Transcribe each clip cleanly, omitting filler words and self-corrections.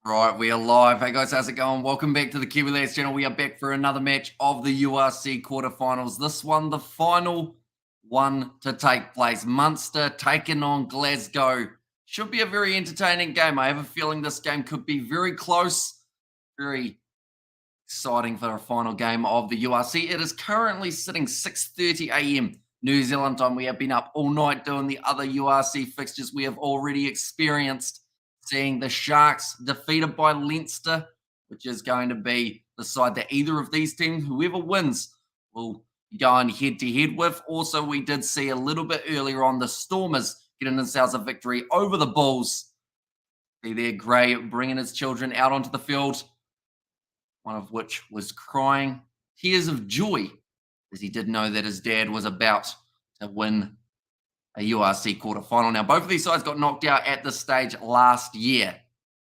Right, we are live. Hey guys, how's it going? Welcome back to the Kiwi Lads channel. We are back for another match of the URC quarterfinals. This one, the final one to take place. Munster taking on Glasgow. Should be a very entertaining game. I have a feeling this game could be very close. Very exciting for a final game of the URC. It is currently sitting 6:30 a.m. New Zealand time. We have been up all night doing the other URC fixtures we have already experienced. Seeing the Sharks defeated by Leinster, which is going to be the side that either of these teams, whoever wins, will be going head-to-head with. Also, we did see a little bit earlier on the Stormers getting themselves a victory over the Bulls. See there, Gray bringing his children out onto the field, one of which was crying tears of joy as he did know that his dad was about to win a URC quarterfinal. Now, both of these sides got knocked out at this stage last year.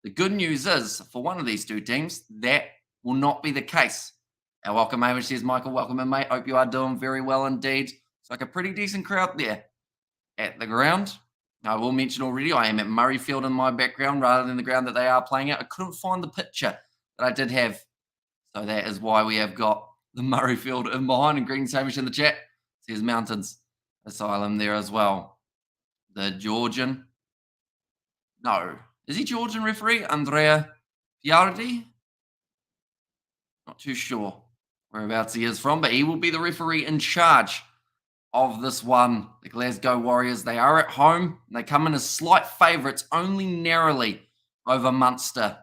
The good news is, for one of these two teams, that will not be the case. Our welcome, Hamish, says Michael. Welcome in, mate. Hope you are doing very well indeed. It's like a pretty decent crowd there at the ground. Now, I will mention already, I am at Murrayfield in my background rather than the ground that they are playing at. I couldn't find the picture that I did have. So that is why we have got the Murrayfield in behind. And greetings, Hamish, in the chat. Says Mountains Asylum there as well. The Georgian. No. Is he Georgian referee? Andrea Fiardi? Not too sure whereabouts he is from, but he will be the referee in charge of this one. The Glasgow Warriors, they are at home. They come in as slight favourites, only narrowly over Munster,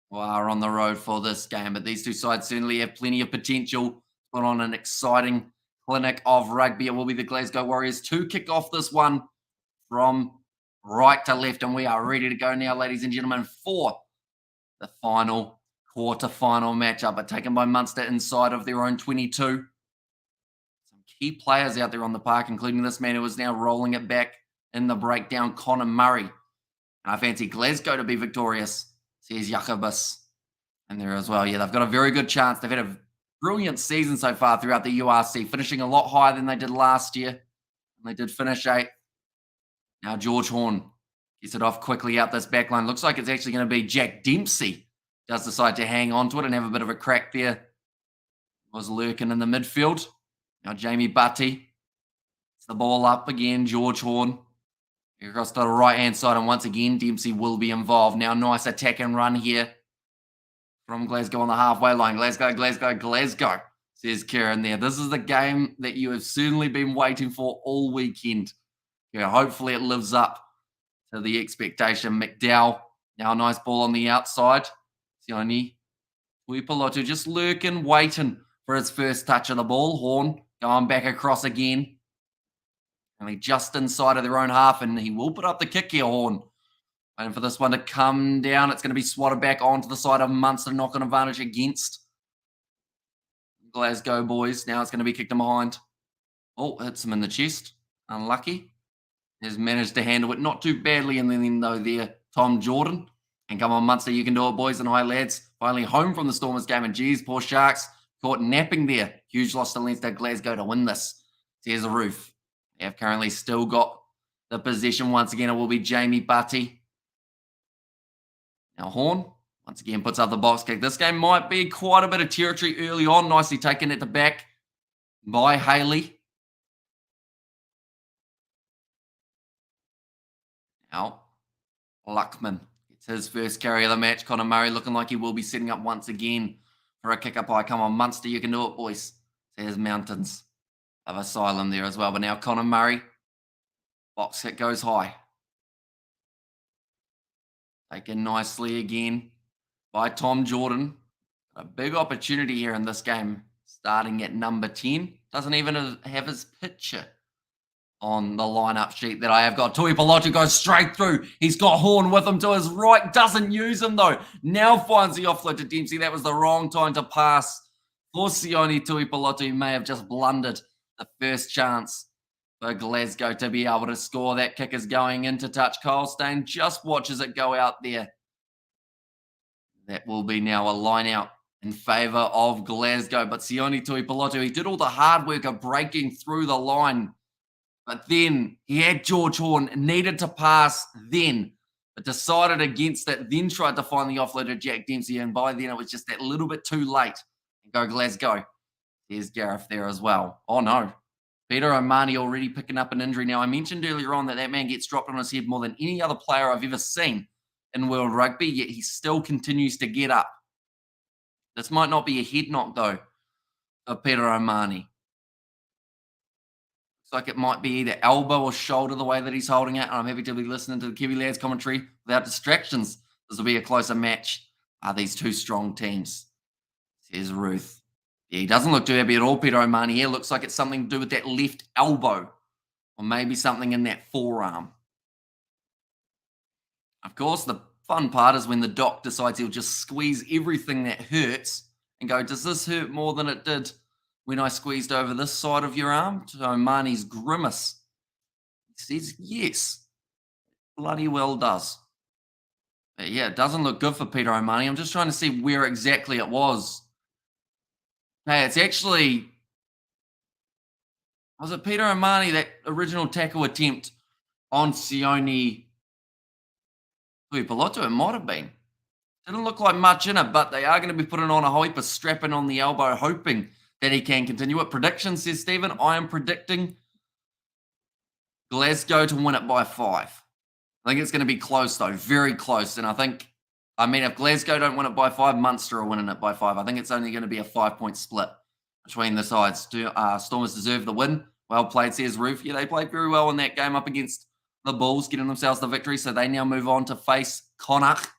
who are on the road for this game. But these two sides certainly have plenty of potential to put on an exciting clinic of rugby. It will be the Glasgow Warriors to kick off this one from right to left. And we are ready to go now, ladies and gentlemen, for the final quarter-final matchup, but taken by Munster inside of their own 22. Some key players out there on the park, including this man who is now rolling it back in the breakdown, Connor Murray. And I fancy Glasgow to be victorious, says Jacobus. And there as well. Yeah, they've got a very good chance. They've had a brilliant season so far throughout the URC, finishing a lot higher than they did last year. And they did finish 8th. Now George Horn gets it off quickly out this back line. Looks like it's actually going to be Jack Dempsey. Does decide to hang on to it and have a bit of a crack there. Was lurking in the midfield. Now Jamie Butty. It's the ball up again. George Horn. Across to the right-hand side. And once again, Dempsey will be involved. Now nice attack and run here from Glasgow on the halfway line. Glasgow, says Kieran there. This is the game that you have certainly been waiting for all weekend. Yeah, hopefully it lives up to the expectation. McDowell, now a nice ball on the outside. Sione Tuipolotu just lurking, waiting for his first touch of the ball. Horn going back across again. Only just inside of their own half, and he will put up the kick here, Horn. Waiting for this one to come down. It's going to be swatted back onto the side of Munster, knock-on advantage against Glasgow boys. Now it's going to be kicked in behind. Oh, hits him in the chest. Unlucky. Has managed to handle it not too badly in the end, though, there, Tom Jordan. And come on, Munster, you can do it, boys and hi, lads. Finally home from the Stormers game, and geez, poor Sharks caught napping there. Huge loss to Leinster. Glasgow to win this. Here's the roof. They have currently still got the possession. Once again, it will be Jamie Butty. Now Horn, once again, puts up the box kick. This game might be quite a bit of territory early on. Nicely taken at the back by Haley. Now, Luckman gets his first carry of the match. Connor Murray looking like he will be setting up once again for a kick-up high. Come on, Munster, you can do it, boys. There's Mountains of Asylum there as well. But now Connor Murray, box hit goes high. Taken nicely again by Tom Jordan. A big opportunity here in this game, starting at number 10. Doesn't even have his picture on the lineup sheet that I have got. Tuipolotu goes straight through. He's got Horn with him to his right. Doesn't use him, though. Now finds the offload to Dempsey. That was the wrong time to pass for Sione Tuipolotu. He may have just blundered the first chance for Glasgow to be able to score. That kick is going into touch. Kyle Stain just watches it go out there. That will be now a line out in favour of Glasgow. But Sione Tuipolotu, he did all the hard work of breaking through the line. But then he had George Horn, needed to pass then. but decided against it, then tried to find the offload to Jack Dempsey, and by then it was just that little bit too late. And go Glasgow. There's Gareth there as well. Oh no. Peter O'Mahony already picking up an injury now. I mentioned earlier on that that man gets dropped on his head more than any other player I've ever seen in World Rugby, yet he still continues to get up. This might not be a head knock, though, of Peter O'Mahony. Looks like it might be either elbow or shoulder the way that he's holding it, and I'm happy to be listening to the Kiwi Lads commentary without distractions. This will be a closer match. Are these two strong teams? Says Ruth. Yeah, he doesn't look too happy at all, Peter O'Mahony here. Looks like it's something to do with that left elbow, or maybe something in that forearm. Of course, the fun part is when the doc decides he'll just squeeze everything that hurts and go, does this hurt more than it did when I squeezed over this side of your arm? To O'Mahony's grimace. He says, yes, bloody well does. But yeah, it doesn't look good for Peter O'Mahony. I'm just trying to see where exactly it was. Hey, it's actually, was it Peter O'Mahony, that original tackle attempt on Sione Tuipulotu? It might have been. Didn't look like much in it, but they are going to be putting on a hoiper, strapping on the elbow, hoping that he can continue it. Prediction, says Stephen. I am predicting Glasgow to win it by 5. I think it's going to be close, though. Very close. And I mean, if Glasgow don't win it by 5, Munster are winning it by 5. I think it's only going to be a 5-point split between the sides. Stormers deserve the win. Well played, says Roof. Yeah, they played very well in that game up against the Bulls, getting themselves the victory. So they now move on to face Connacht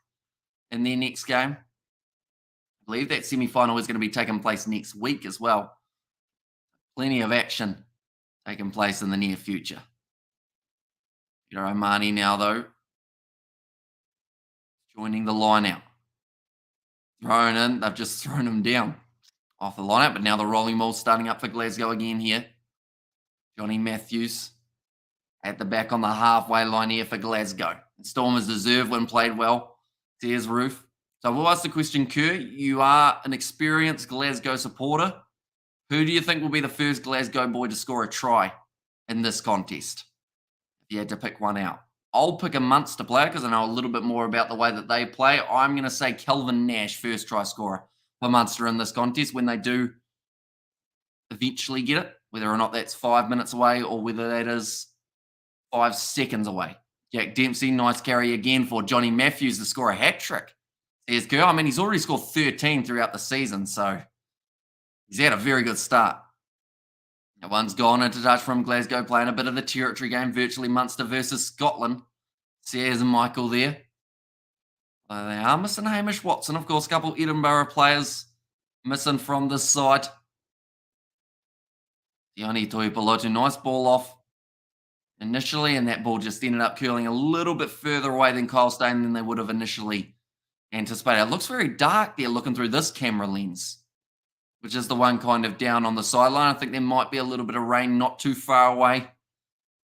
in their next game. I believe that semi-final is going to be taking place next week as well. Plenty of action taking place in the near future. Peter O'Mahony now, though, joining the line out. Thrown in. They've just thrown him down off the line out, but now the rolling ball starting up for Glasgow again here. Johnny Matthews at the back on the halfway line here for Glasgow. Stormers deserve when played well, says Roof. So we'll ask the question, Kerr. You are an experienced Glasgow supporter. Who do you think will be the first Glasgow boy to score a try in this contest? If you had to pick one out. I'll pick a Munster player because I know a little bit more about the way that they play. I'm going to say Kelvin Nash, first try scorer for Munster in this contest when they do eventually get it, whether or not that's 5 minutes away or whether that is 5 seconds away. Jack Dempsey, nice carry again for Johnny Matthews to score a hat-trick. Says Kerr. I mean, he's already scored 13 throughout the season, so he's had a very good start. That one's gone into touch from Glasgow, playing a bit of the territory game, virtually Munster versus Scotland. Says Michael there. They are missing Hamish Watson, of course, a couple Edinburgh players missing from this side. Sione Tuipulotu, nice ball off initially, and that ball just ended up curling a little bit further away than Kyle Steyn than they would have initially anticipated. It looks very dark there looking through this camera lens, which is the one kind of down on the sideline. I think there might be a little bit of rain not too far away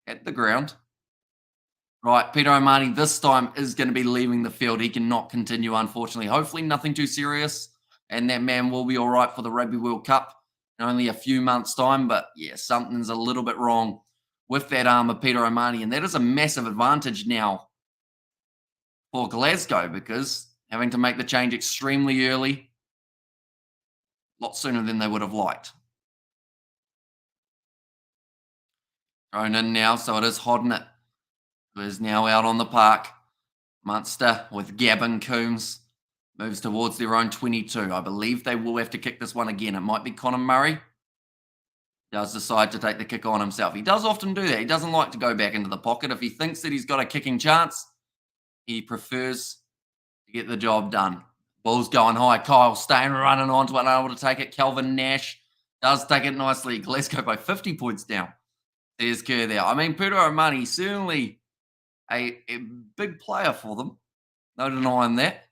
at the ground. Right, Peter O'Mahony this time is going to be leaving the field. He cannot continue, unfortunately. Hopefully nothing too serious, and that man will be all right for the Rugby World Cup in only a few months' time. But, yeah, something's a little bit wrong with that arm of Peter O'Mahony, and that is a massive advantage now for Glasgow because having to make the change extremely early, a lot sooner than they would have liked. Thrown in now, so it is Hodnett, who is now out on the park. Munster with Gavin Coombs moves towards their own 22. I believe they will have to kick this one again. It might be Conor Murray. Does decide to take the kick on himself. He does often do that. He doesn't like to go back into the pocket. If he thinks that he's got a kicking chance, he prefers to get the job done. Ball's going high. Kyle Steyn running onto it, unable to take it. Kelvin Nash does take it nicely. Glasgow by 50 points down. There's Kerr there. I mean, Peter O'Mahony, certainly a big player for them. No denying that.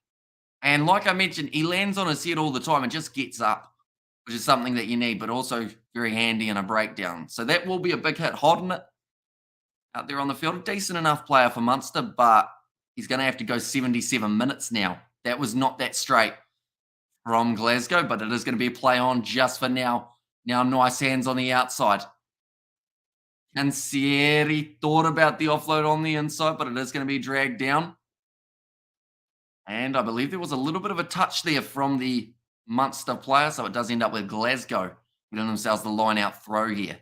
And like I mentioned, he lands on his head all the time and just gets up, which is something that you need, but also very handy in a breakdown. So that will be a big hit. Hodnett out there on the field. A decent enough player for Munster, but he's going to have to go 77 minutes now. That was not that straight from Glasgow, but it is going to be a play on just for now. Now nice hands on the outside. Cansieri thought about the offload on the inside, but it is going to be dragged down. And I believe there was a little bit of a touch there from the Munster player, so it does end up with Glasgow getting themselves the line-out throw here.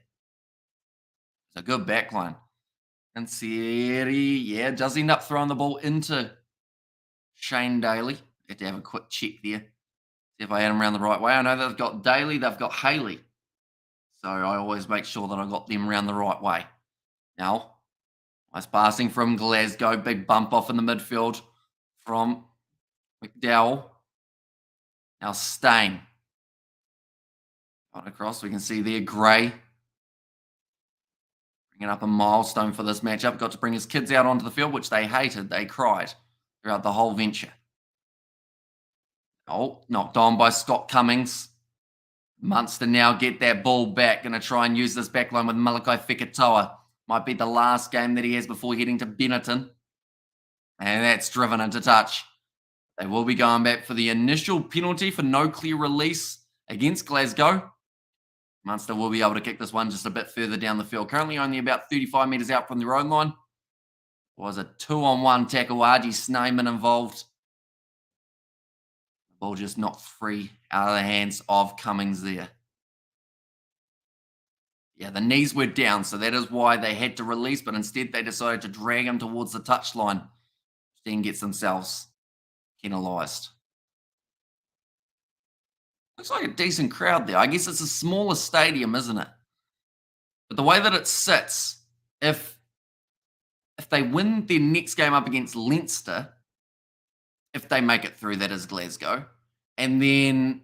It's a good backline. And Siri, yeah, does end up throwing the ball into Shane Daly. Had to have a quick check there. See if I had him around the right way. I know they've got Daly, they've got Haley. So I always make sure that I got them around the right way. Now, nice passing from Glasgow. Big bump off in the midfield from McDowell. Now Stain. Got across, we can see there Gray. Bringing up a milestone for this matchup. Got to bring his kids out onto the field, which they hated. They cried throughout the whole venture. Oh, knocked on by Scott Cummings. Munster now get that ball back. Going to try and use this backline with Malakai Feketoa. Might be the last game that he has before heading to Benetton. And that's driven into touch. They will be going back for the initial penalty for no clear release against Glasgow. Munster will be able to kick this one just a bit further down the field. Currently only about 35 metres out from their own line. It was a 2-on-1 tackle. Archie Snayman involved. The ball just knocked free out of the hands of Cummings there. Yeah, the knees were down, so that is why they had to release, but instead they decided to drag him towards the touchline, which then gets themselves penalised. Looks like a decent crowd there. I guess it's a smaller stadium, isn't it? But the way that it sits, if they win their next game up against Leinster, if they make it through, that is Glasgow, and then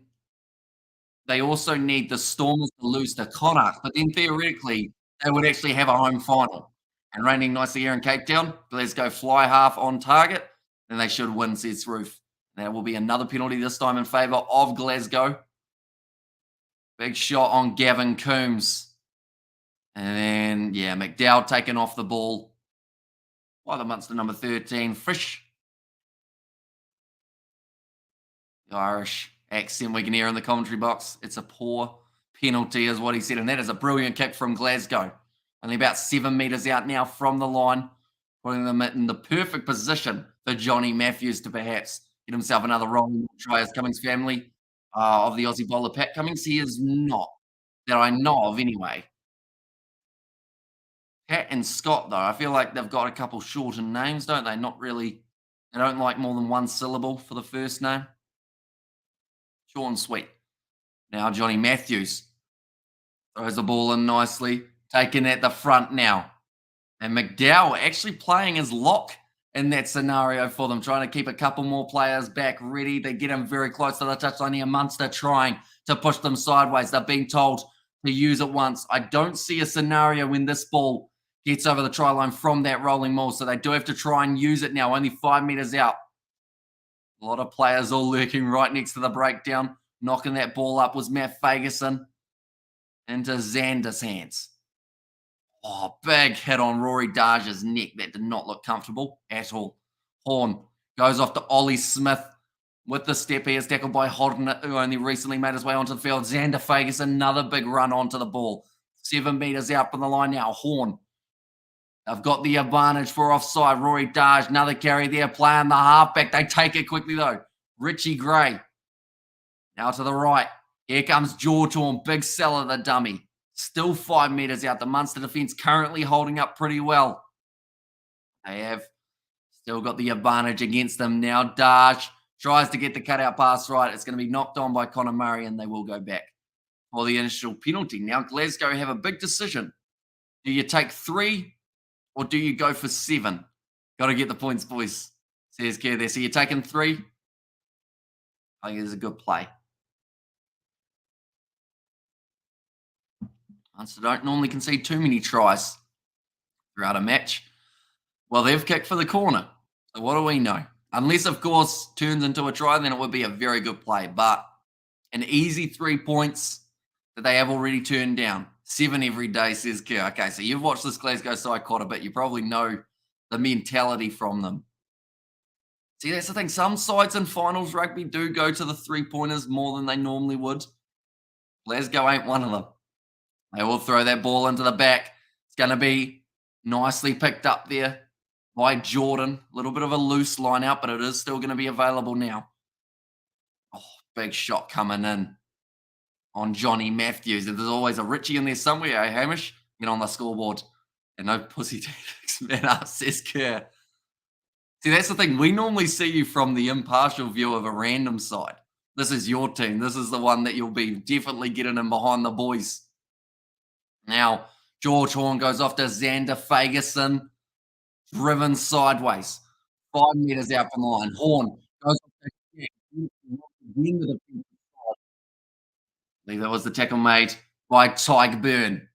they also need the Stormers to lose to Connacht, but then theoretically, they would actually have a home final. And raining nicely here in Cape Town, Glasgow fly half on target, then they should win, says Roof. That will be another penalty, this time in favour of Glasgow. Big shot on Gavin Coombs. And then, yeah, McDowell taking off the ball by the Munster number 13, Fish. The Irish accent we can hear in the commentary box. It's a poor penalty is what he said, and that is a brilliant kick from Glasgow. Only about 7 metres out now from the line, putting them in the perfect position for Johnny Matthews to perhaps get himself another rolling try as Cummings family of the Aussie bowler Pat Cummings. He is not, that I know of anyway. Pat and Scott, though, I feel like they've got a couple shortened names, don't they? Not really, they don't like more than one syllable for the first name. Short and sweet. Now Johnny Matthews throws the ball in nicely, taken at the front now. And McDowell actually playing as lock in that scenario for them, trying to keep a couple more players back ready. They get him very close to the touchline here. Munster trying to push them sideways. They're being told to use it once. I don't see a scenario when this ball gets over the try line from that rolling maul, so they do have to try and use it now, only 5 metres out. A lot of players all lurking right next to the breakdown. Knocking that ball up was Matt Fagerson into Xander's hands. Oh, big hit on Rory Darge's neck. That did not look comfortable at all. Horn goes off to Ollie Smith with the step. He is tackled by Hodden, who only recently made his way onto the field. Xander Fagerson, another big run onto the ball. 7 metres out from the line now. Horn. They've got the advantage for offside. Rory Darge, another carry there, playing the halfback. They take it quickly, though. Richie Gray. Now to the right. Here comes George Horn. Big seller, the dummy. Still 5 metres out. The Munster defence currently holding up pretty well. They have still got the advantage against them now. Darge tries to get the cutout pass right. It's going to be knocked on by Connor Murray, and they will go back for the initial penalty. Now Glasgow have a big decision. Do you take 3 or do you go for 7? Got to get the points, boys, says Kerr there. So you're taking 3? I think it's a good play. Munster don't normally concede too many tries throughout a match. Well, they've kicked for the corner. So what do we know? Unless, of course, turns into a try, then it would be a very good play. But an easy 3 points that they have already turned down. 7 every day, says Kerr. Okay, so you've watched this Glasgow side quite a bit. You probably know the mentality from them. See, that's the thing. Some sides in finals rugby do go to the 3-pointers more than they normally would. Glasgow ain't one of them. They will throw that ball into the back. It's going to be nicely picked up there by Jordan. A little bit of a loose line out, but it is still going to be available now. Oh, big shot coming in on Johnny Matthews. And there's always a Richie in there somewhere, eh, Hamish? Get on the scoreboard. And no pussy tactics, man up, says Kerr. See, that's the thing. We normally see you from the impartial view of a random side. This is your team. This is the one that you'll be definitely getting in behind the boys. Now, George Horn goes off to Xander Fagerson, driven sideways, 5 meters out from the line. Horn goes off to again with a I believe that was the tackle made by Tyke Byrne.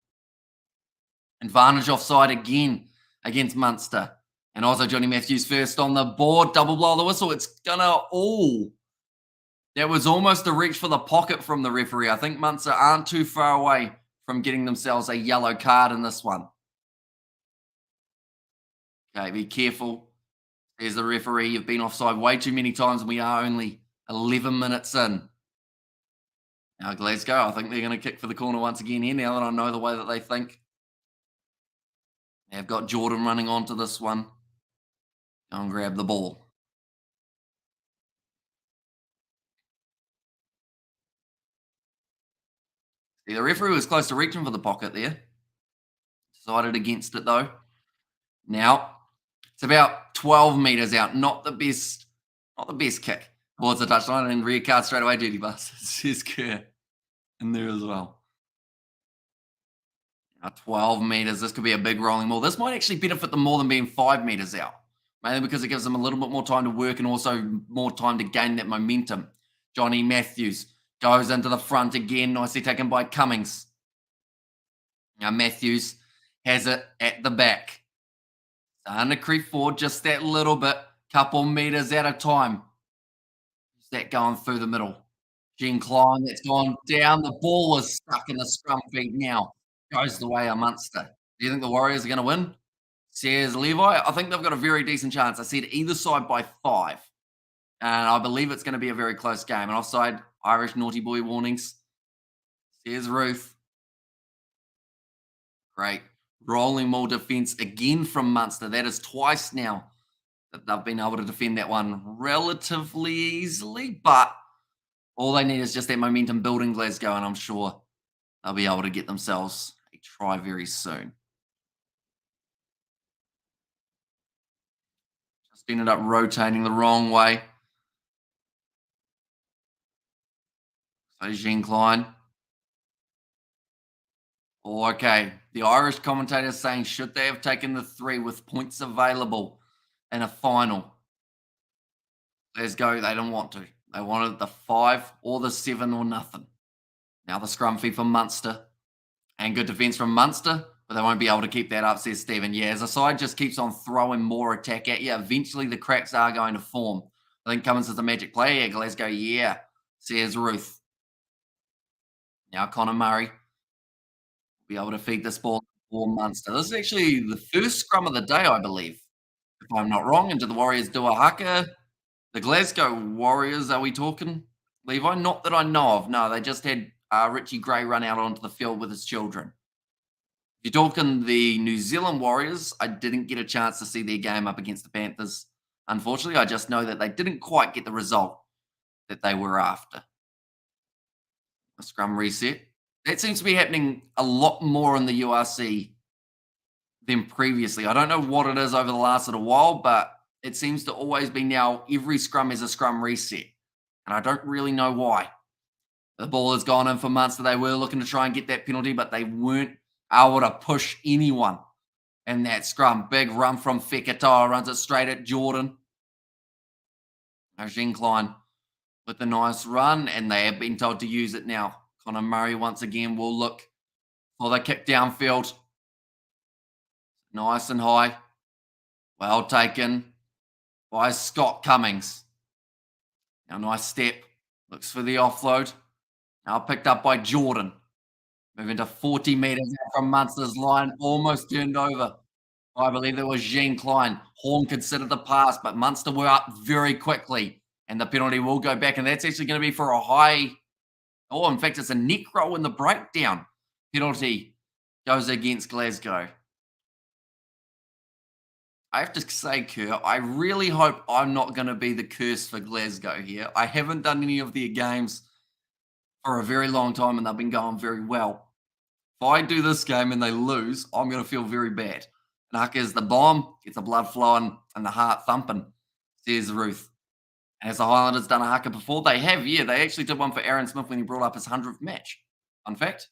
Advantage offside again against Munster. And also Johnny Matthews first on the board. Double blow the whistle. It's gonna that was almost a reach for the pocket from the referee. I think Munster aren't too far away from getting themselves a yellow card in this one. Okay, be careful. There's the referee. You've been offside way too many times, and we are only 11 minutes in. Now, Glasgow, I think they're going to kick for the corner once again here now that I know the way that they think. They've got Jordan running onto this one. Go and grab the ball. See, the referee was close to reaching for the pocket there. Decided against it, though. Now, it's about 12 meters out. Not the best kick towards the touchline. And rear card straight away, dirty bastard. Says Kerr in there as well. Now, 12 meters. This could be a big rolling ball. This might actually benefit them more than being 5 meters out. Mainly because it gives them a little bit more time to work and also more time to gain that momentum. Johnny Matthews goes into the front again. Nicely taken by Cummings. Now, Matthews has it at the back. Starting to creep forward just that little bit. Couple meters at a time. Is that going through the middle? Gene Klein, that's gone down. The ball is stuck in the scrum feed now. Goes the way of Munster. Do you think the Warriors are going to win? Says Levi. I think they've got a very decent chance. I said either side by 5. And I believe it's going to be a very close game. And offside, Irish naughty boy warnings. Says Ruth. Great. Rolling ball defense again from Munster. That is twice now that they've been able to defend that one relatively easily. But all they need is just that momentum building, Glasgow. And I'm sure they'll be able to get themselves a try very soon. Just ended up rotating the wrong way. So Jean Klein. Oh, okay. The Irish commentator is saying, should they have taken the 3 with points available in a final? Let's go. They didn't want to. They wanted the 5 or the 7 or nothing. Now the scrum feed from Munster. And good defence from Munster, but they won't be able to keep that up, says Stephen. Yeah, as the side just keeps on throwing more attack at you, eventually the cracks are going to form. I think Cummins is the magic player here, Glasgow. Yeah, says Ruth. Now Connor Murray will be able to feed this ball for Munster. This is actually the first scrum of the day, I believe, if I'm not wrong. And do the Warriors do a haka? The Glasgow Warriors, are we talking, Levi? Not that I know of. No, they just had Richie Gray run out onto the field with his children. If you're talking the New Zealand Warriors, I didn't get a chance to see their game up against the Panthers. Unfortunately, I just know that they didn't quite get the result that they were after. A scrum reset. That seems to be happening a lot more in the URC than previously. I don't know what it is over the last little while, but it seems to always be now every scrum is a scrum reset. And I don't really know why. The ball has gone in for Munster. They were looking to try and get that penalty, but they weren't able to push anyone in that scrum. Big run from Fekatoa. Runs it straight at Jordan. Jean Klein with a nice run, and they have been told to use it now. Connor Murray once again will look for the kick downfield. Nice and high. Well taken by Scott Cummings. Now nice step. Looks for the offload. Now picked up by Jordan. Moving to 40 meters out from Munster's line. Almost turned over. I believe that was Jean Klein. Horn considered the pass, but Munster were up very quickly. And the penalty will go back. And that's actually going to be for a high. Oh, in fact, it's a neck roll in the breakdown. Penalty goes against Glasgow. I have to say, Kerr, I really hope I'm not going to be the curse for Glasgow here. I haven't done any of their games for a very long time, and they've been going very well. If I do this game and they lose, I'm going to feel very bad. And Haka's the bomb, gets the blood flowing and the heart thumping, says Ruth. And has the Highlanders done a haka before? They have, yeah. They actually did one for Aaron Smith when he brought up his 100th match. Fun fact.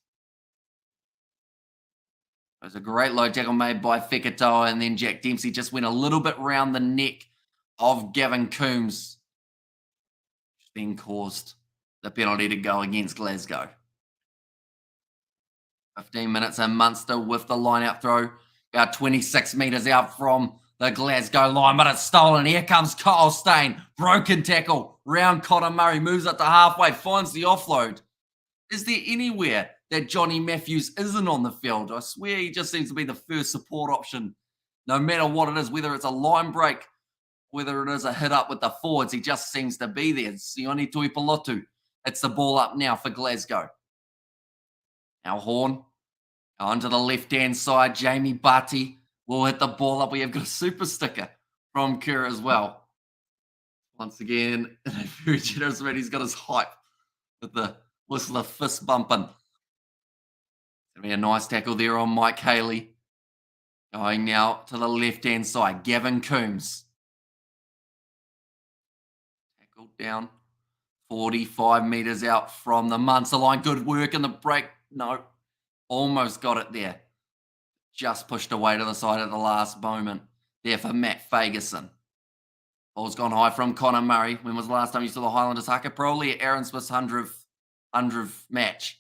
It was a great low tackle made by Feketoa, and then Jack Dempsey just went a little bit round the neck of Gavin Coombs, which then caused the penalty to go against Glasgow. 15 minutes in Munster with the line-out throw, about 26 metres out from the Glasgow line, but it's stolen. Here comes Kyle Stain, broken tackle, round Connor Murray, moves up to halfway, finds the offload. Is there anywhere that Johnny Matthews isn't on the field? I swear he just seems to be the first support option, no matter what it is, whether it's a line break, whether it is a hit up with the forwards, he just seems to be there. Sione Tuipulotu hits the ball up now for Glasgow. Now Horn, onto the left-hand side, Jamie Barty will hit the ball up. We have got a super sticker from Kerr as well. Once again, very generous man, he's got his hype with the Whistler fist bumping. Gonna be a nice tackle there on Mike Haley. Going now to the left-hand side, Gavin Coombs. Tackled down 45 metres out from the Munster line. Good work in the break. No, almost got it there. Just pushed away to the side at the last moment there for Matt Fagerson. Ball's gone high from Connor Murray. When was the last time you saw the Highlanders haka? Probably at Aaron Smith's 100th match.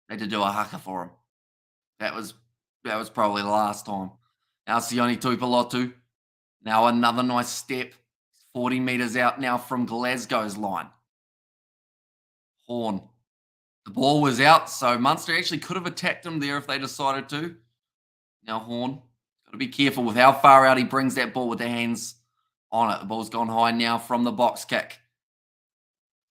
They did do a haka for him. That was probably the last time. Now Sione Tuipulotu. Now another nice step. 40 metres out now from Glasgow's line. Horn. The ball was out, so Munster actually could have attacked him there if they decided to. Now Horn. Got to be careful with how far out he brings that ball with the hands on it. The ball's gone high now from the box kick.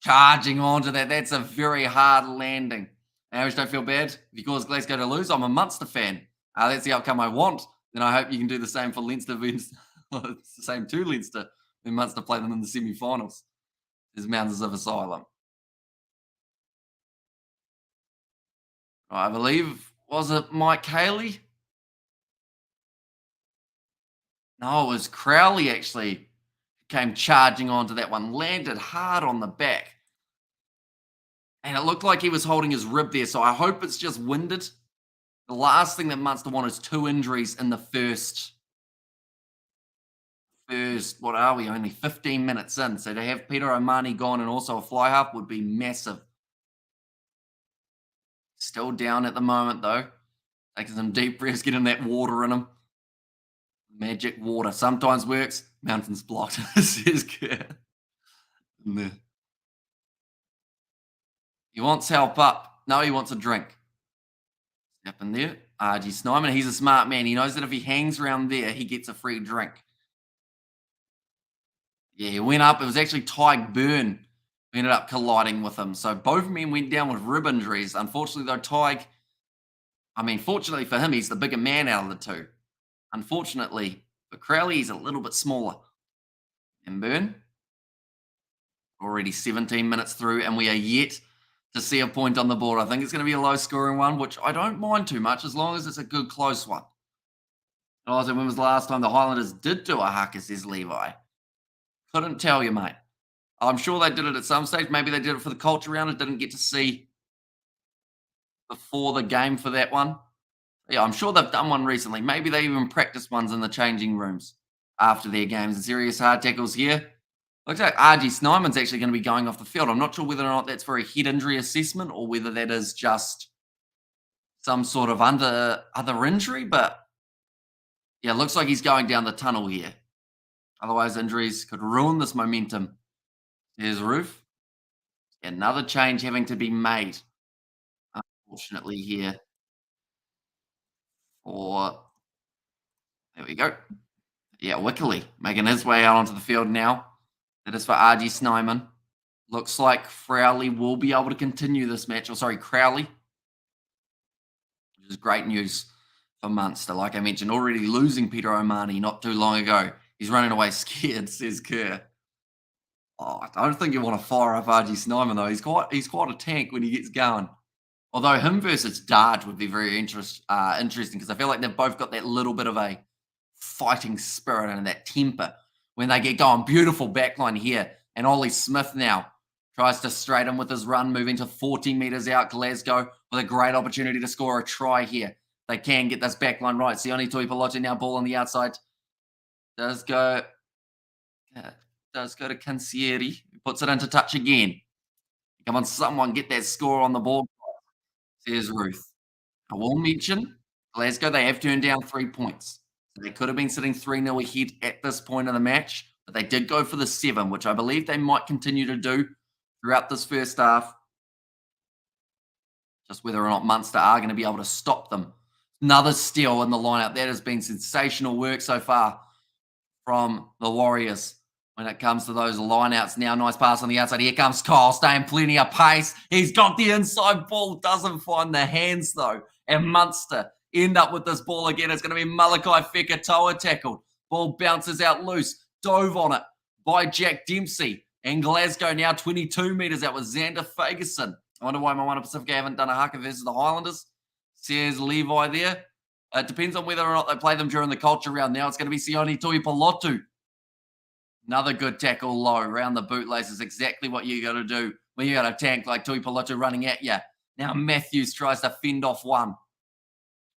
Charging onto that. That's a very hard landing. I always don't feel bad. If you cause Glasgow to lose, I'm a Munster fan. That's the outcome I want. Then I hope you can do the same for Leinster. It's the same to Leinster when Munster play them in the semi-finals. There's Mountains of Asylum. I believe, was it Mike Haley? No, it was Crowley actually. Came charging onto that one. Landed hard on the back. And it looked like he was holding his rib there, so I hope it's just winded. The last thing that Munster want is 2 injuries in the first, what are we, only 15 minutes in. So to have Peter O'Mahony gone and also a fly half would be massive. Still down at the moment, though. Taking some deep breaths, getting that water in him. Magic water. Sometimes works. Mountains blocked, says Kerr. He wants help up. No, he wants a drink. Step in there. RG Snyman, he's a smart man. He knows that if he hangs around there, he gets a free drink. Yeah, he went up. It was actually Tyg Byrne who ended up colliding with him. So both men went down with rib injuries. Unfortunately, though, fortunately for him, he's the bigger man out of the two. Unfortunately, for Crowley, he's a little bit smaller. And Byrne, already 17 minutes through, and we are yet to see a point on the board. I think it's going to be a low-scoring one, which I don't mind too much, as long as it's a good, close one. And also, when was the last time the Highlanders did do a haka, says Levi? Couldn't tell you, mate. I'm sure they did it at some stage. Maybe they did it for the culture round. I didn't get to see before the game for that one. Yeah, I'm sure they've done one recently. Maybe they even practiced ones in the changing rooms after their games. And serious hard tackles here. Looks like RG Snyman's actually going to be going off the field. I'm not sure whether or not that's for a head injury assessment or whether that is just some sort of other injury. But yeah, looks like he's going down the tunnel here. Otherwise, injuries could ruin this momentum. Here's Roof. Another change having to be made, unfortunately, here. There we go. Yeah, Wickley making his way out onto the field now. That is for RG Snyman. Looks like Crowley will be able to continue this match. Crowley. Which is great news for Munster. Like I mentioned, already losing Peter O'Mahony not too long ago. He's running away scared, says Kerr. Oh, I don't think you want to fire up RG Snyman though. He's quite a tank when he gets going. Although him versus Darge would be very interesting because I feel like they've both got that little bit of a fighting spirit and that temper when they get going. Beautiful backline here. And Ollie Smith now tries to straighten with his run, moving to 40 metres out. Glasgow with a great opportunity to score a try here. They can get this backline right. Sione Tuipulotu now ball on the outside. Does go to Cansieri. Puts it into touch again. Come on, someone get that score on the board, says Ruth. I will mention, Glasgow, they have turned down 3 points. So they could have been sitting 3-0 ahead at this point of the match, but they did go for the 7, which I believe they might continue to do throughout this first half. Just whether or not Munster are going to be able to stop them. Another steal in the lineup. That has been sensational work so far from the Warriors when it comes to those lineouts. Now, nice pass on the outside. Here comes Kyle, staying plenty of pace. He's got the inside ball, doesn't find the hands though. And Munster end up with this ball again. It's going to be Malachi Fekatoa tackled. Ball bounces out loose. Dove on it by Jack Dempsey. And Glasgow now 22 metres out with Xander Fagerson. I wonder why Moana Pacifica haven't done a haka versus the Highlanders, says Levi there. It depends on whether or not they play them during the culture round. Now it's going to be Sione Tuipulotu. Another good tackle low around the bootlaces. Exactly what you got to do when you got a tank like Tuipulotu running at you. Now Matthews tries to fend off one.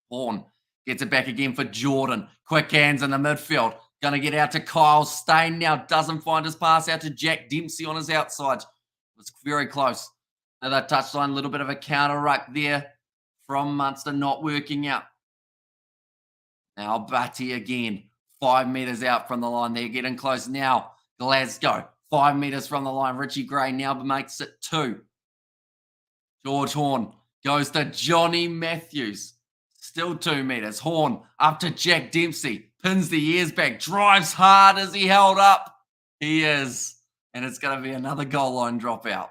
Horn gets it back again for Jordan. Quick hands in the midfield. Going to get out to Kyle Stain now. Doesn't find his pass out to Jack Dempsey on his outside. It's very close. Another touchline, a little bit of a counter ruck there from Munster, not working out. Now Batty again, 5 metres out from the line. They're getting close now. Glasgow, 5 metres from the line. Richie Gray now makes it 2. George Horn goes to Johnny Matthews. Still 2 metres. Horn up to Jack Dempsey. Pins the ears back. Drives hard. Is he held up? He is. And it's going to be another goal line dropout.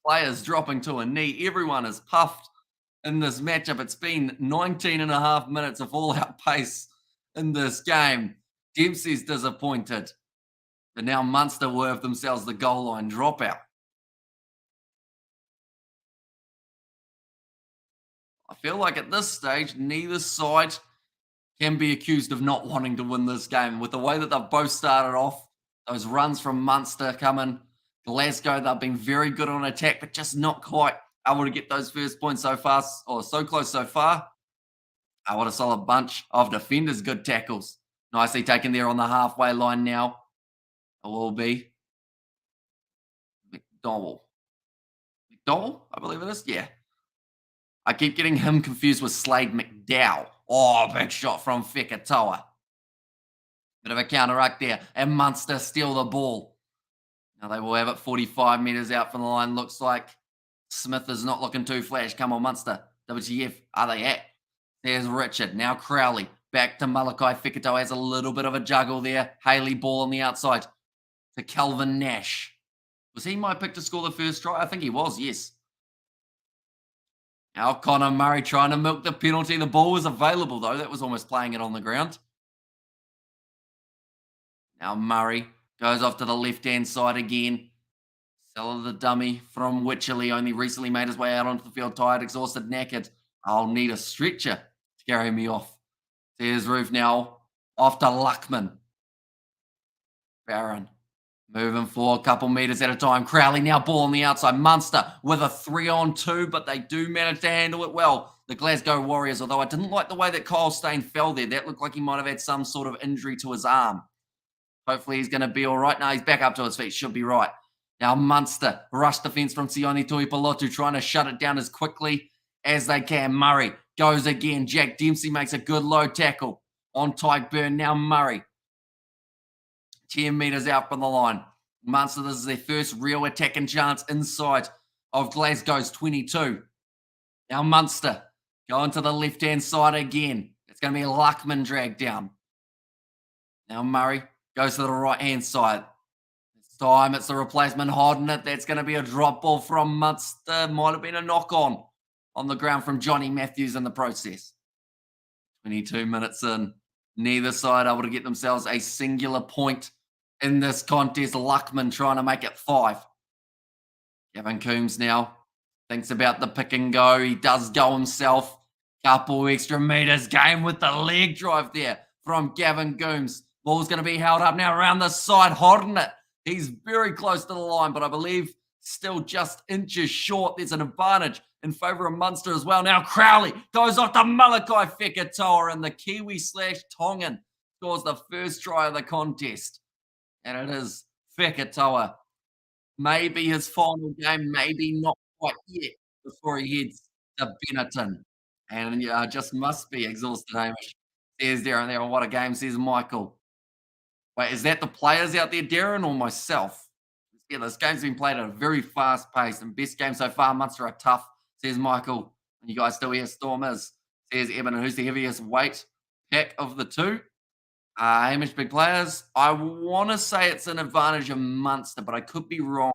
Players dropping to a knee. Everyone is puffed in this matchup. It's been 19 and a half minutes of all-out pace in this game. Dempsey's disappointed. But now Munster will have themselves the goal line dropout. I feel like at this stage, neither side can be accused of not wanting to win this game. With the way that they've both started off, those runs from Munster coming, Glasgow, they've been very good on attack, but just not quite able to get those first points so fast, or so close so far. What a solid bunch of defenders, good tackles. Nicely taken there on the halfway line now. It will be McDowell. McDowell, I believe it is. Yeah. I keep getting him confused with Slade McDowell. Oh, big shot from Fekatoa. Bit of a counter-ruck there. And Munster steal the ball. Now they will have it 45 metres out from the line. Looks like Smith is not looking too flash. Come on, Munster. WTF are they at? There's Richard. Now Crowley. Back to Malachi Fekatoa. Has a little bit of a juggle there. Haley ball on the outside to Calvin Nash. Was he my pick to score the first try? I think he was, yes. Now Connor Murray trying to milk the penalty. The ball was available, though. That was almost playing it on the ground. Now Murray goes off to the left-hand side again. Seller the dummy from Wycherley only recently made his way out onto the field. Tired, exhausted, knackered. I'll need a stretcher to carry me off. There's Roof now. Off to Luckman. Barron moving for a couple metres at a time. Crowley now ball on the outside. Munster with a 3-on-2, but they do manage to handle it well. The Glasgow Warriors, although I didn't like the way that Kyle Stain fell there. That looked like he might have had some sort of injury to his arm. Hopefully he's going to be all right. Now he's back up to his feet. Should be right. Now Munster, rush defence from Sione Tuipulotu, trying to shut it down as quickly as they can. Murray goes again. Jack Dempsey makes a good low tackle on Tyke Byrne. Now Murray. 10 metres out from the line. Munster, this is their first real attacking chance inside of Glasgow's 22. Now Munster going to the left-hand side again. It's going to be Luckman dragged down. Now Murray goes to the right-hand side. This time it's the replacement holding it. That's going to be a drop ball from Munster. Might have been a knock-on the ground from Johnny Matthews in the process. 22 minutes in. Neither side able to get themselves a singular point in this contest. Luckman trying to make it 5. Gavin Coombs now thinks about the pick and go. He does go himself. Couple extra meters. Game with the leg drive there from Gavin Coombs. Ball's going to be held up now around the side, holding it. He's very close to the line, but I believe still just inches short. There's an advantage in favour of Munster as well. Now Crowley goes off to Malachi Fekatoa, and the Kiwi/Tongan scores the first try of the contest. And it is Fekatoa. Maybe his final game, maybe not quite yet, before he heads to Benetton. And yeah, just must be exhausted, Hamish. Says Darren there, what a game, says Michael. Wait, is that the players out there, Darren, or myself? Yeah, this game's been played at a very fast pace, and best game so far. Munster are tough, says Michael. And you guys still here? Storm is, says Evan. And who's the heaviest weight pick of the two? Hamish, big players. I want to say it's an advantage of Munster, but I could be wrong.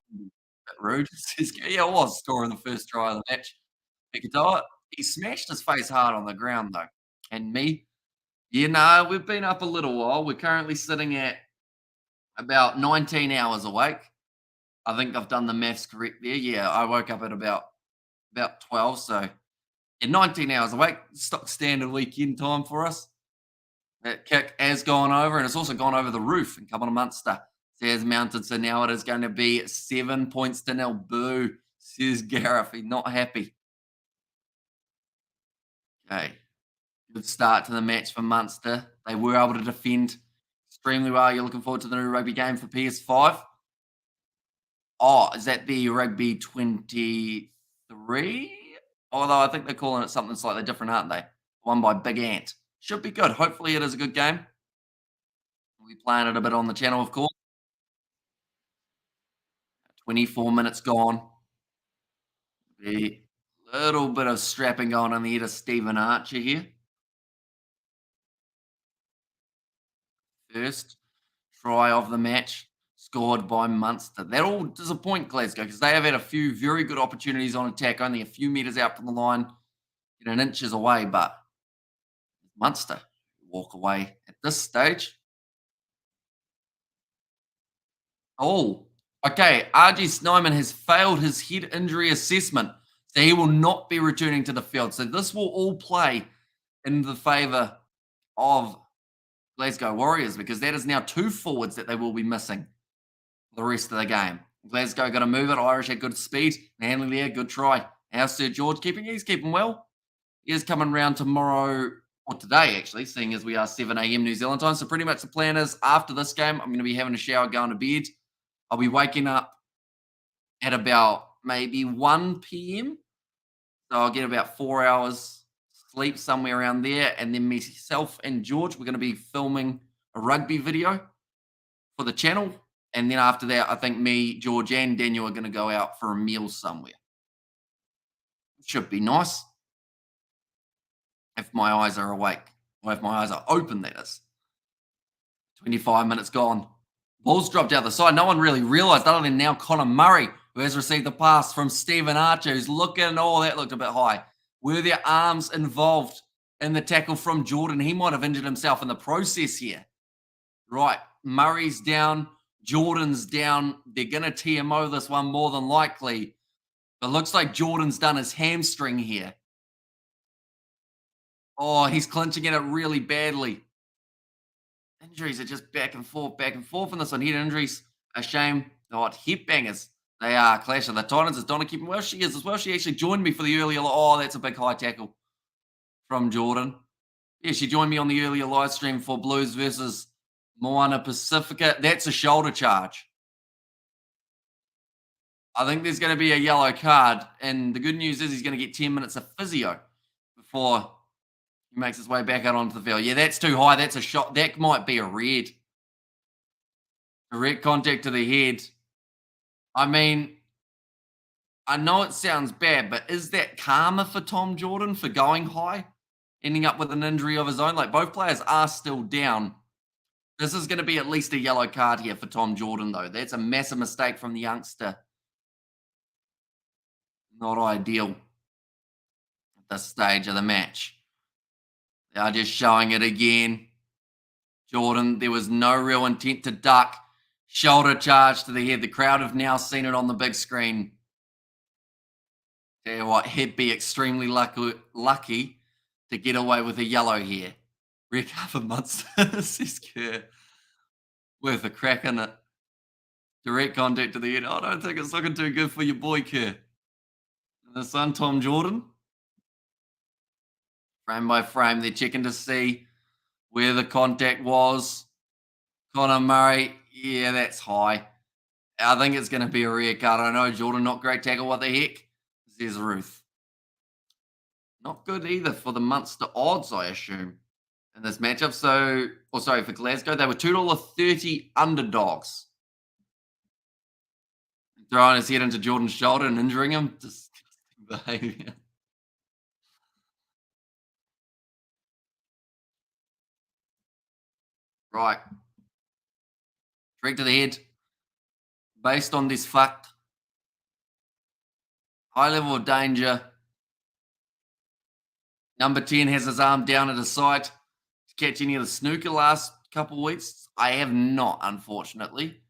Rude. Says, yeah, it was scoring the first try of the match. Fekatoa, he smashed his face hard on the ground, though. And me, yeah, no, we've been up a little while. We're currently sitting at about 19 hours awake. I think I've done the maths correct there. Yeah, I woke up at about 12, so yeah, 19 hours awake. Stock standard weekend time for us. That kick has gone over, and it's also gone over the roof and come on to Munster. Says mounted, so now it is going to be 7 points to 0. Boo, says Gareth. He's not happy. Okay. Good start to the match for Munster. They were able to defend extremely well. You're looking forward to the new rugby game for PS5? Oh, is that the Rugby 23? Although I think they're calling it something slightly different, aren't they? Won by Big Ant. Should be good. Hopefully it is a good game. We'll be playing it a bit on the channel, of course. 24 minutes gone. A little bit of strapping going on the head of Stephen Archer here. First try of the match scored by Munster. That'll disappoint Glasgow because they have had a few very good opportunities on attack, only a few metres out from the line, an inches away, but Munster walk away at this stage. Oh, okay. RG Snyman has failed his head injury assessment, so he will not be returning to the field. So this will all play in the favour of Glasgow Warriors because that is now 2 forwards that they will be missing for the rest of the game. Glasgow got to move it. Irish had good speed. Hanley there, good try. How's Sir George keeping? He's keeping well. He is coming round tomorrow, or today actually, seeing as we are 7 a.m. New Zealand time. So pretty much the plan is after this game, I'm going to be having a shower, going to bed. I'll be waking up at about maybe 1 p.m. So I'll get about 4 hours sleep somewhere around there. And then myself and George, we're going to be filming a rugby video for the channel. And then after that, I think me, George, and Daniel are going to go out for a meal somewhere. Should be nice. If my eyes are awake. Or if my eyes are open, that is. 25 minutes gone. Ball's dropped out the side. No one really realised, other than now Connor Murray, who has received the pass from Stephen Archer, who's looking, oh, that looked a bit high. Were there arms involved in the tackle from Jordan? He might have injured himself in the process here. Right, Murray's down, Jordan's down. They're going to TMO this one more than likely. But looks like Jordan's done his hamstring here. Oh, he's clinching at it really badly. Injuries are just back and forth in this one. Head injuries, a shame. Oh, hip bangers. They are clash of the Titans. Is Donna keeping well? She is as well. She actually joined me for the earlier. Oh, that's a big high tackle from Jordan. Yeah, she joined me on the earlier live stream for Blues versus Moana Pacifica. That's a shoulder charge. I think there's going to be a yellow card. And the good news is he's going to get 10 minutes of physio before he makes his way back out onto the field. Yeah, that's too high. That's a shot. That might be a red. Direct contact to the head. I mean, I know it sounds bad, but is that karma for Tom Jordan for going high, ending up with an injury of his own? Like, both players are still down. This is going to be at least a yellow card here for Tom Jordan, though. That's a massive mistake from the youngster. Not ideal at this stage of the match. They are just showing it again. Jordan, there was no real intent to duck. Shoulder charge to the head. The crowd have now seen it on the big screen. Tell you what, he'd be extremely lucky to get away with a yellow here. Recover Munster, says Kerr, with a crack in it. Direct contact to the head. I don't think it's looking too good for your boy, Kerr. And the son, Tom Jordan. Frame by frame, they're checking to see where the contact was. Connor Murray, yeah, that's high. I think it's going to be a rare card. I know Jordan, not great tackle. What the heck? Says Ruth. Not good either for the Munster odds, I assume, in this matchup. So, for Glasgow, they were $2.30 underdogs. Throwing his head into Jordan's shoulder and injuring him. Disgusting behavior. Right. Direct to the head. Based on this fact, high level of danger. Number 10 has his arm down at his side to catch any of the snooker last couple of weeks. I have not, unfortunately.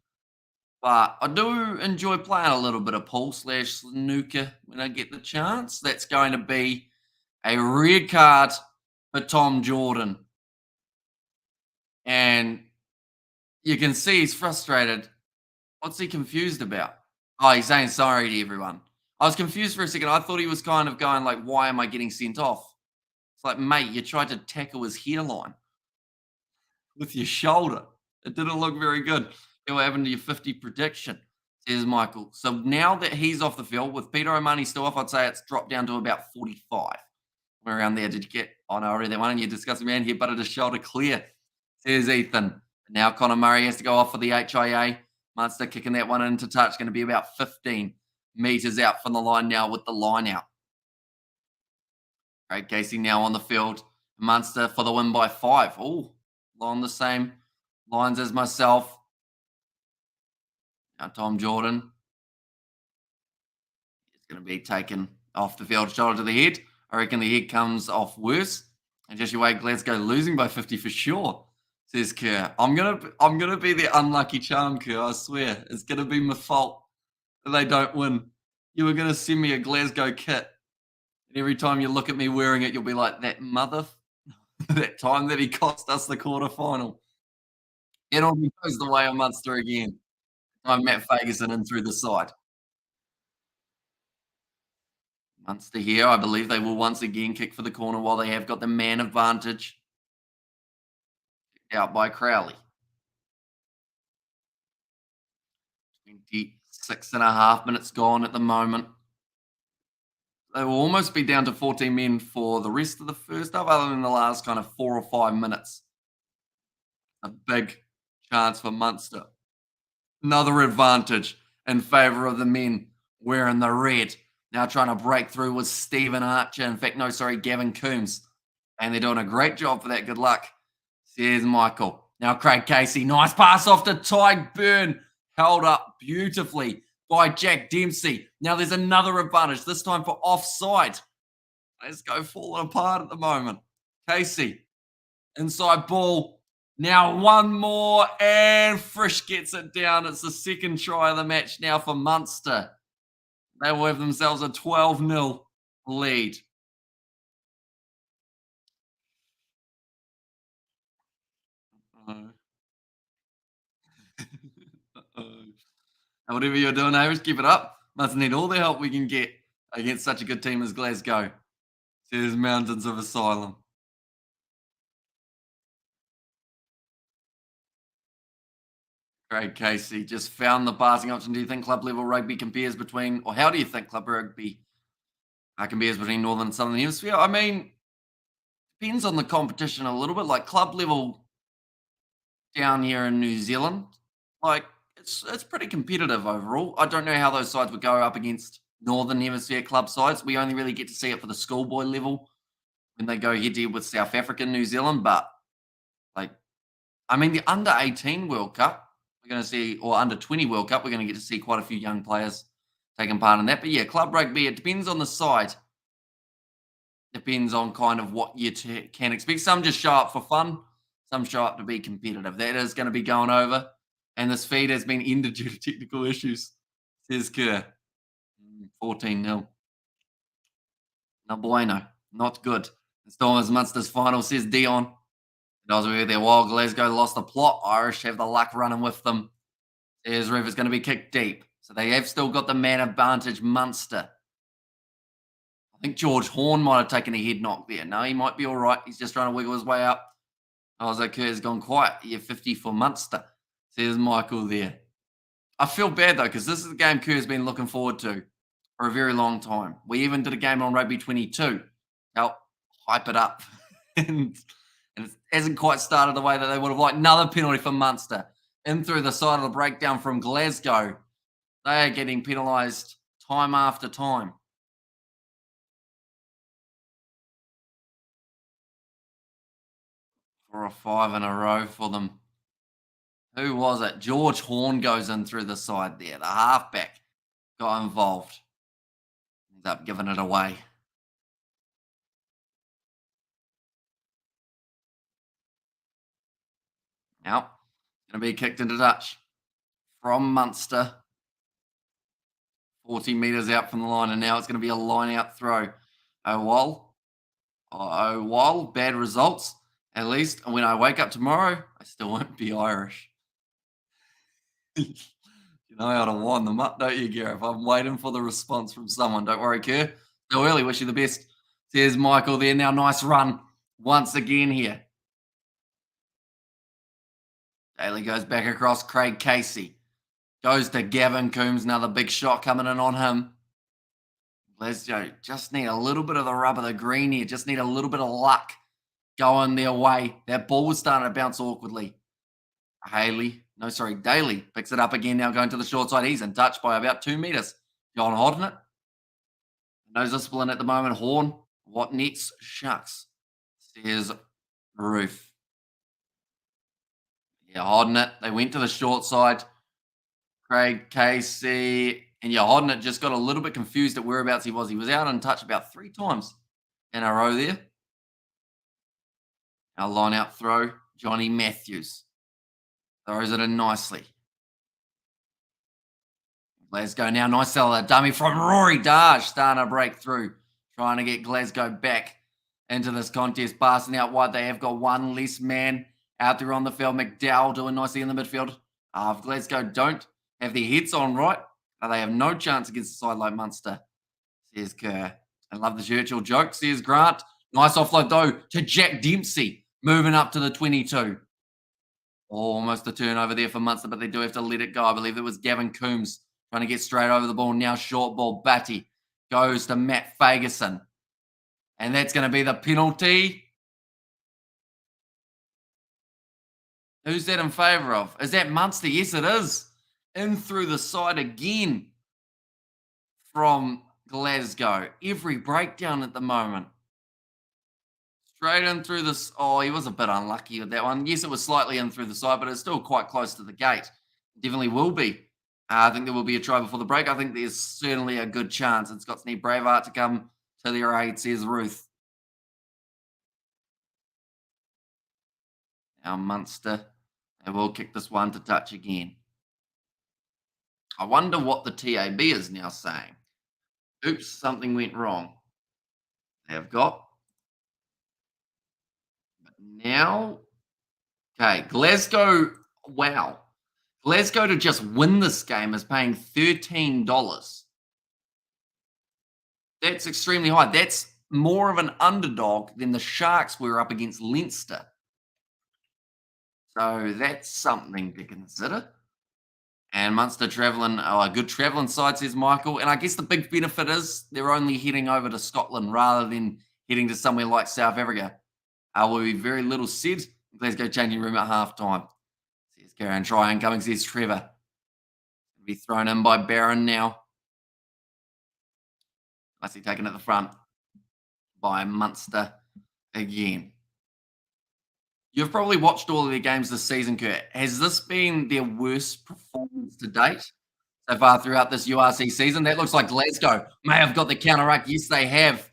But I do enjoy playing a little bit of pool/snooker when I get the chance. That's going to be a red card for Tom Jordan. And you can see he's frustrated. What's he confused about? Oh, he's saying sorry to everyone. I was confused for a second. I thought he was kind of going like, why am I getting sent off? It's like, mate, you tried to tackle his hairline with your shoulder. It didn't look very good. What happened to your 50 prediction, says Michael. So now that he's off the field, with Peter O'Mahony still off, I'd say it's dropped down to about 45. We're around there. Did you get? Oh, no, I read that one. And you discussed, man, he butted his shoulder clear, says Ethan. Now Connor Murray has to go off for the HIA. Munster kicking that one into touch. Going to be about 15 meters out from the line now with the line out. Great Casey now on the field. Munster for the win by 5. Oh, along the same lines as myself. Now Tom Jordan is going to be taken off the field, shoulder to the head. I reckon the head comes off worse. And just you wait, Glasgow losing by 50 for sure, says Kerr. I'm gonna be the unlucky charm, Kerr. I swear, it's gonna be my fault that they don't win. You were gonna send me a Glasgow kit, and every time you look at me wearing it, you'll be like, that mother. That time that he cost us the quarter final. It all goes the way of Munster again. I'm Matt Fagerson in through the side. Munster here. I believe they will once again kick for the corner while they have got the man advantage. Out by Crowley. 26 and a half minutes gone at the moment. They will almost be down to 14 men for the rest of the first half, other than the last kind of 4 or 5 minutes. A big chance for Munster. Another advantage in favour of the men wearing the red. Now trying to break through with Stephen Archer. In fact, no, sorry, Gavin Coombs. And they're doing a great job for that. Good luck, says Michael. Now Craig Casey. Nice pass off to Ty Byrne. Held up beautifully by Jack Dempsey. Now there's another advantage, this time for offside. Let's go falling apart at the moment. Casey, inside ball. Now one more, and Frisch gets it down. It's the second try of the match now for Munster. They will have themselves a 12-0 lead. Uh-oh. Uh-oh. And whatever you're doing, Irish, keep it up. Must need all the help we can get against such a good team as Glasgow, says Mountains of Asylum. Great, Casey. Just found the passing option. Do you think club level rugby compares between, or how do you think club rugby compares between Northern and Southern Hemisphere? I mean, depends on the competition a little bit. Like club level down here in New Zealand, like it's pretty competitive overall. I don't know how those sides would go up against Northern Hemisphere club sides. We only really get to see it for the schoolboy level when they go head to head with South Africa and New Zealand. But like, I mean, the under 18 World Cup, we're going to see, or under 20 World Cup, we're going to get to see quite a few young players taking part in that. But yeah, club rugby, it depends on the side. Depends on kind of what you can expect. Some just show up for fun, some show up to be competitive. That is going to be going over. And this feed has been ended due to technical issues, says Kerr. 14-0. No bueno. Not good. The Stormers Munster's final, says Dion. Those were there while Glasgow lost the plot. Irish have the luck running with them. Says Rivers going to be kicked deep. So they have still got the man advantage, Munster. I think George Horn might have taken a head knock there. No, he might be all right. He's just trying to wiggle his way up. Isaac Kerr's gone quiet. Yeah, 50 for Munster, says Michael there. I feel bad, though, because this is the game Kerr's been looking forward to for a very long time. We even did a game on Rugby 22. Help hype it up. and it hasn't quite started the way that they would have liked. Another penalty for Munster. In through the side of the breakdown from Glasgow. They are getting penalised time after time. For a 5 in a row for them. Who was it? George Horn goes in through the side there. The halfback got involved. Ends up giving it away. Now, going to be kicked into touch from Munster. 40 metres out from the line, and now it's going to be a line-out throw. While bad results. At least when I wake up tomorrow, I still won't be Irish. You know how to wind them up, don't you, Gareth? I'm waiting for the response from someone. Don't worry, Kerr. Still early. Wish you the best. Says Michael there. Now, nice run once again here. Daly goes back across Craig Casey. Goes to Gavin Coombs. Another big shot coming in on him. Glasgow just need a little bit of the rub of the green here. Just need a little bit of luck going their way. That ball was starting to bounce awkwardly. Daly picks it up again now, going to the short side. He's in touch by about 2 metres. John holding it. No discipline at the moment. Horn. What next? Shucks. Says Roof. Yeah, holding it. They went to the short side. Craig Casey. And yeah, holding it just got a little bit confused at whereabouts he was. He was out in touch about 3 times in a row there. Now line out throw. Johnny Matthews. Throws it in nicely. Glasgow now. Nice sell, dummy from Rory Darge. Starting to break through. Trying to get Glasgow back into this contest. Passing out wide. They have got one less man out there on the field. McDowell doing nicely in the midfield. If Glasgow don't have their heads on right, they have no chance against a side like Munster, says Kerr. I love the Churchill joke, says Grant. Nice offload, though, to Jack Dempsey. Moving up to the 22. Almost a turnover there for Munster, but they do have to let it go. I believe it was Gavin Coombs trying to get straight over the ball. Now short ball. Batty goes to Matt Fagerson. And that's going to be the penalty. Who's that in favour of? Is that Munster? Yes, it is. In through the side again from Glasgow. Every breakdown at the moment. Straight in through this. Oh, he was a bit unlucky with that one. Yes, it was slightly in through the side, but it's still quite close to the gate. Definitely will be. I think there will be a try before the break. I think there's certainly a good chance. It's got to need Braveheart to come to their aid, says Ruth. Now Munster, they will kick this one to touch again. I wonder what the TAB is now saying. Oops, something went wrong. They have got. But now, okay, Glasgow, wow. Glasgow to just win this game is paying $13. That's extremely high. That's more of an underdog than the Sharks were up against Leinster. So that's something to consider. And Munster travelling, a good travelling side, says Michael. And I guess the big benefit is they're only heading over to Scotland rather than heading to somewhere like South Africa. Will be very little said. Glasgow changing room at half-time. Says Karen. Try incoming, says Trevor. Be thrown in by Barron now. Nicely taken at the front by Munster again. You've probably watched all of their games this season, Kurt. Has this been their worst performance to date so far throughout this URC season? That looks like Glasgow may have got the counter-ruck. Yes, they have.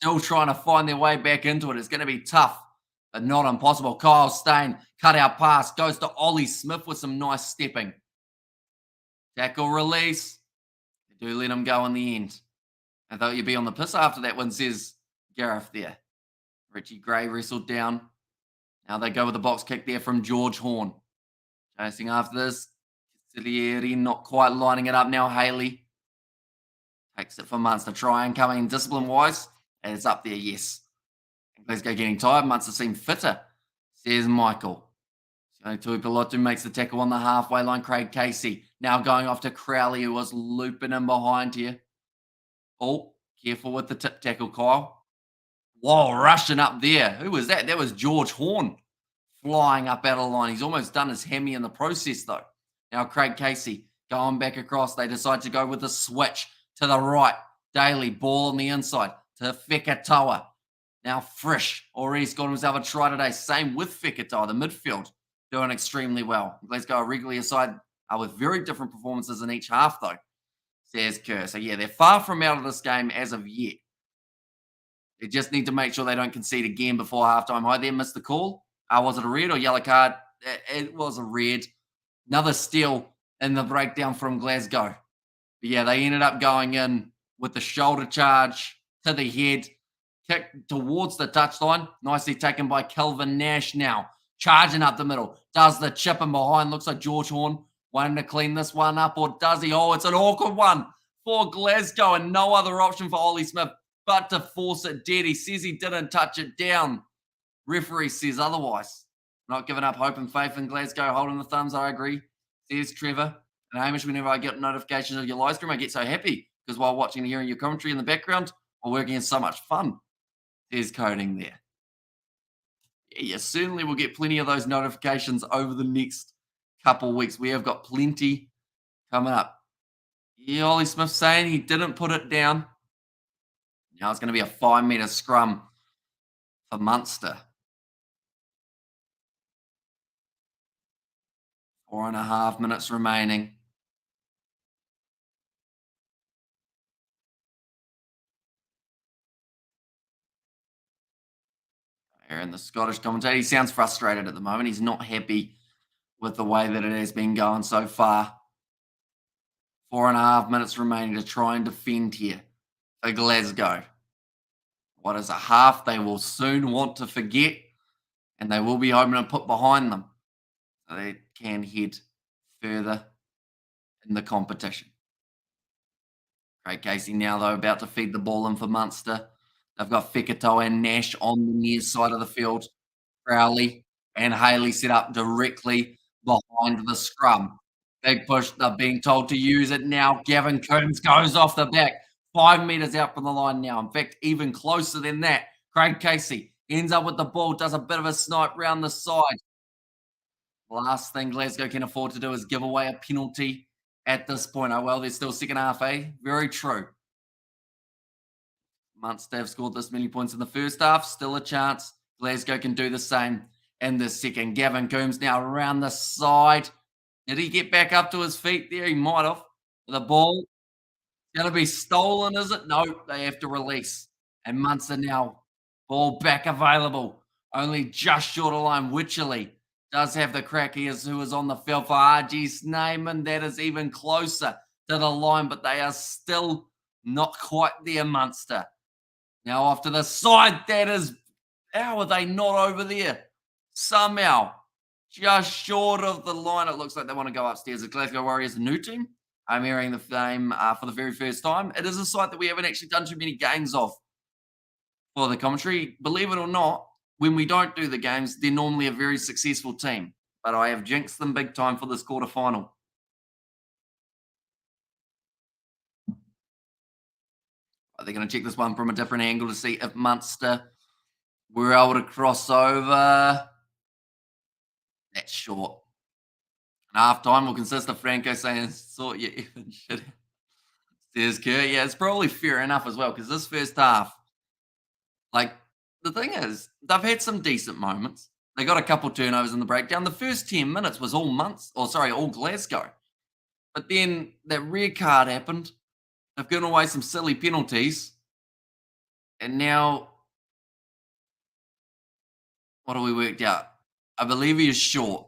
Still trying to find their way back into it. It's going to be tough, but not impossible. Kyle Stain, cut out pass, goes to Ollie Smith with some nice stepping. Tackle release. They do let him go in the end. I thought you'd be on the piss after that one, says Gareth there. Richie Gray wrestled down. Now they go with the box kick there from George Horn. Chasing after this. Cilieri not quite lining it up now. Haley takes it for Munster. Try and coming discipline-wise. And it's up there, yes. Glasgow getting tired. Munster seem fitter, says Michael. Tuipulotu makes the tackle on the halfway line. Craig Casey now going off to Crowley, who was looping in behind here. Oh, careful with the tip tackle, Kyle. Whoa, rushing up there. Who was that? That was George Horn flying up out of the line. He's almost done his hammy in the process, though. Now Craig Casey going back across. They decide to go with the switch to the right. Daly, ball on the inside to Fekatoa. Now Frisch already scored himself a try today. Same with Fekatoa, the midfield, doing extremely well. Glasgow are regularly aside with very different performances in each half, though, says Kerr. So, yeah, they're far from out of this game as of yet. They just need to make sure they don't concede again before halftime. Hi there, missed the call. Was it a red or yellow card? It was a red. Another steal in the breakdown from Glasgow. But, yeah, they ended up going in with the shoulder charge to the head, kick towards the touchline. Nicely taken by Kelvin Nash now. Charging up the middle. Does the chip in behind. Looks like George Horn wanting to clean this one up, or does he? Oh, it's an awkward one for Glasgow and no other option for Ollie Smith but to force it dead. He says he didn't touch it down. Referee says otherwise. Not giving up hope and faith in Glasgow, holding the thumbs, I agree, says Trevor. And Hamish, whenever I get notifications of your live stream, I get so happy because while watching and hearing your commentary in the background, while working is so much fun. There's coding there. Yeah, certainly we'll get plenty of those notifications over the next couple of weeks. We have got plenty coming up. Yeah, Ollie Smith saying he didn't put it down. Now it's going to be a 5-metre scrum for Munster. 4.5 minutes remaining. And the Scottish commentator, he sounds frustrated at the moment. He's not happy with the way that it has been going so far. 4.5 minutes remaining to try and defend here for Glasgow. What is a half they will soon want to forget, and they will be hoping to put behind them so they can head further in the competition. Craig Casey now, though, about to feed the ball in for Munster. They've got Fekatoa and Nash on the near side of the field. Crowley and Haley set up directly behind the scrum. Big push. They're being told to use it now. Gavin Coombs goes off the back. 5 metres out from the line now. In fact, even closer than that. Craig Casey ends up with the ball. Does a bit of a snipe round the side. Last thing Glasgow can afford to do is give away a penalty at this point. Oh, well, there's still second half, eh? Very true. Munster have scored this many points in the first half. Still a chance. Glasgow can do the same in the second. Gavin Coombs now around the side. Did he get back up to his feet there? He might have. The ball going to be stolen, is it? No, they have to release. And Munster now, ball back available. Only just short of line. Wycherley does have the crack. He is who is on the field for RG Snyman. That is even closer to the line, but they are still not quite there, Munster. Now off to the side. That is, how are they not over there? Somehow, just short of the line. It looks like they want to go upstairs. The Glasgow Warriors, a new team. I'm hearing the name for the very first time. It is a site that we haven't actually done too many games of for the commentary. Believe it or not, when we don't do the games, they're normally a very successful team. But I have jinxed them big time for this quarterfinal. They're going to check this one from a different angle to see if Munster were able to cross over. That's short. Half time will consist of Franco saying, sort your even shit. Says Kerr. Yeah, it's probably fair enough as well, because this first half, like, the thing is, they've had some decent moments. They got a couple turnovers in the breakdown. The first 10 minutes was all Glasgow. But then that red card happened. They've given away some silly penalties. And now, what have we worked out? I believe he is short.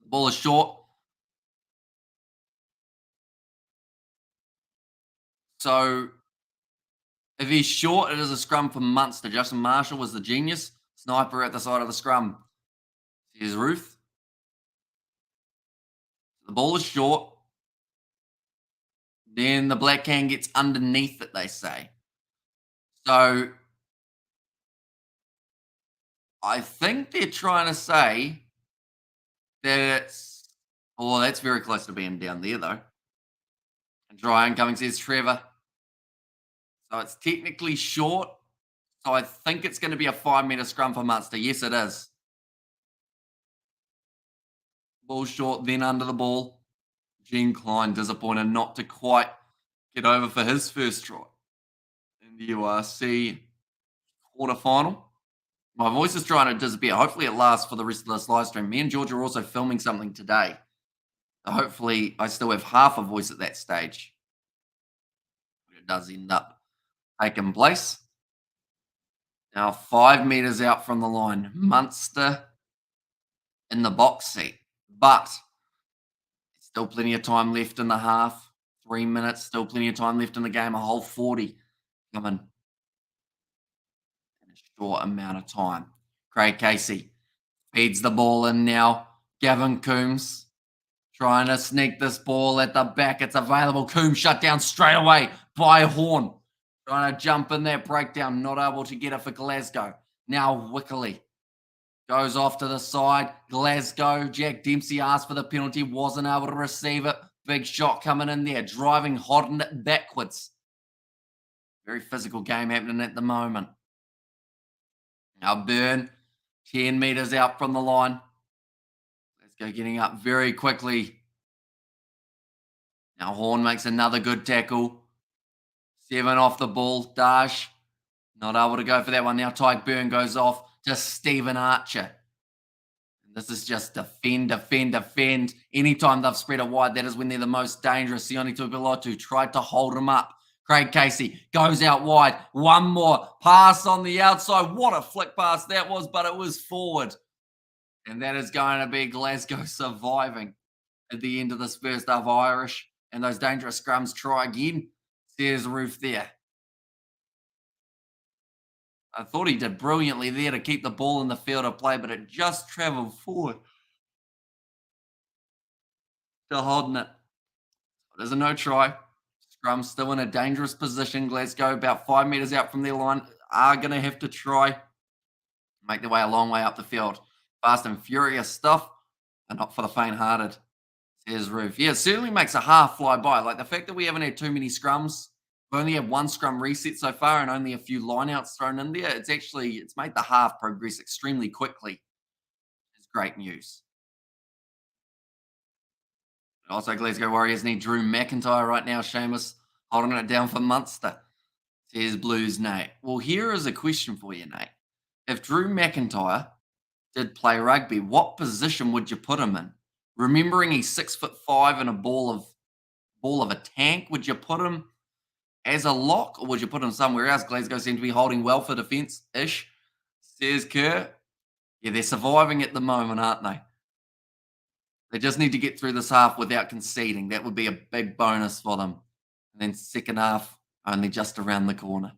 The ball is short. So if he's short, it is a scrum for Munster. Justin Marshall was the genius. Sniper at the side of the scrum. Here's Ruth. The ball is short. Then the black can gets underneath it, they say. So I think they're trying to say that it's, oh, that's very close to being down there, though. And dry incoming, says Trevor. So it's technically short. So I think it's going to be a 5-metre scrum for Munster. Yes, it is. Ball short, then under the ball. Gene Klein disappointed not to quite get over for his first try in the URC quarterfinal. My voice is trying to disappear. Hopefully it lasts for the rest of this live stream. Me and George are also filming something today. So hopefully I still have half a voice at that stage. It does end up taking place. Now 5 metres out from the line. Munster in the box seat. But still plenty of time left in the half. 3 minutes. Still plenty of time left in the game. A whole 40 coming in a short amount of time. Craig Casey feeds the ball in now. Gavin Coombs trying to sneak this ball at the back. It's available. Coombs shut down straight away by Horn. Trying to jump in that breakdown. Not able to get it for Glasgow. Now Wickley goes off to the side. Glasgow. Jack Dempsey asked for the penalty. Wasn't able to receive it. Big shot coming in there. Driving Hodden it backwards. Very physical game happening at the moment. Now Byrne. 10 metres out from the line. Let's go getting up very quickly. Now Horn makes another good tackle. 7 off the ball. Dash. Not able to go for that one. Now Tyke Byrne goes off to Stephen Archer. This is just defend, defend, defend. Anytime they've spread it wide, that is when they're the most dangerous. Sione Tuipulotu tried to hold him up. Craig Casey goes out wide. One more pass on the outside. What a flick pass that was, but it was forward. And that is going to be Glasgow surviving at the end of this first half. Irish and those dangerous scrums try again. There's Roof there. I thought he did brilliantly there to keep the ball in the field of play, but it just travelled forward to holding it. There's a no try. Scrum still in a dangerous position. Glasgow about 5 metres out from their line are going to have to try make their way a long way up the field. Fast and furious stuff, and not for the faint-hearted. Says Roof. Yeah, it certainly makes a half fly by. Like the fact that we haven't had too many scrums. We've only had one scrum reset so far and only a few lineouts thrown in there. It's made the half progress extremely quickly. It's great news. Also, Glasgow Warriors need Drew McIntyre right now, Seamus. Holding it down for Munster. Says Blues, Nate. Well, here is a question for you, Nate. If Drew McIntyre did play rugby, what position would you put him in? Remembering he's 6'5" and a ball of a tank, would you put him as a lock or would you put him somewhere else? Glasgow seem to be holding well for defence-ish, says Kerr. Yeah, they're surviving at the moment, aren't they? They just need to get through this half without conceding. That would be a big bonus for them. And then second half, only just around the corner.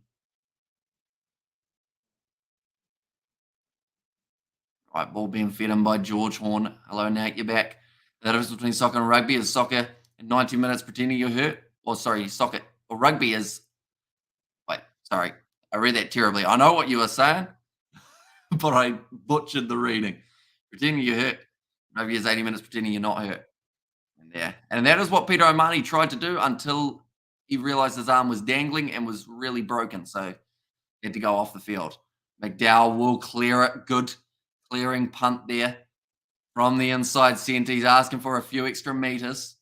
Right, ball being fed in by George Horn. Hello, Nate, you're back. The difference between soccer and rugby is soccer in 90 minutes pretending you're hurt. Or sorry, soccer or rugby is... Wait, sorry. I read that terribly. I know what you were saying, but I butchered the reading. Pretending you're hurt. Rugby is 80 minutes pretending you're not hurt. And that is what Peter O'Mahony tried to do until he realised his arm was dangling and was really broken. So he had to go off the field. McDowell will clear it. Good clearing punt there from the inside centre. He's asking for a few extra metres.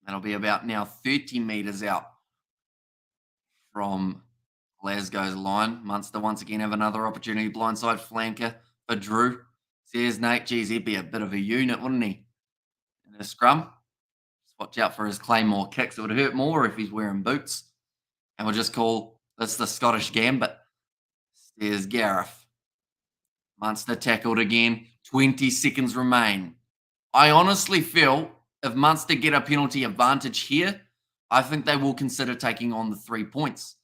That'll be about now 30 metres out from Glasgow's line. Munster once again have another opportunity. Blindside flanker for Drew. Says Nate, geez, he'd be a bit of a unit, wouldn't he? In a scrum. Watch out for his Claymore kicks. It would hurt more if he's wearing boots. And we'll just call this the Scottish Gambit. There's Gareth. Munster tackled again. 20 seconds remain. I honestly feel if Munster get a penalty advantage here, I think they will consider taking on the 3 points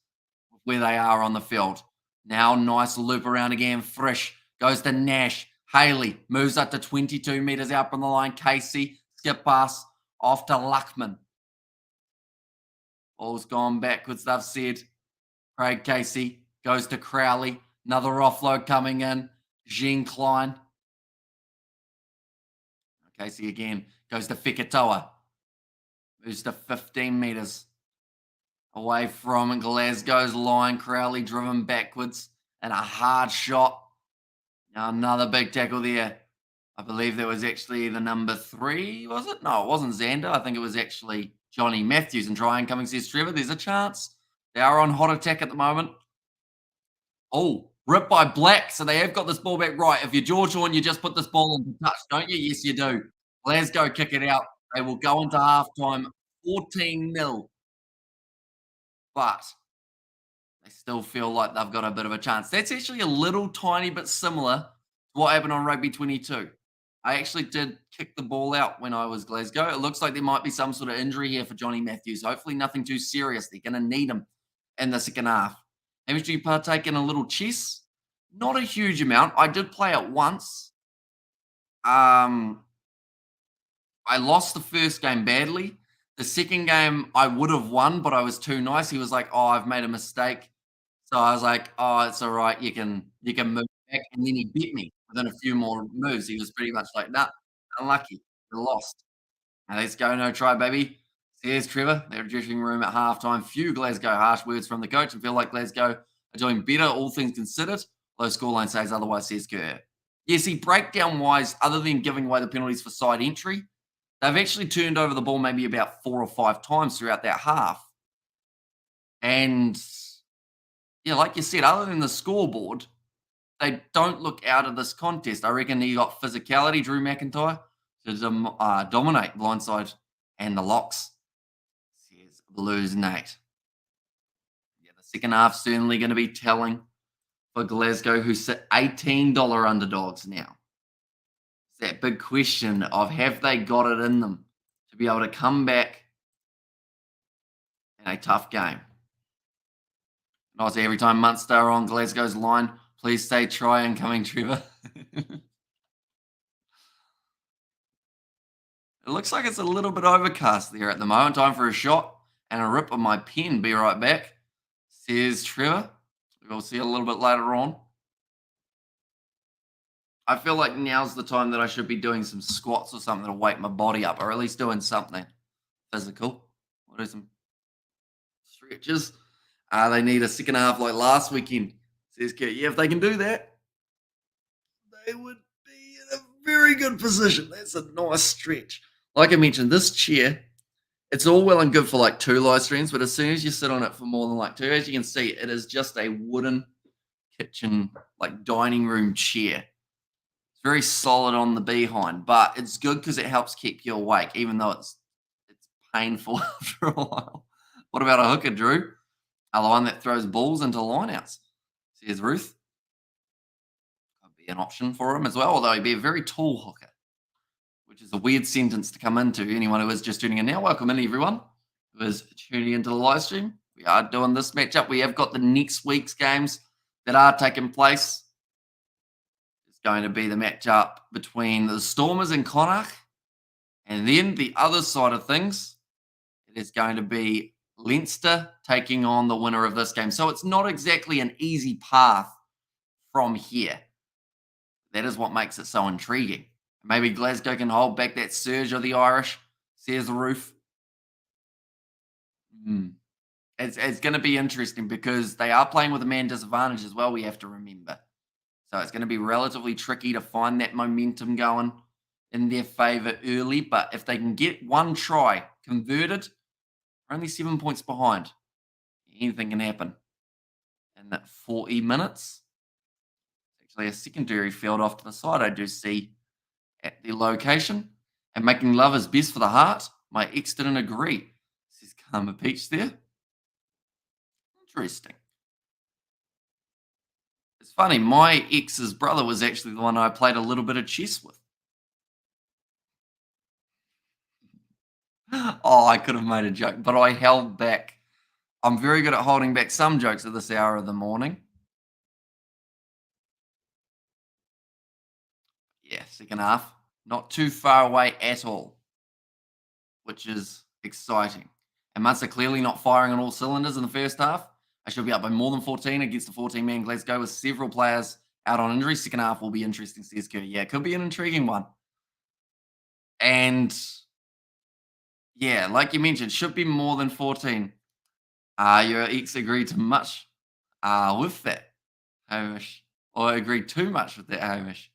where they are on the field. Now, nice loop around again. Frisch goes to Nash. Haley moves up to 22 metres out from the line. Casey, skip pass off to Luckman. Ball's gone backwards, they've said. Craig Casey goes to Crowley. Another offload coming in. Jean Klein. Casey again goes to Feketoa. Moves to 15 metres away from Glasgow's line. Crowley driven backwards and a hard shot. Now another big tackle there. I believe that was actually the number 3, was it? No, it wasn't Xander. I think it was actually Johnny Matthews. And try incoming, says Trevor. There's a chance. They are on hot attack at the moment. Oh, ripped by Black. So they have got this ball back right. If you're George Horn, you just put this ball into touch, don't you? Yes, you do. Glasgow kick it out. They will go into halftime 14-0. But they still feel like they've got a bit of a chance. That's actually a little tiny bit similar to what happened on Rugby 22. I actually did kick the ball out when I was Glasgow. It looks like there might be some sort of injury here for Johnny Matthews. Hopefully nothing too serious. They're going to need him in the second half. Maybe you partake in a little chess? Not a huge amount. I did play it once. I lost the first game badly. The second game I would have won, but I was too nice. He was like, "Oh, I've made a mistake." So I was like, "Oh, it's all right. You can move back." And then he beat me within a few more moves. He was pretty much like, "Nah, unlucky. You lost." Now let's go, no try, baby. Says Trevor. Their dressing room at halftime. Few Glasgow harsh words from the coach and feel like Glasgow are doing better, all things considered. Though scoreline says otherwise, says Kerr. Yeah, see, breakdown-wise, other than giving away the penalties for side entry, they've actually turned over the ball maybe about 4 or 5 times throughout that half. And, yeah, like you said, other than the scoreboard, they don't look out of this contest. I reckon you got physicality, Drew McIntyre, to dominate blindside and the locks. Says Blues Nate. Yeah, the second half certainly going to be telling for Glasgow, who sit $18 underdogs now. It's that big question of have they got it in them to be able to come back in a tough game. And obviously, every time Munster are on Glasgow's line, please say try incoming, Trevor. It looks like it's a little bit overcast there at the moment. Time for a shot and a rip of my pen. Be right back, says Trevor. We'll see a little bit later on. I feel like now's the time that I should be doing some squats or something to wake my body up, or at least doing something physical. We'll do some stretches. They need a second half like last weekend, says Kurt. Yeah, if they can do that, they would be in a very good position. That's a nice stretch. Like I mentioned, this chair, it's all well and good for like 2 live streams, but as soon as you sit on it for more than like 2, as you can see, it is just a wooden kitchen, like dining room chair. It's very solid on the behind, but it's good because it helps keep you awake, even though it's painful after a while. What about a hooker, Drew? The one that throws balls into lineouts, says Ruth. Could be an option for him as well, although he'd be a very tall hooker, which is a weird sentence to come into. Anyone who is just tuning in now, welcome in, everyone who is tuning into the live stream. We are doing this matchup. We have got the next week's games that are taking place. It's going to be the matchup between the Stormers and Connacht. And then the other side of things, it is going to be Leinster taking on the winner of this game. So it's not exactly an easy path from here. That is what makes it so intriguing. Maybe Glasgow can hold back that surge of the Irish, says the Roof. It's going to be interesting because they are playing with a man disadvantage as well, we have to remember. So it's going to be relatively tricky to find that momentum going in their favour early. But if they can get one try converted, only 7 points behind, anything can happen. In that 40 minutes, actually a secondary field off to the side, I do see at the location. And making love is best for the heart. My ex didn't agree. Says Karma Peach there. Interesting. It's funny, my ex's brother was actually the one I played a little bit of chess with. Oh, I could have made a joke, but I held back. I'm very good at holding back some jokes at this hour of the morning. Yeah, second half. Not too far away at all, which is exciting. And Munster clearly not firing on all cylinders in the first half. I should be up by more than 14 against the 14-man Glasgow with several players out on injury. Second half will be interesting, says Kerr. Yeah, it could be an intriguing one. And yeah, like you mentioned, should be more than 14. Your ex agreed to much with that, Hamish. Or agreed too much with that, Hamish,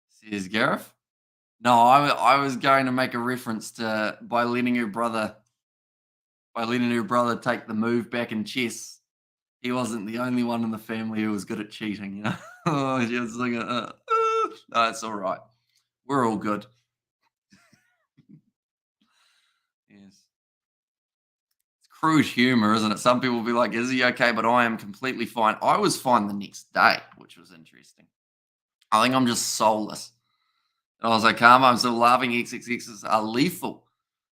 says Gareth. No, I was going to make a reference to by letting her brother take the move back in chess. He wasn't the only one in the family who was good at cheating, you know. Oh, she was like, no, it's all right. We're all good. Yes. It's crude humor, isn't it? Some people will be like, is he okay? But I am completely fine. I was fine the next day, which was interesting. I think I'm just soulless. And I was like, Karma, I'm still laughing. XXXs are lethal,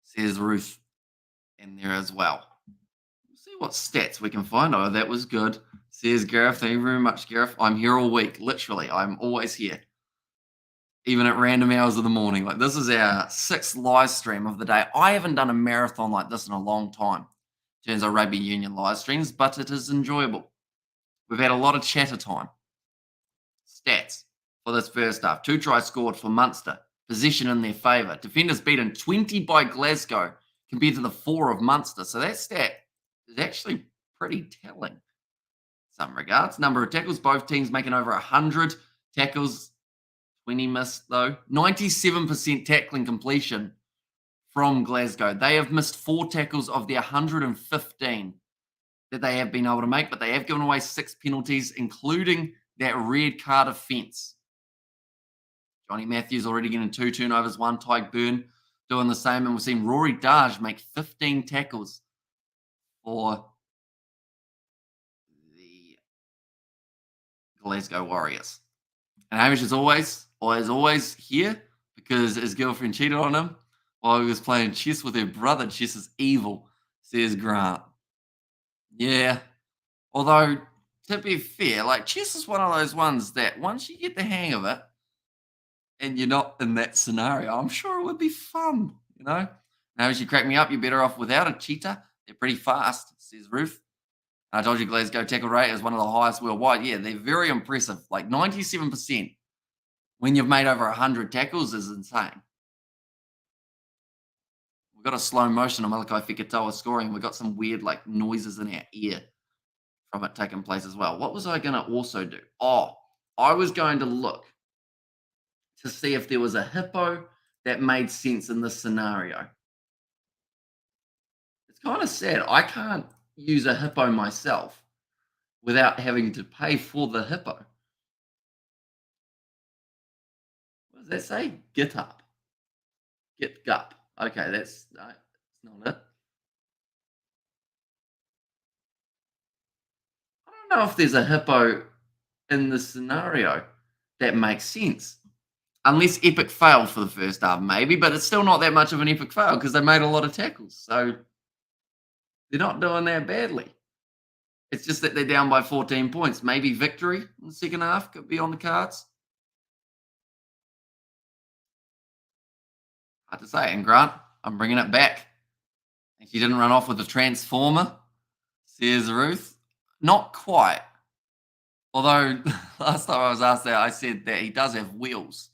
says Ruth in there as well. We'll see what stats we can find. Oh, that was good, says Gareth. Thank you very much, Gareth. I'm here all week. Literally, I'm always here. Even at random hours of the morning. Like, this is our 6th live stream of the day. I haven't done a marathon like this in a long time in terms of rugby union live streams, but it is enjoyable. We've had a lot of chatter time. Stats for this first half. 2 tries scored for Munster. Position in their favour. Defenders beaten 20 by Glasgow compared to the 4 of Munster. So that stat is actually pretty telling in some regards. Number of tackles, both teams making over 100 tackles. 20 missed, though. 97% tackling completion from Glasgow. They have missed 4 tackles of their 115 that they have been able to make, but they have given away 6 penalties, including that red card offence. Johnny Matthews already getting 2 turnovers, 1 Tyke Byrne doing the same, and we've seen Rory Darge make 15 tackles for the Glasgow Warriors. And Hamish is always here because his girlfriend cheated on him while he was playing chess with her brother. Chess is evil, says Grant. Yeah. Although, to be fair, like, chess is one of those ones that once you get the hang of it and you're not in that scenario, I'm sure it would be fun, you know? Now, as you crack me up, you're better off without a cheater. They're pretty fast, says Ruth. I told you Glasgow tackle rate is one of the highest worldwide. Yeah, they're very impressive. Like 97% when you've made over 100 tackles is insane. We've got a slow motion of Malachi Fekitoa scoring. We've got some weird like noises in our ear from it taking place as well. What was I going to also do? Oh, I was going to look to see if there was a hippo that made sense in this scenario. It's kind of sad. I can't use a hippo myself without having to pay for the hippo. What does that say? Get up. Get up. Okay, that's not it. I don't know if there's a hippo in this scenario that makes sense. Unless Epic failed for the first half, maybe, but it's still not that much of an epic fail because they made a lot of tackles. So they're not doing that badly. It's just that they're down by 14 points. Maybe victory in the second half could be on the cards. Hard to say. And Grant, I'm bringing it back. And she didn't run off with a transformer, says Ruth. Not quite. Although last time I was asked that, I said that he does have wheels.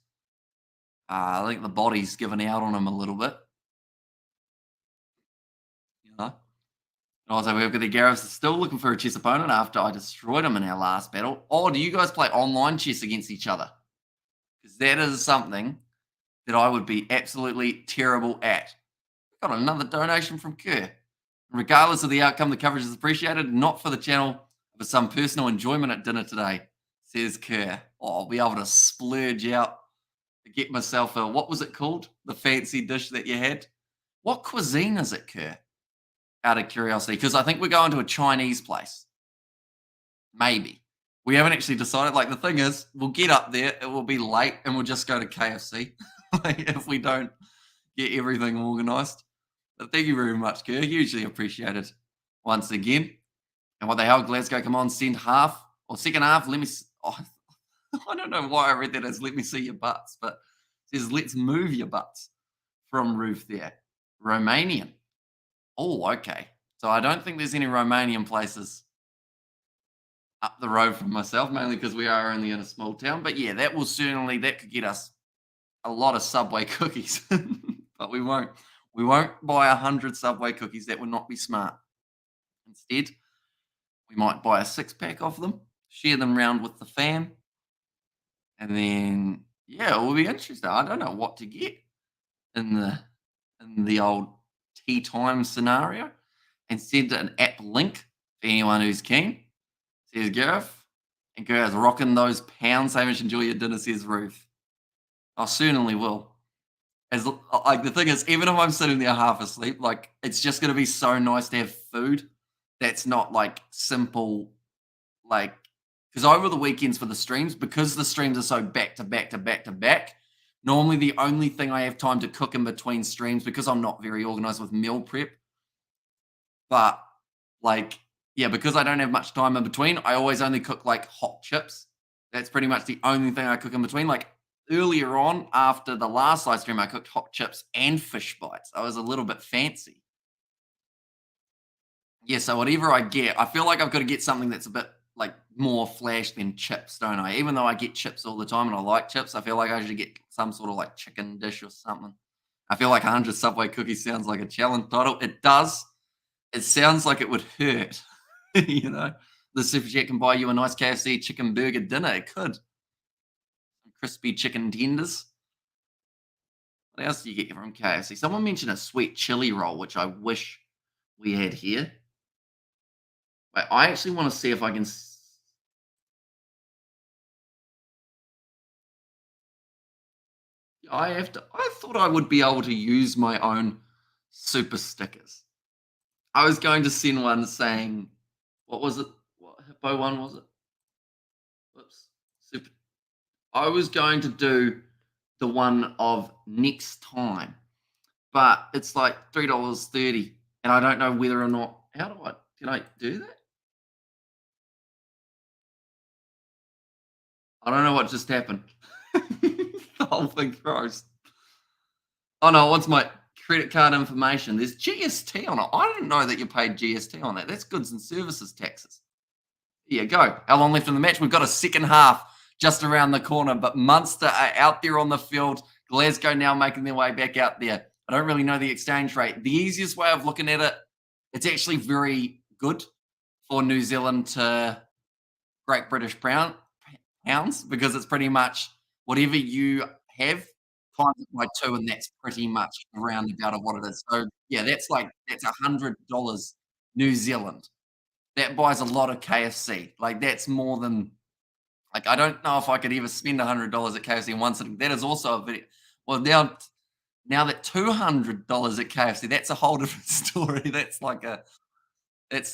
I think the body's given out on him a little bit. You know? And also, we've got the Gareths still looking for a chess opponent after I destroyed him in our last battle. Oh, do you guys play online chess against each other? Because that is something that I would be absolutely terrible at. Got another donation from Kerr. Regardless of the outcome, the coverage is appreciated, not for the channel, but some personal enjoyment at dinner today, says Kerr. Oh, I'll be able to splurge out to get myself a, what was it called? The fancy dish that you had? What cuisine is it, Kerr? Out of curiosity, because I think we're going to a Chinese place. Maybe. We haven't actually decided. Like, the thing is, we'll get up there, it will be late, and we'll just go to KFC like, if we don't get everything organised. But thank you very much, Kerr. Hugely appreciated once again. And what the hell, Glasgow? Come on, send half or second half. Let me. Oh, I don't know why I read that as let me see your butts, but it says let's move your butts from Roof there. Romanian. Oh, okay. So I don't think there's any Romanian places up the road from myself, mainly because we are only in a small town. But yeah, that could get us a lot of Subway cookies. But we won't buy 100 Subway cookies. That would not be smart. Instead, we might buy a 6-pack of them, share them round with the fam, and then yeah, it will be interesting. I don't know what to get in the old tea time scenario, and send an app link for anyone who's keen. Says Gareth, and Gareth's rocking those pounds. Hamish, enjoy your dinner, says Ruth. I certainly will. As like the thing is, even if I'm sitting there half asleep, like it's just gonna be so nice to have food that's not like simple, like because over the weekends for the streams, because the streams are so back to back to back to back, normally the only thing I have time to cook in between streams, because I'm not very organized with meal prep, but like, yeah, because I don't have much time in between, I always only cook like hot chips. That's pretty much the only thing I cook in between. Like earlier on, after the last live stream, I cooked hot chips and fish bites. I was a little bit fancy. Yeah, so whatever I get, I feel like I've got to get something that's a bit like more flash than chips, don't I? Even though I get chips all the time and I like chips, I feel like I should get some sort of like chicken dish or something. I feel like 100 Subway cookies sounds like a challenge title. It does. It sounds like it would hurt. You know, the super chat can buy you a nice KFC chicken burger dinner. It could. Some crispy chicken tenders. What else do you get from KFC? Someone mentioned a sweet chili roll, which I wish we had here. Wait, I actually want to see if I can. I have to. I thought I would be able to use my own super stickers. I was going to send one saying, what was it? What hippo one was it? Whoops. Super. I was going to do the one of next time, but it's like $3.30, and I don't know whether or not. Can I do that? I don't know what just happened. The whole thing froze. Oh no, it wants my credit card information. There's GST on it. I didn't know that you paid GST on that. That's goods and services taxes. There you go. How long left in the match? We've got a second half just around the corner, but Munster are out there on the field. Glasgow now making their way back out there. I don't really know the exchange rate. The easiest way of looking at it, it's actually very good for New Zealand to Great British pounds, because it's pretty much whatever you have times it by 2, and that's pretty much the roundabout of what it is. So yeah, that's $100 New Zealand. That buys a lot of KFC. Like that's more than like I don't know if I could ever spend $100 at KFC in one sitting. That is also a video. Well, now that $200 at KFC, that's a whole different story. That's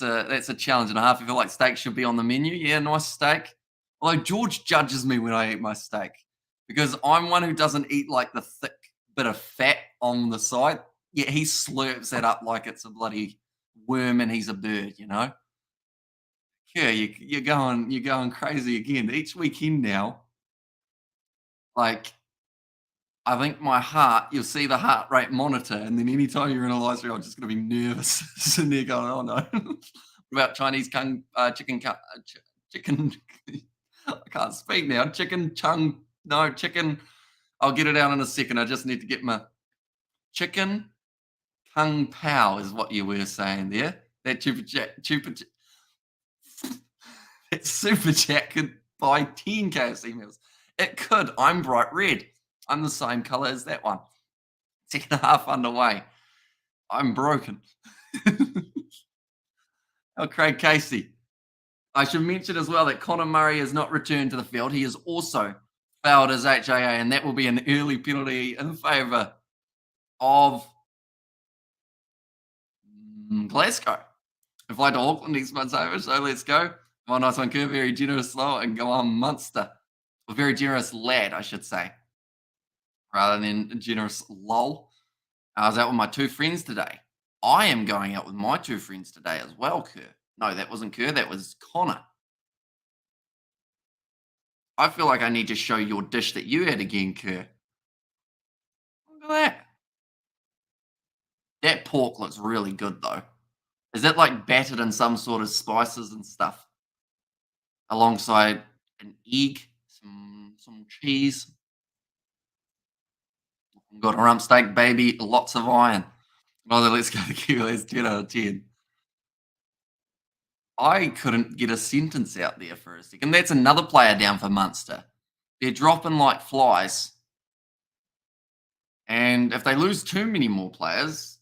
a challenge and a half. I feel like steak should be on the menu. Yeah, nice steak. Although George judges me when I eat my steak, because I'm one who doesn't eat like the thick bit of fat on the side. Yet he slurps that up like it's a bloody worm and he's a bird, you know? Yeah, you're going crazy again. Each weekend now, like I think my heart, you'll see the heart rate monitor, and then anytime you're in a live stream, I'm just gonna be nervous sitting there going, oh no. What about Chinese chicken I can't speak now. Chicken. I'll get it out in a second. I just need to get my chicken kung pao is what you were saying there. That that super chat could buy 10 KFC meals. It could. I'm bright red. I'm the same color as that one. Second half underway. I'm broken. Oh, Craig Casey. I should mention as well that Connor Murray has not returned to the field. He has also fouled his HIA, and that will be an early penalty in favour of in Glasgow. I fly to Auckland next month, Hamish, so let's go. Oh, nice one, Kerr. Very generous slow and go on Munster. A very generous lad, I should say, rather than generous lol. I was out with my two friends today. I am going out with my two friends today as well, Kerr. No, that wasn't Kerr, that was Connor. I feel like I need to show your dish that you had again, Kerr. Look at that. That pork looks really good, though. Is that like battered in some sort of spices and stuff alongside an egg, some cheese? Got a rump steak, baby, lots of iron. Well, then let's go to Q. Let's 10 out of 10. I couldn't get a sentence out there for a second. That's another player down for Munster. They're dropping like flies. And if they lose too many more players,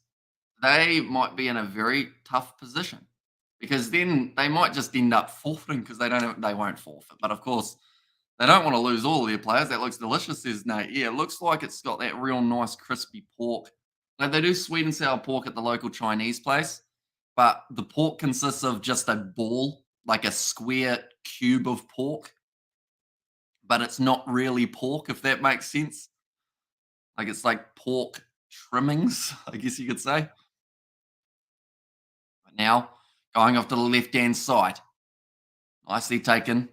they might be in a very tough position because then they might just end up forfeiting because they won't forfeit. But of course, they don't want to lose all their players. That looks delicious, says Nate. Yeah, it looks like it's got that real nice crispy pork. Like they do sweet and sour pork at the local Chinese place, but the pork consists of just a ball, like a square cube of pork, but it's not really pork, if that makes sense. Like it's like pork trimmings, I guess you could say. But now, going off to the left hand side, nicely taken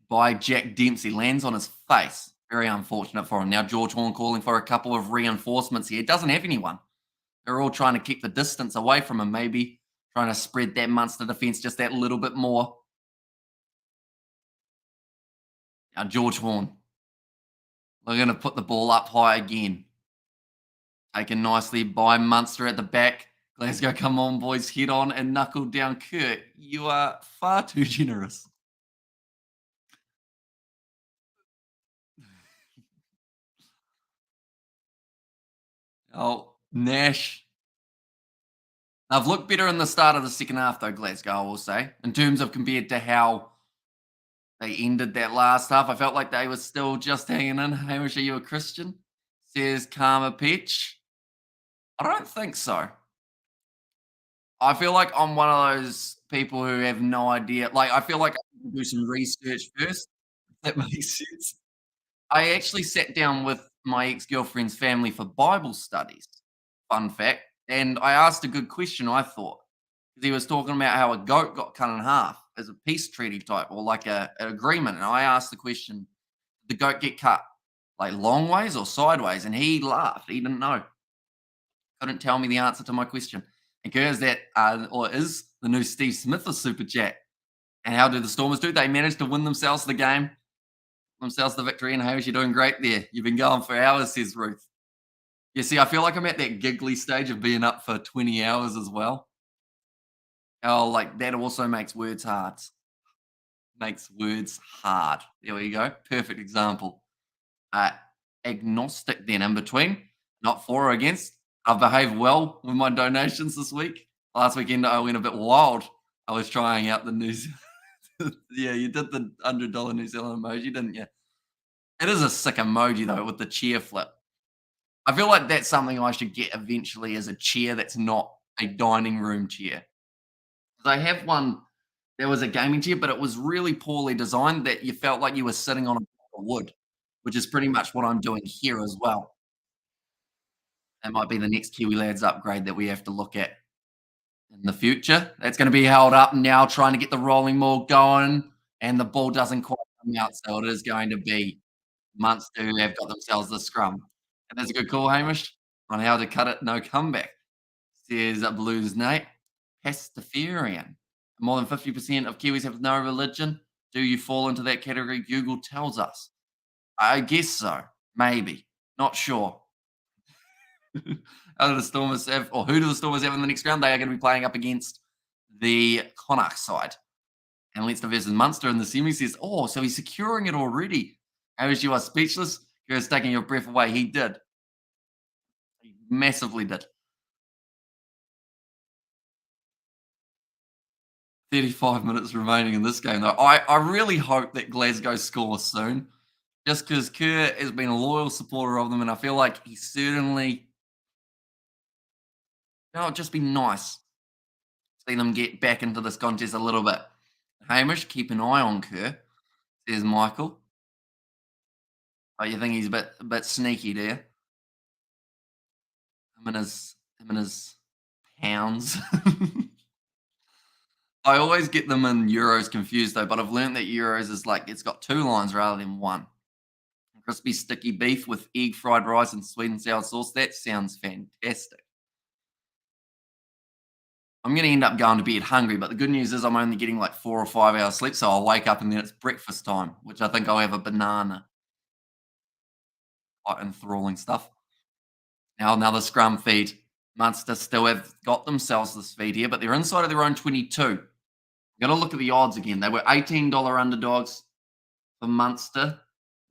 by Jack Dempsey, lands on his face. Very unfortunate for him. Now, George Horn calling for a couple of reinforcements here. Doesn't have anyone. They're all trying to keep the distance away from him, maybe trying to spread that Munster defence just that little bit more. Now, George Horn. We're going to put the ball up high again. Taken nicely by Munster at the back. Glasgow, come on, boys, head on and knuckle down. Kurt, you are far too generous. Oh, Nash. I've looked better in the start of the second half, though, Glasgow, I will say, in terms of compared to how they ended that last half. I felt like they were still just hanging in. Hamish, are you a Christian? Says Karma Pitch. I don't think so. I feel like I'm one of those people who have no idea. Like, I feel like I need to do some research first, if that makes sense. I actually sat down with my ex-girlfriend's family for Bible studies, fun fact, and I asked a good question, I thought. 'Cause he was talking about how a goat got cut in half as a peace treaty type or like an agreement, and I asked the question, "Did the goat get cut, like, long ways or sideways?" And he laughed, he didn't know. Couldn't tell me the answer to my question. And Kerr's that, or is the new Steve Smith of Super Chat. And how do the Stormers do? They managed to win themselves the game, themselves the victory, and Hamish, you're doing great there. You've been going for hours, says Ruth. You see, I feel like I'm at that giggly stage of being up for 20 hours as well. Oh, like that also makes words hard. Makes words hard. There we go. Perfect example. Uh, Agnostic then in between, not for or against. I've behaved well with my donations this week. Last weekend I went a bit wild. I was trying out the New Zealand. Yeah, you did the $100 New Zealand emoji, didn't you? It is a sick emoji though with the chair flip. I feel like that's something I should get eventually as a chair that's not a dining room chair. 'Cause I have one that was a gaming chair, but it was really poorly designed that you felt like you were sitting on a block of wood, which is pretty much what I'm doing here as well. That might be the next Kiwi Lads upgrade that we have to look at in the future. That's going to be held up now, trying to get the rolling ball going, and the ball doesn't quite come out, so it is going to be Munster who have got themselves the scrum. And that's a good call, Hamish, on how to cut it, no comeback. Says Blues Nate. Pastafarian. More than 50% of Kiwis have no religion. Do you fall into that category? Google tells us. I guess so. Maybe. Not sure. How do the Stormers have, or who do the Stormers have in the next round? They are going to be playing up against the Connacht side. And Leinster versus Munster in the semi says, oh, so he's securing it already. As you are speechless, you're taking your breath away. He did. He massively did. 35 minutes remaining in this game, though. I really hope that Glasgow scores soon, just because Kerr has been a loyal supporter of them, and I feel like he certainly, it'd just be nice See them get back into this contest a little bit. Hamish, keep an eye on Kerr, says Michael. Oh, you think he's a bit sneaky there? Him and his pounds. I always get them in euros confused though, but I've learned that euros is like it's got two lines rather than one. Crispy sticky beef with egg fried rice and sweet and sour sauce. That sounds fantastic. I'm going to end up going to bed hungry, but the good news is I'm only getting like 4 or 5 hours sleep, so I'll wake up and then it's breakfast time, which I think I'll have a banana. Quite enthralling stuff. Now another scrum feed. Munster still have got themselves this feed here, but they're inside of their own 22. Got to look at the odds again. They were $18 underdogs for Munster.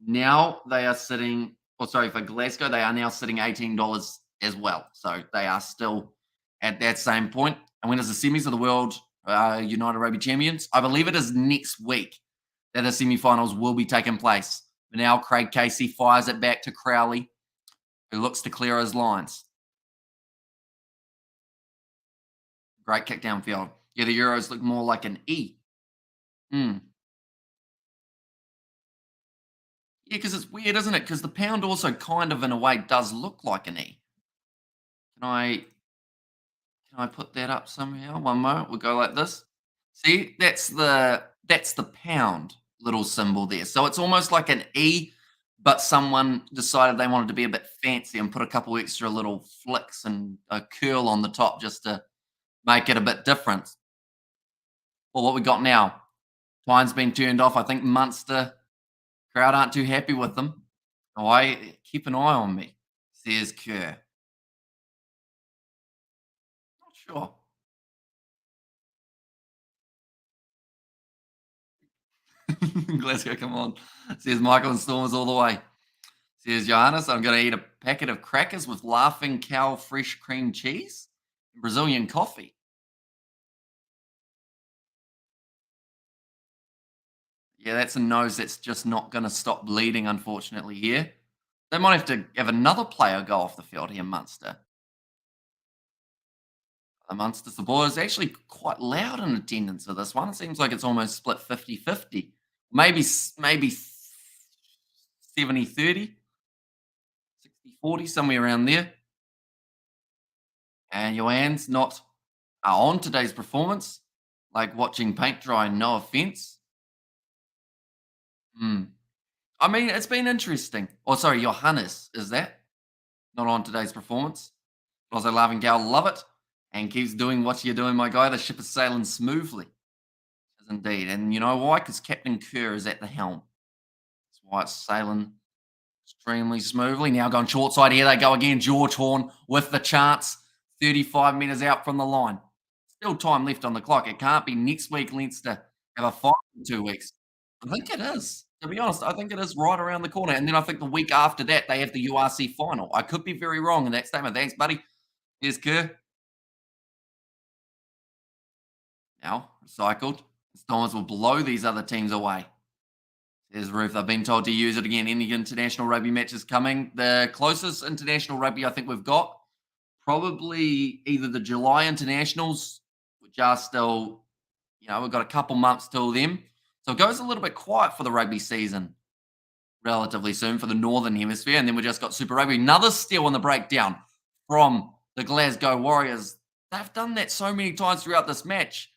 Now they are sitting, for Glasgow, they are now sitting $18 as well. So they are still at that same point. And when is the semis of the World United Rugby Champions? I believe it is next week that the semi-finals will be taking place. But now Craig Casey fires it back to Crowley, who looks to clear his lines. Great kick downfield. Yeah, the Euros look more like an E. Yeah, because it's weird, isn't it? Because the pound also kind of, in a way, does look like an E. Can I put that up somehow? One moment. We'll go like this. See, that's the pound little symbol there. So it's almost like an E, but someone decided they wanted to be a bit fancy and put a couple extra little flicks and a curl on the top just to make it a bit different. Well, what we got now? Time's been turned off. I think Munster crowd aren't too happy with them. Keep an eye on me, says Kerr. Not sure. Glasgow, come on, says Michael and Stormers all the way. Says Johannes, I'm going to eat a packet of crackers with Laughing Cow fresh cream cheese and Brazilian coffee. Yeah, that's a nose that's just not going to stop bleeding, unfortunately, here. They might have to have another player go off the field here, Munster. The Munster supporters is actually quite loud in attendance for this one. It seems like it's almost split 50-50. Maybe 70-30, 60-40, somewhere around there. And Joanne's not on today's performance. Like watching paint dry, no offense. I mean, it's been interesting. Oh, sorry, Johannes, is that? Not on today's performance. Also, Laughing Cow, love it. And keeps doing what you're doing, my guy. The ship is sailing smoothly. Yes, indeed. And you know why? Because Captain Kerr is at the helm. That's why it's sailing extremely smoothly. Now going short side. Here they go again. George Horn with the chance. 35 metres out from the line. Still time left on the clock. It can't be next week Leinster have a fight in 2 weeks. I think it is. To be honest, I think it is right around the corner. And then I think the week after that, they have the URC final. I could be very wrong in that statement. Thanks, buddy. Here's Kerr. Now, recycled. Stormers will blow these other teams away. There's Ruth. I've been told to use it again. Any international rugby match is coming. The closest international rugby I think we've got, probably either the July internationals, which are still, we've got a couple months till them. So it goes a little bit quiet for the rugby season relatively soon for the Northern Hemisphere. And then we just got Super Rugby. Another steal on the breakdown from the Glasgow Warriors. They've done that so many times throughout this match.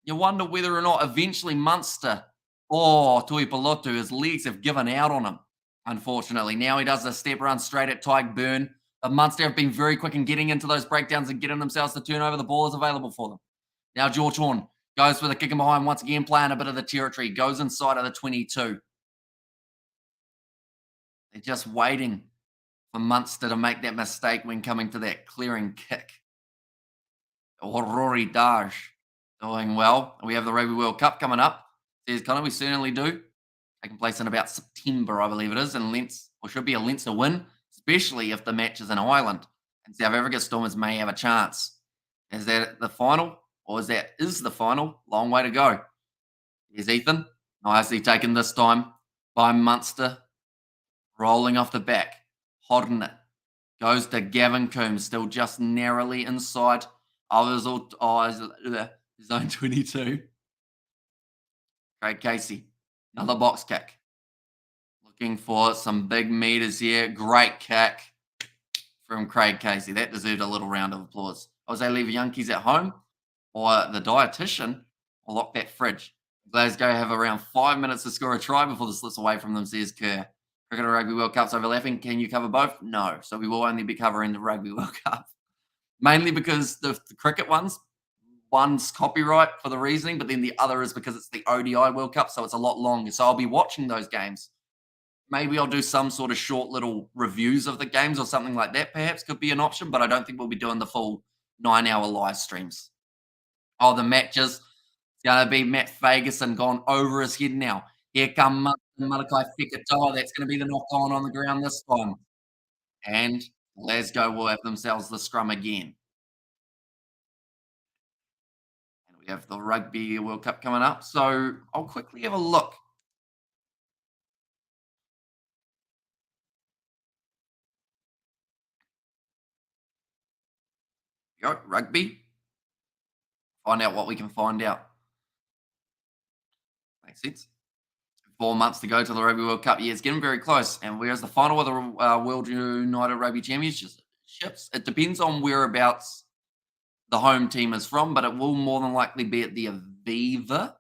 You wonder whether or not eventually Munster or Tuipulotu, his legs have given out on him, unfortunately. Now he does a step run straight at Tyke Byrne. But Munster have been very quick in getting into those breakdowns and getting themselves to turn over. The ball is available for them. Now George Horn goes for the kick and behind once again, playing a bit of the territory. Goes inside of the 22. They're just waiting for Munster to make that mistake when coming to that clearing kick. Rory Darge doing well. We have the Rugby World Cup coming up. Says Connor, we certainly do. Taking place in about September, I believe it is, and should be a Leinster win, especially if the match is in Ireland. And South Africa Stormers may have a chance. Is that the final? Or is the final? Long way to go. Here's Ethan. Nicely taken this time by Munster. Rolling off the back. Hodding it. Goes to Gavin Coombs, still just narrowly inside Oh, there's all. Oh, zone 22. Craig Casey. Another box kick. Looking for some big meters here. Great kick from Craig Casey. That deserved a little round of applause. Jose leave Yankees at home, or the dietitian, or lock that fridge. Glasgow have around 5 minutes to score a try before the slips away from them, says Kerr. Cricket and Rugby World Cup's overlapping. Can you cover both? No. So we will only be covering the Rugby World Cup. Mainly because the cricket one's copyright for the reasoning, but then the other is because it's the ODI World Cup, so it's a lot longer. So I'll be watching those games. Maybe I'll do some sort of short little reviews of the games or something like that, perhaps could be an option, but I don't think we'll be doing the full 9-hour live streams. Oh, the matches. It's going to be Matt Fagerson gone over his head now. Here come Malachi Fekitoa. That's going to be the knock on the ground this time. And Glasgow will have themselves the scrum again. And we have the Rugby World Cup coming up. So I'll quickly have a look. Go, rugby. Find out what we can find out. Makes sense. 4 months to go to the Rugby World Cup. Yeah, it's getting very close. And where's the final of the World United Rugby Championships? It depends on whereabouts the home team is from, but it will more than likely be at the Aviva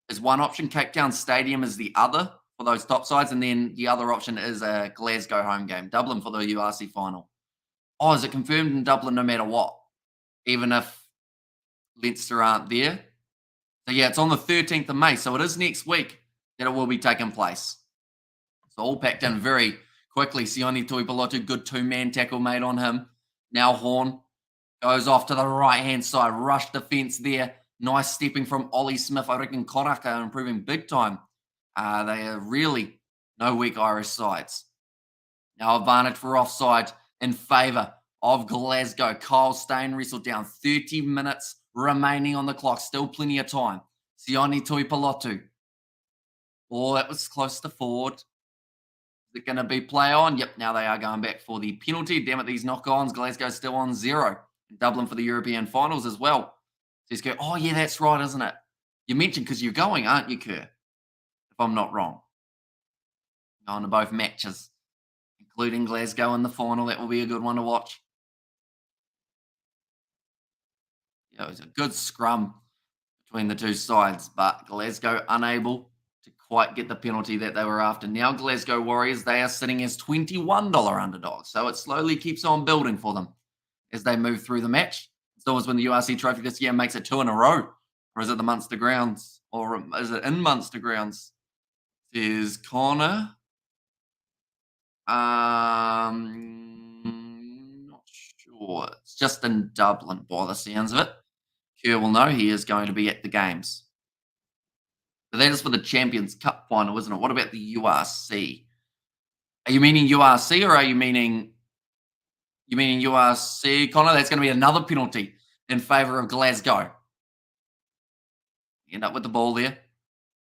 is one option. Cape Town Stadium is the other for those top sides. And then the other option is a Glasgow home game. Dublin for the URC final. Oh, is it confirmed in Dublin no matter what? Even if Leinster aren't there? So yeah, it's on the 13th of May. So it is next week that it will be taking place. So all packed in very quickly. Sione Tuipulotu, good two-man tackle made on him. Now Horn goes off to the right-hand side. Rush defence there. Nice stepping from Ollie Smith. I reckon Konaka are improving big time. They are really no weak Irish sides. Now advantage for offside in favour of Glasgow. Kyle Steyn wrestled down. 30 minutes remaining on the clock. Still plenty of time. Sione Tuipulotu. Oh, that was close to forward. Is it going to be play on? Yep, now they are going back for the penalty. Damn it, these knock-ons. Glasgow still on 0. Dublin for the European finals as well. Just go, oh, yeah, that's right, isn't it? You mentioned because you're going, aren't you, Kerr? If I'm not wrong. Going to both matches, including Glasgow in the final. That will be a good one to watch. Yeah, it was a good scrum between the two sides, but Glasgow unable to quite get the penalty that they were after. Now Glasgow Warriors, they are sitting as $21 underdogs. So it slowly keeps on building for them as they move through the match. It's always when the URC trophy this year makes it 2 in a row. Or is it the Munster grounds? Or is it in Munster grounds? Says Connor. Not sure. It's just in Dublin by the sounds of it. Kerr will know he is going to be at the games. But that is for the Champions Cup final, isn't it? What about the URC? Are you meaning URC or are you meaning URC? Connor, that's going to be another penalty in favour of Glasgow. End up with the ball there.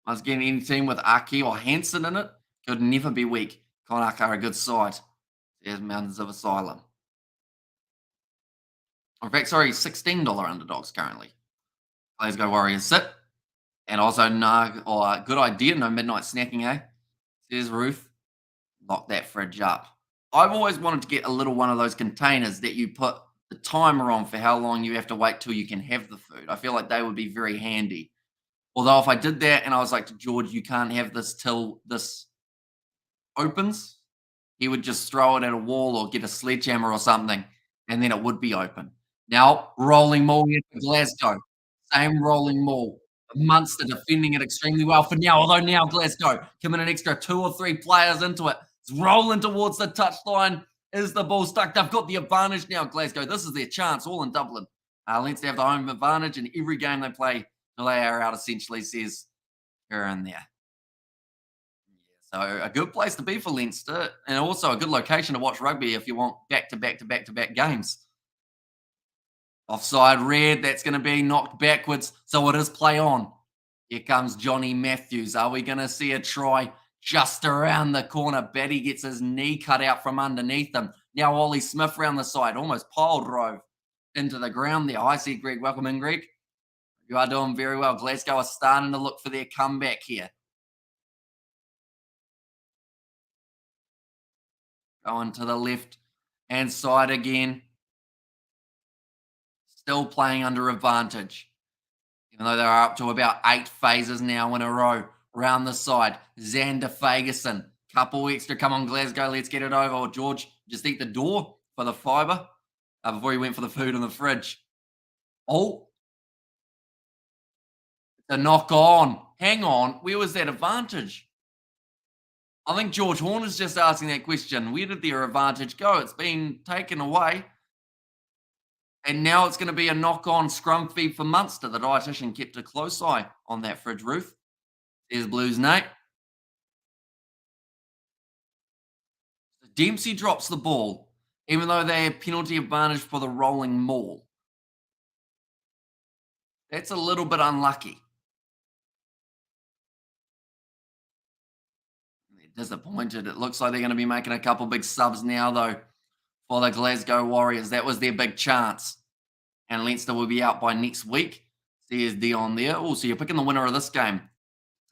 I was getting any team with Aki or Hansen in it. Could never be weak. Connacht are a good side. There's Mountains of Asylum. In fact, sorry, $16 underdogs currently. Glasgow Warriors sit. And also, good idea, no midnight snacking, eh? Says Ruth. Lock that fridge up. I've always wanted to get a little one of those containers that you put the timer on for how long you have to wait till you can have the food. I feel like they would be very handy. Although if I did that and I was like to George, you can't have this till this opens, he would just throw it at a wall or get a sledgehammer or something, and then it would be open. Now, rolling maul here for Glasgow. Same rolling maul. Munster defending it extremely well for now, although now Glasgow coming an extra 2 or 3 players into it. It's rolling towards the touchline. Is the ball stuck? They've got the advantage now, Glasgow. This is their chance, all in Dublin. Leinster have the home advantage in every game they play. They are out, essentially, says here and there. So a good place to be for Leinster, and also a good location to watch rugby if you want back-to-back games. Offside red, that's going to be knocked backwards, so it is play on. Here comes Johnny Matthews. Are we going to see a try just around the corner? Batty gets his knee cut out from underneath him. Now Ollie Smith round the side, almost pile drove into the ground there. I see Greg. Welcome in, Greg. You are doing very well. Glasgow are starting to look for their comeback here. Going to the left hand side again. Still playing under advantage. Even though they're up to about 8 phases now in a row. Round the side. Xander Fagerson. Couple extra. Come on, Glasgow. Let's get it over. Or George, just eat the door for the fibre before he went for the food in the fridge. Oh, the knock on. Hang on. Where was that advantage? I think George Horn is just asking that question. Where did their advantage go? It's been taken away. And now it's going to be a knock-on scrum feed for Munster. The dietitian kept a close eye on that fridge roof. There's Blues, Nate. Dempsey drops the ball, even though they have penalty advantage for the rolling maul. That's a little bit unlucky. They're disappointed. It looks like they're going to be making a couple big subs now, though, for the Glasgow Warriors. That was their big chance. And Leinster will be out by next week. There's Dion there. Oh, so you're picking the winner of this game.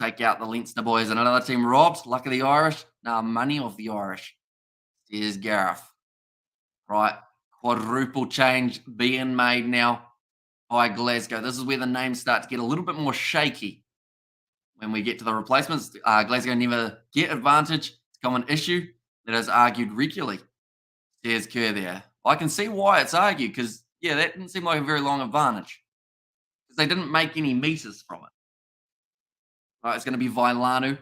Take out the Leinster boys. And another team robbed. Luck of the Irish. Nah, money of the Irish. There's Gareth. Right. Quadruple change being made now by Glasgow. This is where the names start to get a little bit more shaky when we get to the replacements. Glasgow never get advantage. It's a common issue that is argued regularly. There's Kerr there. I can see why it's argued because, yeah, that didn't seem like a very long advantage because they didn't make any meters from it. Right, it's going to be Vailanu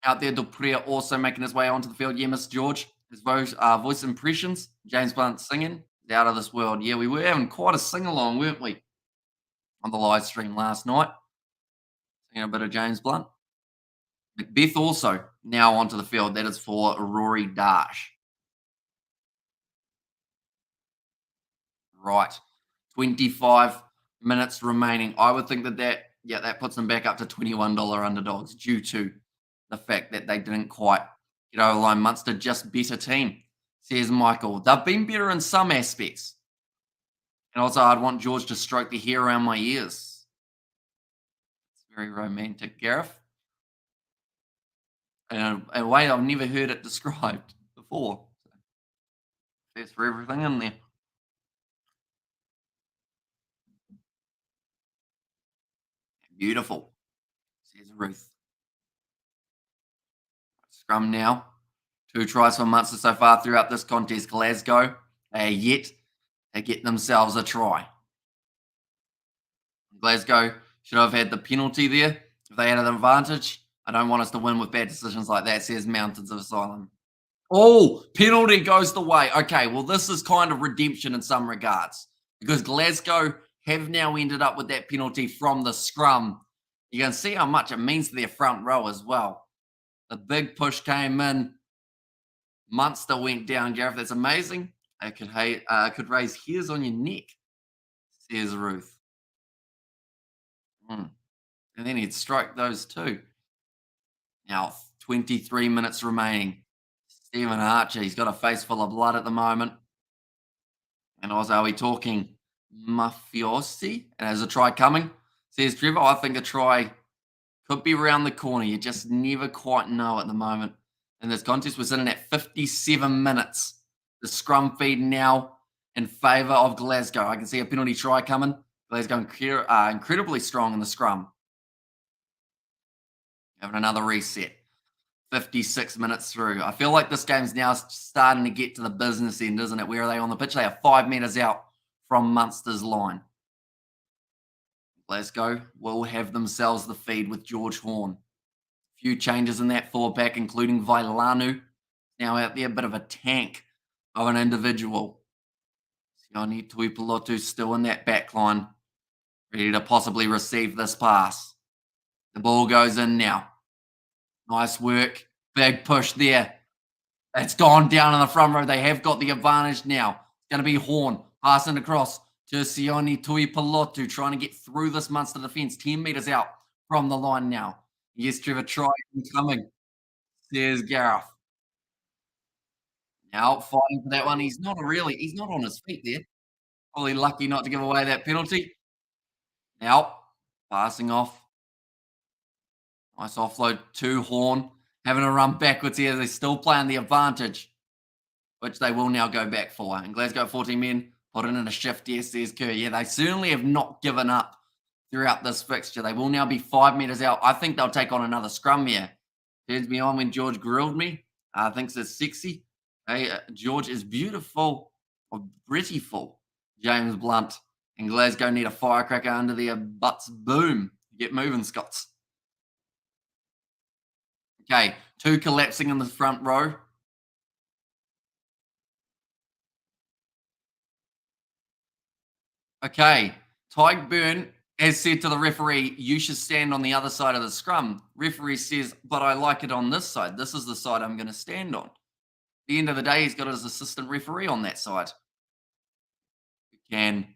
out there. Dupree also making his way onto the field. Yeah, Miss George. His voice impressions. James Blunt singing. He's out of this world. Yeah, we were having quite a sing-along, weren't we? On the live stream last night. Singing a bit of James Blunt. Macbeth also now onto the field. That is for Rory Dash. Right. 25 minutes remaining. I would think that puts them back up to $21 underdogs due to the fact that they didn't quite get over the line. Munster just better team, says Michael. They've been better in some aspects. And also, I'd want George to stroke the hair around my ears. It's very romantic, Gareth. And a way I've never heard it described before. Thanks for everything in there. Beautiful, says Ruth. Scrum now. 2 tries for Munster so far throughout this contest. Glasgow, they are yet to get themselves a try. Glasgow should have had the penalty there if they had an advantage. I don't want us to win with bad decisions like that, says Mountains of Asylum. Oh, penalty goes the way. Okay, well, this is kind of redemption in some regards because Glasgow have now ended up with that penalty from the scrum. You can see how much it means to their front row as well. The big push came in. Munster went down, Gareth. That's amazing. It could raise hairs on your neck, says Ruth. And then he'd strike those too. Now, 23 minutes remaining. Stephen Archer, he's got a face full of blood at the moment. And also, are we talking mafiosi? And there's a try coming, says Trevor. I think a try could be around the corner. You just never quite know at the moment. In this contest, we're sitting at 57 minutes. The scrum feed now in favour of Glasgow. I can see a penalty try coming. Glasgow incredibly strong in the scrum. Having another reset. 56 minutes through. I feel like this game's now starting to get to the business end, isn't it? Where are they on the pitch? They are 5 metres out from Munster's line. Glasgow will have themselves the feed with George Horn. Few changes in that forward pack, including Vailanu. Now out there, a bit of a tank of an individual. Sione Tuipulotu still in that back line, ready to possibly receive this pass. The ball goes in now. Nice work. Big push there. It's gone down in the front row. They have got the advantage now. It's going to be Horn passing across to Sione Tuipulotu, trying to get through this Munster defence. 10 metres out from the line now. Yes, Trevor, try coming. There's Gareth. Now fighting for that one. He's not on his feet there. Probably lucky not to give away that penalty. Now, passing off. Nice offload to Horn. Having a run backwards here. They're still playing the advantage, which they will now go back for. And Glasgow 14 men put in a shift. Yes, there's Kerr. Yeah, they certainly have not given up throughout this fixture. They will now be 5 metres out. I think they'll take on another scrum here. Turns me on when George grilled me. Thinks it's sexy. Hey, George is beautiful or prettyful. James Blunt and Glasgow need a firecracker under their butts. Boom. Get moving, Scots. Okay, 2 collapsing in the front row. Okay, Tyke Byrne has said to the referee, you should stand on the other side of the scrum. Referee says, but I like it on this side. This is the side I'm going to stand on. At the end of the day, he's got his assistant referee on that side. We can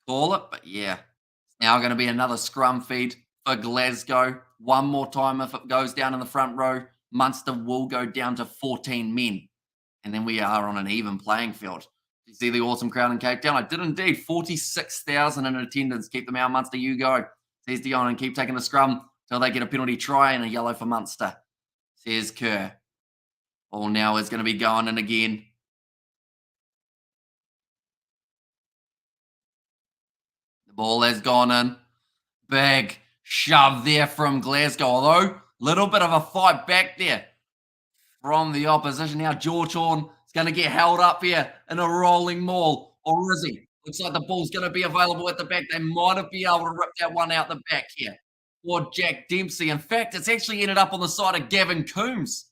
call it, but yeah. It's now going to be another scrum feed for Glasgow. One more time if it goes down in the front row, Munster will go down to 14 men. And then we are on an even playing field. You see the awesome crowd in Cape Town? I did indeed. 46,000 in attendance. Keep them out, Munster. You go. Says Dion and keep taking the scrum till they get a penalty try and a yellow for Munster. Says Kerr. Ball now is going to be going in again. The ball has gone in. Big shove there from Glasgow. Although, little bit of a fight back there from the opposition. Now George Horn is going to get held up here in a rolling maul. Or is he? Looks like the ball's going to be available at the back. They might have been able to rip that one out the back here. Or Jack Dempsey. In fact, it's actually ended up on the side of Gavin Coombs.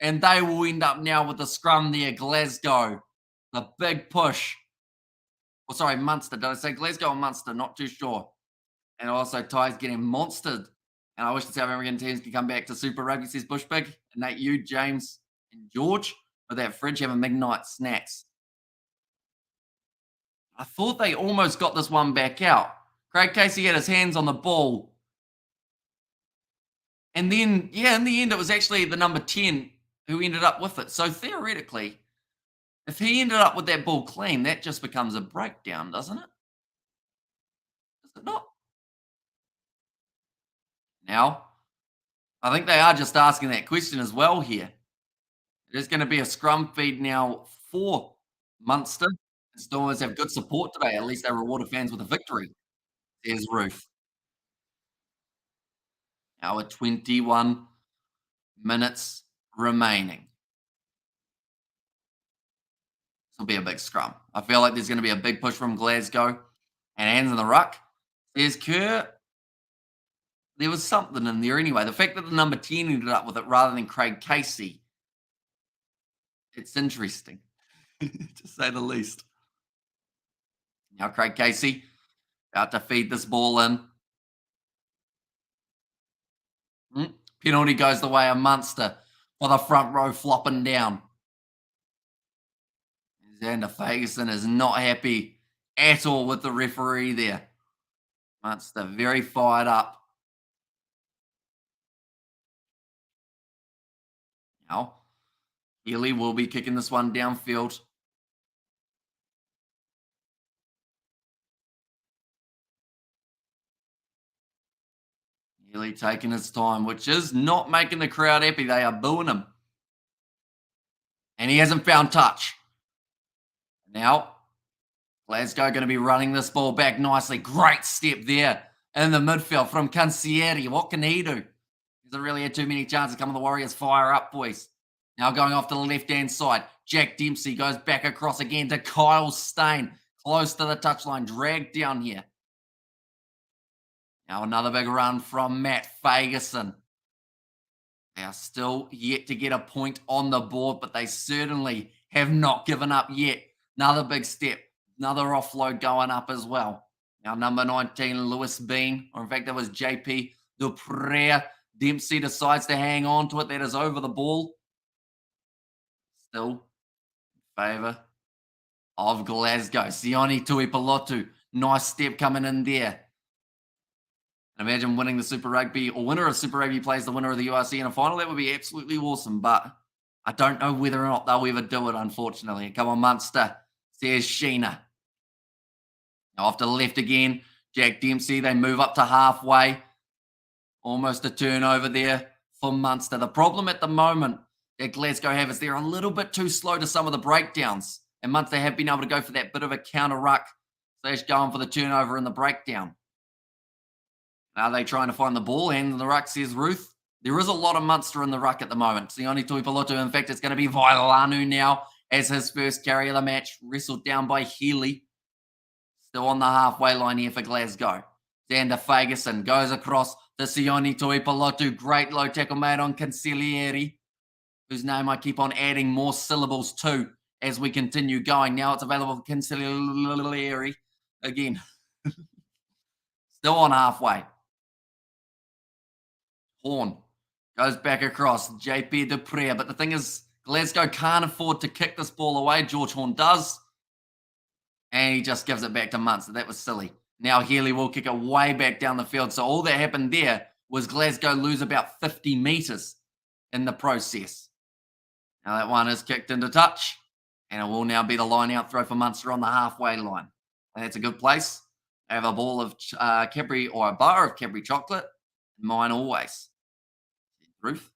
And they will end up now with the scrum there, Glasgow. The big push. Oh, sorry, Munster. Did I say Glasgow or Munster? Not too sure. And also, Ty's getting monstered. And I wish the South African teams can come back to Super Rugby, says Bushpig. And Nate, you, James, and George with that fridge having midnight snacks. I thought they almost got this one back out. Craig Casey had his hands on the ball. And then, yeah, in the end, it was actually the number 10 who ended up with it. So theoretically, if he ended up with that ball clean, that just becomes a breakdown, doesn't it? Does it not? Now, I think they are just asking that question as well here. It is going to be a scrum feed now for Munster. Stormers have good support today. At least they rewarded fans with a victory. There's Ruth. Now with 21 minutes remaining. This will be a big scrum. I feel like there's going to be a big push from Glasgow. And hands in the ruck. There's Kerr. There was something in there anyway. The fact that the number 10 ended up with it rather than Craig Casey. It's interesting, to say the least. Now Craig Casey about to feed this ball in. Penalty goes the way of Munster for the front row flopping down. Xander Fagerson is not happy at all with the referee there. Munster very fired up. Now, Healy will be kicking this one downfield. Healy taking his time, which is not making the crowd happy. They are booing him. And he hasn't found touch. Now, Glasgow going to be running this ball back nicely. Great step there in the midfield from Cansieri. What can he do? He hasn't really had too many chances. Come on, the Warriors fire up, boys. Now going off to the left-hand side. Jack Dempsey goes back across again to Kyle Stain. Close to the touchline. Dragged down here. Now another big run from Matt Fagerson. They are still yet to get a point on the board, but they certainly have not given up yet. Another big step. Another offload going up as well. Now number 19, Lewis Bean, or in fact that was JP Dupré. Dempsey decides to hang on to it. That is over the ball. Still in favour of Glasgow. Sione Tuipulotu. Nice step coming in there. And imagine winning the Super Rugby, or winner of Super Rugby plays the winner of the URC in a final. That would be absolutely awesome, but I don't know whether or not they'll ever do it, unfortunately. Come on, Munster, says Sheena. Off to the left again. Jack Dempsey, they move up to halfway. Almost a turnover there for Munster. The problem at the moment that Glasgow have is they're a little bit too slow to some of the breakdowns. And Munster have been able to go for that bit of a counter ruck / going for the turnover and the breakdown. Are they trying to find the ball? And the ruck says Ruth. There is a lot of Munster in the ruck at the moment. Sione Tuipulotu, in fact, it's going to be Vailanu now as his first carry of the match, wrestled down by Healy. Still on the halfway line here for Glasgow. Xander Ferguson goes across to Sione Tuipulotu. Great low tackle made on Cancellieri, whose name I keep on adding more syllables to as we continue going. Now it's available for Cancellieri again. Still on halfway. Horn goes back across. JP Dupre. But the thing is, Glasgow can't afford to kick this ball away. George Horn does. And he just gives it back to Munster. That was silly. Now Healy will kick it way back down the field. So all that happened there was Glasgow lose about 50 metres in the process. Now that one is kicked into touch. And it will now be the line-out throw for Munster on the halfway line. And that's a good place. They have a ball of Cadbury or a bar of Cadbury chocolate. Mine always. Ruth.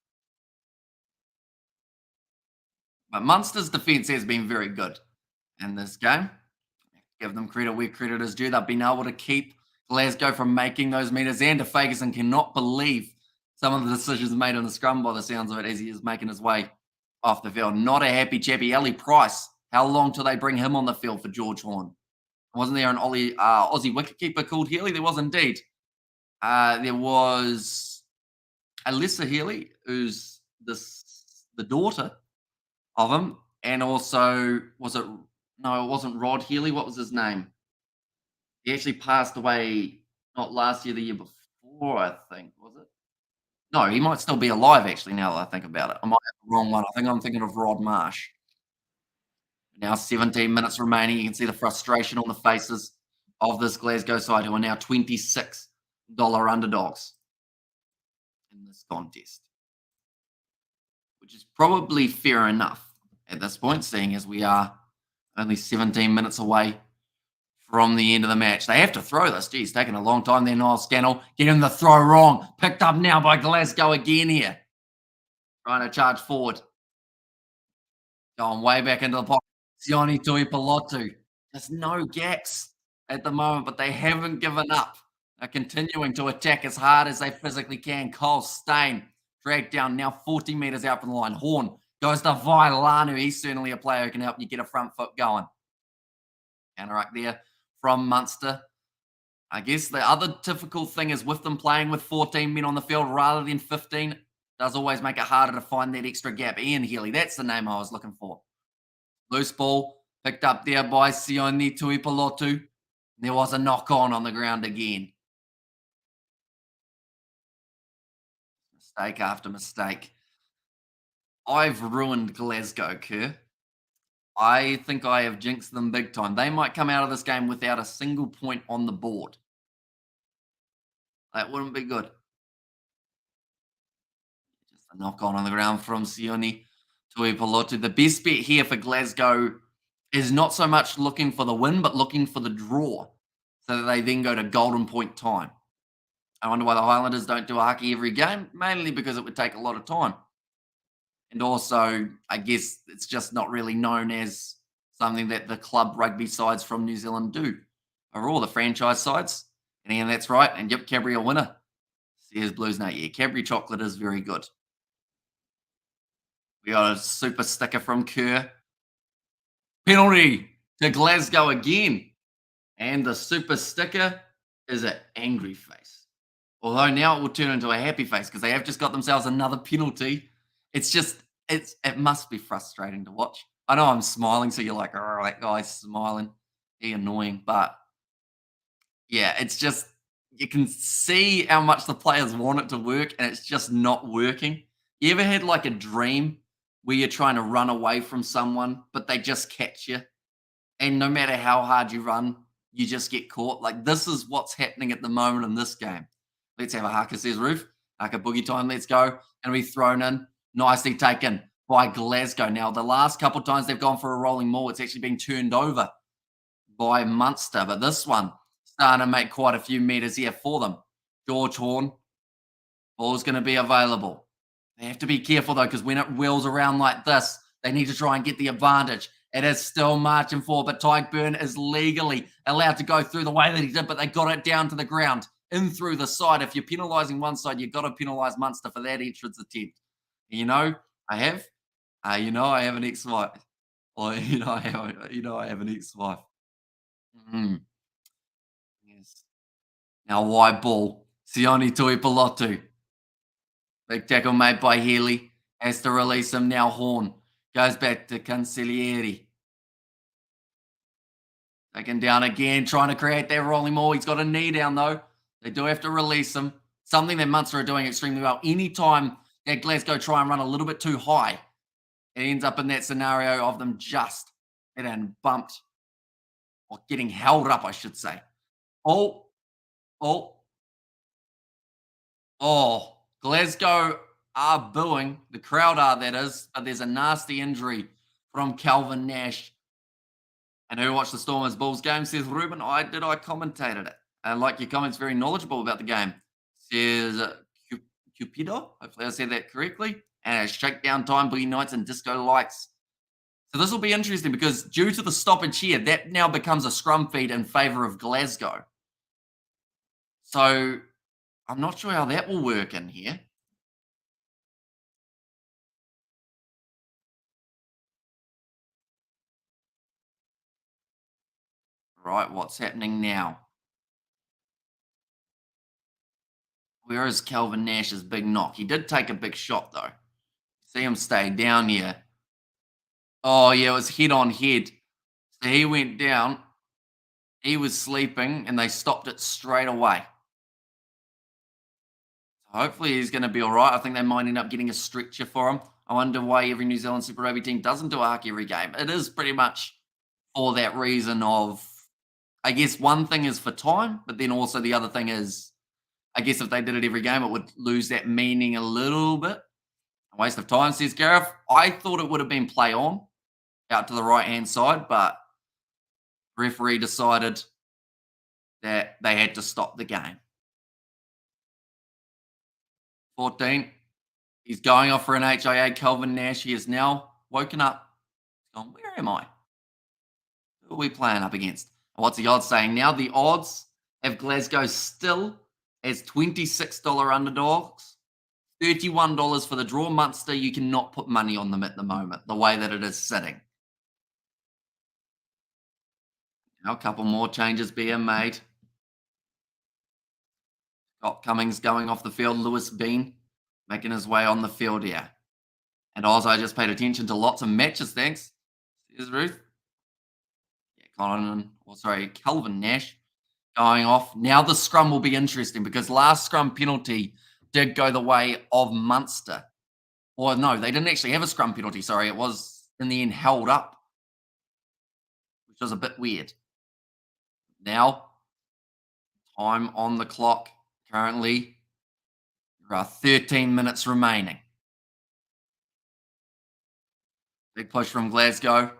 But Munster's defence has been very good in this game. Give them credit where credit is due. They've been able to keep Glasgow from making those meters. Xander Ferguson cannot believe some of the decisions made in the scrum by the sounds of it as he is making his way off the field. Not a happy chappy. Ali Price, how long till they bring him on the field for George Horn? Wasn't there an Aussie wicketkeeper called Healy? There was indeed. There was Alyssa Healy, who's the daughter of him. And also, no, it wasn't Rod Healy. What was his name? He actually passed away not last year, the year before, I think, was it? No, he might still be alive, actually, now that I think about it. I might have the wrong one. I think I'm thinking of Rod Marsh. Now 17 minutes remaining. You can see the frustration on the faces of this Glasgow side, who are now $26 underdogs in this contest, which is probably fair enough at this point, seeing as we are only 17 minutes away from the end of the match. They have to throw this. Geez, taking a long time there, Niall Scannell. Getting the throw wrong. Picked up now by Glasgow again here. Trying to charge forward. Going way back into the pocket. Sione Tuipulotu. There's no gaps at the moment, but they haven't given up. They're continuing to attack as hard as they physically can. Cole Stain dragged down now 40 metres out from the line. Horn goes to Vailanu. He's certainly a player who can help you get a front foot going. Counter-ruck there from Munster. I guess the other difficult thing is with them playing with 14 men on the field rather than 15, does always make it harder to find that extra gap. Ian Healy, that's the name I was looking for. Loose ball picked up there by Sione Tuipulotu. There was a knock-on the ground again. Mistake after mistake. I've ruined Glasgow, Kerr. I think I have jinxed them big time. They might come out of this game without a single point on the board. That wouldn't be good. Just a knock-on the ground from Sione Tuipulotu. The best bet here for Glasgow is not so much looking for the win, but looking for the draw so that they then go to golden point time. I wonder why the Highlanders don't do a hockey every game, mainly because it would take a lot of time. And also, I guess it's just not really known as something that the club rugby sides from New Zealand do. Overall, the franchise sides. And again, that's right. And yep, Cadbury a winner. Says Blues Note. Yeah, Cadbury chocolate is very good. We got a super sticker from Kerr. Penalty to Glasgow again. And the super sticker is an angry face. Although now it will turn into a happy face because they have just got themselves another penalty. It must be frustrating to watch. I know I'm smiling, so you're like, oh, that guy's smiling. He's annoying. But yeah, it's just, you can see how much the players want it to work, and it's just not working. You ever had like a dream where you're trying to run away from someone, but they just catch you? And no matter how hard you run, you just get caught. Like, this is what's happening at the moment in this game. Let's have a haka, says Roof. Haka boogie time, let's go. And we thrown in. Nicely taken by Glasgow. Now, the last couple of times they've gone for a rolling maul, it's actually been turned over by Munster. But this one starting to make quite a few meters here for them. George Horn, ball's going to be available. They have to be careful though, because when it wheels around like this, they need to try and get the advantage. It is still marching forward, but Tyburn is legally allowed to go through the way that he did, but they got it down to the ground, in through the side. If you're penalising one side, you've got to penalise Munster for that entrance attempt. You know, I have. I have an ex-wife. Or I have an ex-wife. Yes. Now, wide ball. Sione Tuipulotu. Big tackle made by Healy. Has to release him now. Horn goes back to Cancellieri. Taken down again, trying to create that rolling maul. He's got a knee down though. They do have to release him. Something that Munster are doing extremely well. Anytime that Glasgow try and run a little bit too high, it ends up in that scenario of them just getting bumped or getting held up, I should say. Oh, oh, oh. Glasgow are booing. The crowd are, that is. But there's a nasty injury from Calvin Nash. And who watched the Stormers Bulls game? Says Ruben, I commentated it. And like your comments, very knowledgeable about the game. Says Cupido, hopefully I said that correctly. And a shakedown time, Boogie Nights and Disco Lights. So this will be interesting because due to the stoppage here, that now becomes a scrum feed in favour of Glasgow. So I'm not sure how that will work in here. Right, what's happening now? Where is Calvin Nash's big knock? He did take a big shot, though. See him stay down here. Oh, yeah, it was head on head. So he went down. He was sleeping, and they stopped it straight away. So hopefully he's going to be all right. I think they might end up getting a stretcher for him. I wonder why every New Zealand Super Rugby team doesn't do a haki every game. It is pretty much for that reason of, I guess one thing is for time, but then also the other thing is, I guess if they did it every game, it would lose that meaning a little bit. A waste of time, says Gareth. I thought it would have been play on out to the right-hand side, but referee decided that they had to stop the game. 14. He's going off for an HIA. Calvin Nash, he is now woken up. He's gone, where am I? Who are we playing up against? And what's the odds saying now? The odds have Glasgow still as $26 underdogs. $31 for the draw. Munster, you cannot put money on them at the moment, the way that it is sitting. Now a couple more changes being made. Scott Cummings going off the field. Lewis Bean making his way on the field here. And also, I just paid attention to lots of matches, thanks. Here's Ruth. Yeah, Calvin Nash going off. Now the scrum will be interesting because last scrum penalty did go the way of Munster. Or no, they didn't actually have a scrum penalty, sorry. It was, in the end, held up, which was a bit weird. Now, time on the clock. Currently, there are 13 minutes remaining. Big push from Glasgow.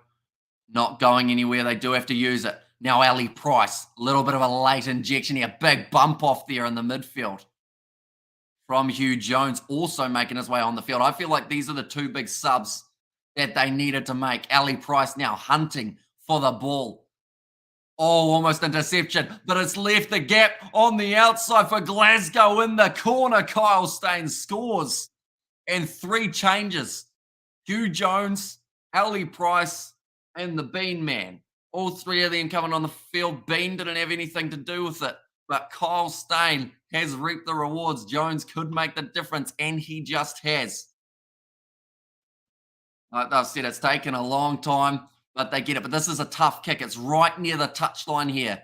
Not going anywhere. They do have to use it. Now, Ali Price. A little bit of a late injection here. Big bump off there in the midfield. From Hugh Jones, also making his way on the field. I feel like these are the two big subs that they needed to make. Ali Price now hunting for the ball. Oh, almost interception, but it's left the gap on the outside for Glasgow in the corner. Kyle Stain scores. And 3 changes. Hugh Jones, Ali Price, and the Bean Man. All 3 of them coming on the field. Bean didn't have anything to do with it, but Kyle Stain has reaped the rewards. Jones could make the difference, and he just has. Like I've said, it's taken a long time, but they get it. But this is a tough kick. It's right near the touchline here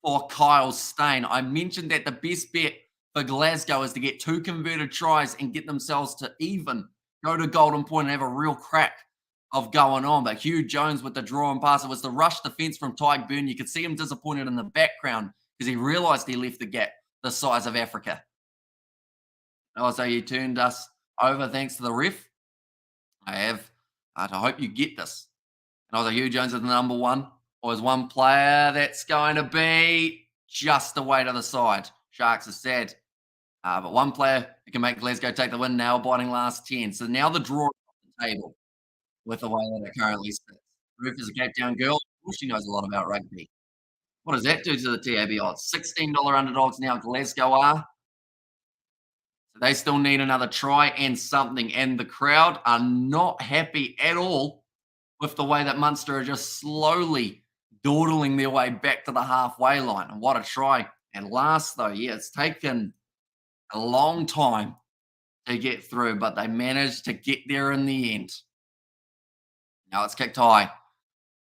for Kyle Stain. I mentioned that the best bet for Glasgow is to get 2 converted tries and get themselves to even go to Golden Point and have a real crack of going on. But Hugh Jones with the draw and pass. It was the rush defense from Tyburn. You could see him disappointed in the background because he realized he left the gap the size of Africa. Also, you turned us over thanks to the ref. I have. I hope you get this. And also, Hugh Jones is the number 1. Or is one player that's going to be just away to the side. Sharks are sad. But one player who can make Glasgow take the win now, biting last 10. So now the draw is off the table with the way that it currently sits. Ruth is a Cape Town girl. Of course she knows a lot about rugby. What does that do to the TAB odds? $16 underdogs now, Glasgow are. So they still need another try and something. And the crowd are not happy at all with the way that Munster are just slowly dawdling their way back to the halfway line. And what a try. And last, though, yeah, it's taken a long time to get through, but they managed to get there in the end. Now it's kicked high,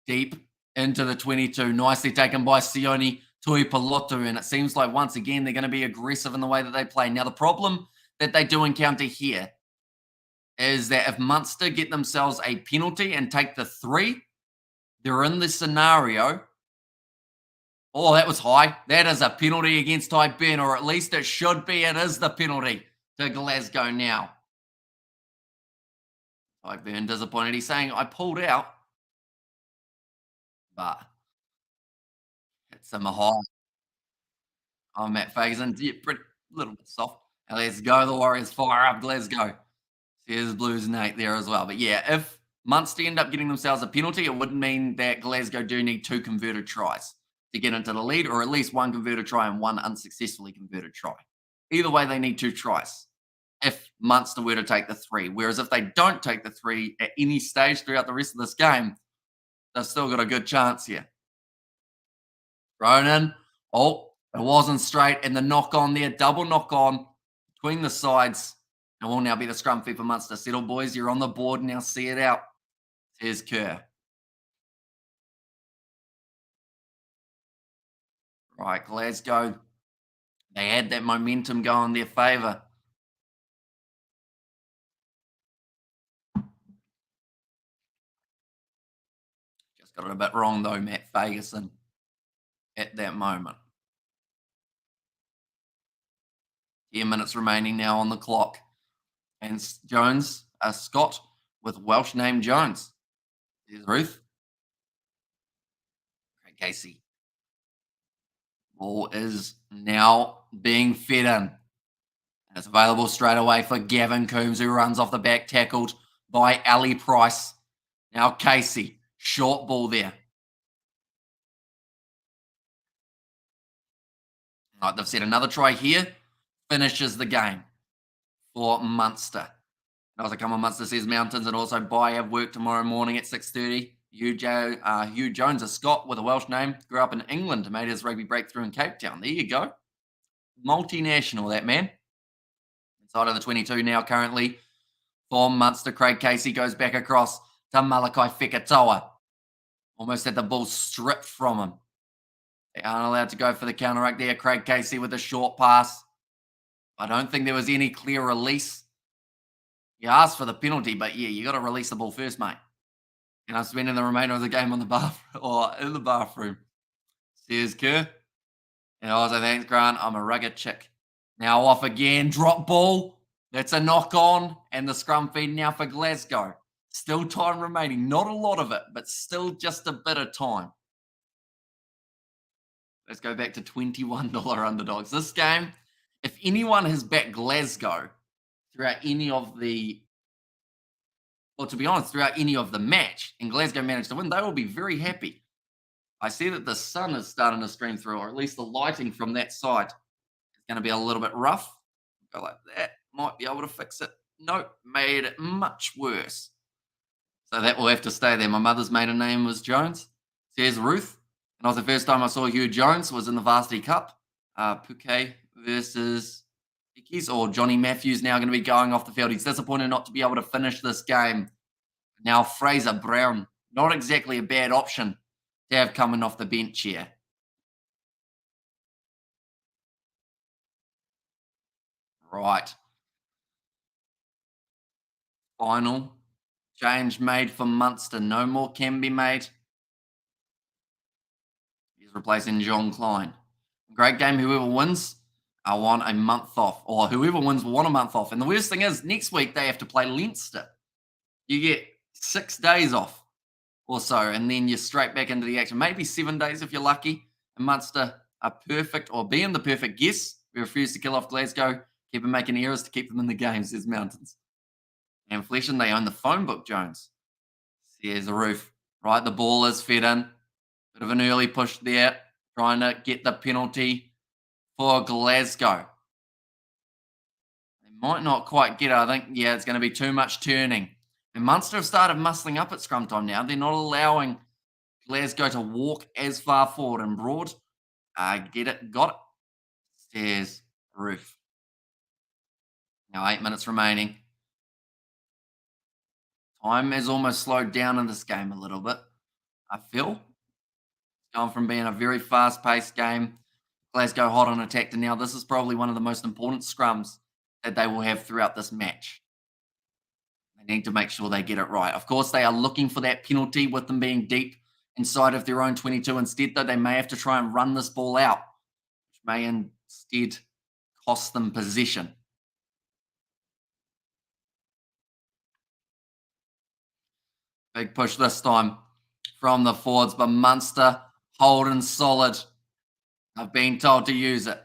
deep into the 22. Nicely taken by Sione Tuipulotu, and it seems like once again they're going to be aggressive in the way that they play. Now the problem that they do encounter here is that if Munster get themselves a penalty and take the 3, they're in the scenario. Oh, that was high. That is a penalty against Tyburn, or at least it should be. It is the penalty to Glasgow now. Tyburn disappointed. He's saying, I pulled out. But it's a Mahal. Oh, Matt Fagan. Yeah, pretty little bit soft. Now let's go. The Warriors fire up Glasgow. There's Blues Nate there as well. But yeah, if Munster end up getting themselves a penalty, it would mean that Glasgow do need 2 converted tries to get into the lead, or at least 1 converted try and 1 unsuccessfully converted try. Either way, they need 2 tries if Munster were to take the 3. Whereas if they don't take the 3 at any stage throughout the rest of this game, they've still got a good chance here. Thrown in. Oh, it wasn't straight. And the knock on there, double knock on between the sides. And will now be the scrum feed for Munster. Settle, boys. You're on the board now. See it out. Here's Kerr. Right, Glasgow. They had that momentum go in their favour. Just got it a bit wrong, though, Matt Fagerson, at that moment. 10 minutes remaining now on the clock. And Jones, Scott with Welsh name Jones. There's Ruth. Craig Casey. Ball is now being fed in. And it's available straight away for Gavin Coombs, who runs off the back, tackled by Ali Price. Now Casey, short ball there. Right, they've set another try here. Finishes the game for Munster. And also come on, Munster says Mountains, and also Bye have work tomorrow morning at 6:30. Hugh Jones, a Scot with a Welsh name, grew up in England, made his rugby breakthrough in Cape Town. There you go. Multinational, that man. Inside of the 22 now currently for Munster. Craig Casey goes back across to Malakai Fekatoa. Almost had the ball stripped from him. They aren't allowed to go for the counteract there. Craig Casey with a short pass. I don't think there was any clear release. You asked for the penalty, but yeah, you got to release the ball first, mate. And I'm spending the remainder of the game on the bathroom or in the bathroom. Says Kerr. And also, thanks, Grant. I'm a rugged chick. Now off again. Drop ball. That's a knock on. And the scrum feed now for Glasgow. Still time remaining. Not a lot of it, but still just a bit of time. Let's go back to $21 underdogs. This game, if anyone has backed Glasgow throughout any of the, well, to be honest, throughout any of the match, and Glasgow managed to win, they will be very happy. I see that the sun is starting to stream through, or at least the lighting from that side is going to be a little bit rough. Go like that. Might be able to fix it. Nope, made it much worse. So that will have to stay there. My mother's maiden name was Jones. Says Ruth. And that was the first time I saw Hugh Jones was in the Varsity Cup. Puke versus Ikis, or Johnny Matthews now going to be going off the field. He's disappointed not to be able to finish this game. Now Fraser Brown, not exactly a bad option to have coming off the bench here. Right. Final change made for Munster. No more can be made. He's replacing John Klein. Great game. Whoever wins, I want a month off. Or whoever wins will want a month off. And the worst thing is, next week they have to play Leinster. You get 6 days off or so, and then you're straight back into the action. Maybe 7 days if you're lucky. And Munster are perfect, or being the perfect guess. We refuse to kill off Glasgow, keep them making errors to keep them in the games. There's Mountains. And Flesh, and they own the phone book, Jones. There's the roof. Right, the ball is fed in. Bit of an early push there, trying to get the penalty for Glasgow. They might not quite get it. I think, yeah, it's going to be too much turning. And Munster have started muscling up at scrum time now. They're not allowing Glasgow to walk as far forward and Broad. Get it, got it. Stairs, roof. Now 8 minutes remaining. Time has almost slowed down in this game a little bit, I feel. It's gone from being a very fast-paced game, Glasgow hot on attack, to now this is probably one of the most important scrums that they will have throughout this match. They need to make sure they get it right. Of course, they are looking for that penalty with them being deep inside of their own 22. Instead, though, they may have to try and run this ball out, which may instead cost them possession. Big push this time from the forwards, but Munster holding solid. I've been told to use it.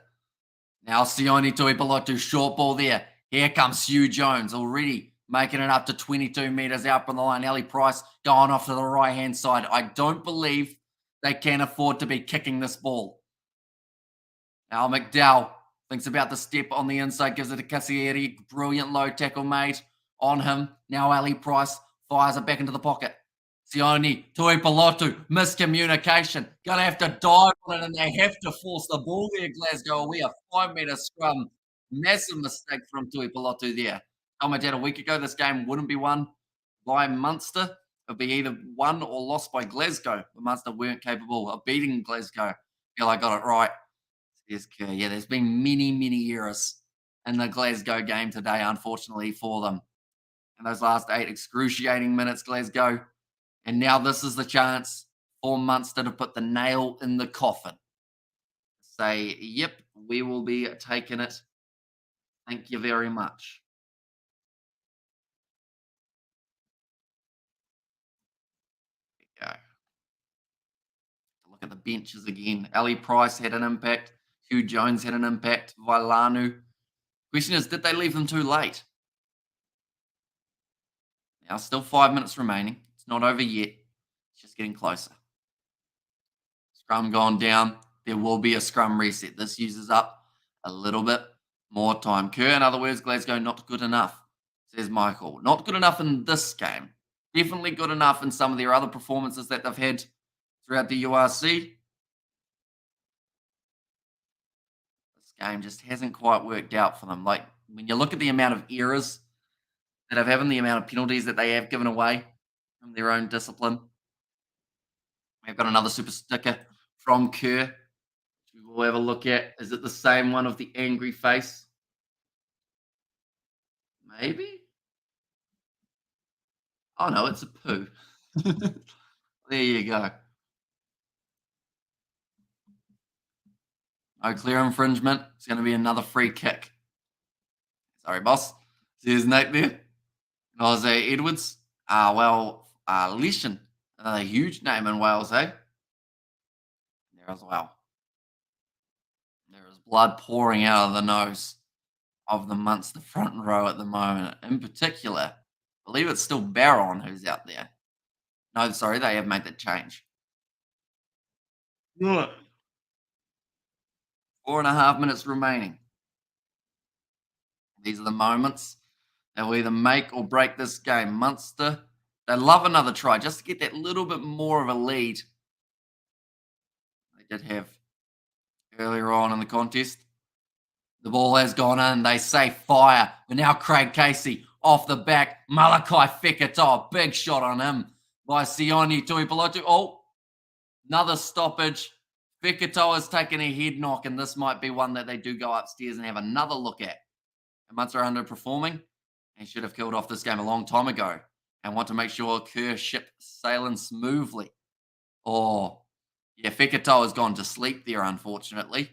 Now Sione Tuipulotu, short ball there. Here comes Hugh Jones, already making it up to 22 metres out from the line. Ellie Price going off to the right-hand side. I don't believe they can afford to be kicking this ball. Now McDowell thinks about the step on the inside, gives it to Cassieri. Brilliant low tackle made on him. Now Ellie Price fires it back into the pocket. Sione Tuipulotu, miscommunication. Gonna have to dive on it, and they have to force the ball there, Glasgow. We are 5-metre scrum. Massive mistake from Tuipulotu there. Comment out a week ago, this game wouldn't be won by Munster. It would be either won or lost by Glasgow. But Munster weren't capable of beating Glasgow. Feel I got it right. Yes, yeah, there's been many errors in the Glasgow game today, unfortunately for them. And those last 8 excruciating minutes, Glasgow. And now this is the chance for Munster to put the nail in the coffin. Say, yep, we will be taking it. Thank you very much. There we go. Look at the benches again. Ali Price had an impact. Hugh Jones had an impact. Vailanu. Question is, did they leave them too late? Now, still 5 minutes remaining. It's not over yet. It's just getting closer. Scrum gone down. There will be a scrum reset. This uses up a little bit more time. Kerr, in other words, Glasgow not good enough, says Michael. Not good enough in this game. Definitely good enough in some of their other performances that they've had throughout the URC. This game just hasn't quite worked out for them. Like, when you look at the amount of errors that have happened, the amount of penalties that they have given away from their own discipline. We've got another super sticker from Kerr, which we will have a look at. Is it the same one of the angry face? Maybe? Oh, no, it's a poo. There you go. No clear infringement. It's going to be another free kick. Sorry, boss. There's Nate there. Jose Edwards. Leshan. Another huge name in Wales, eh? There as well. There is blood pouring out of the nose of the Munster front row at the moment. In particular, I believe it's still Baron who's out there. No, sorry, they have made that change. 4.5 minutes remaining. These are the moments that will either make or break this game. Munster, they love another try just to get that little bit more of a lead they did have earlier on in the contest. The ball has gone in. They say fire. But now Craig Casey off the back. Malachi Fekitoa. Big shot on him by Sione Tuipulotu. Oh, another stoppage. Fekitoa has taken a head knock, and this might be one that they do go upstairs and have another look at. And Munster are underperforming. He should have killed off this game a long time ago and want to make sure Kerr ship sailing smoothly. Oh, yeah, Fekitoa has gone to sleep there, unfortunately.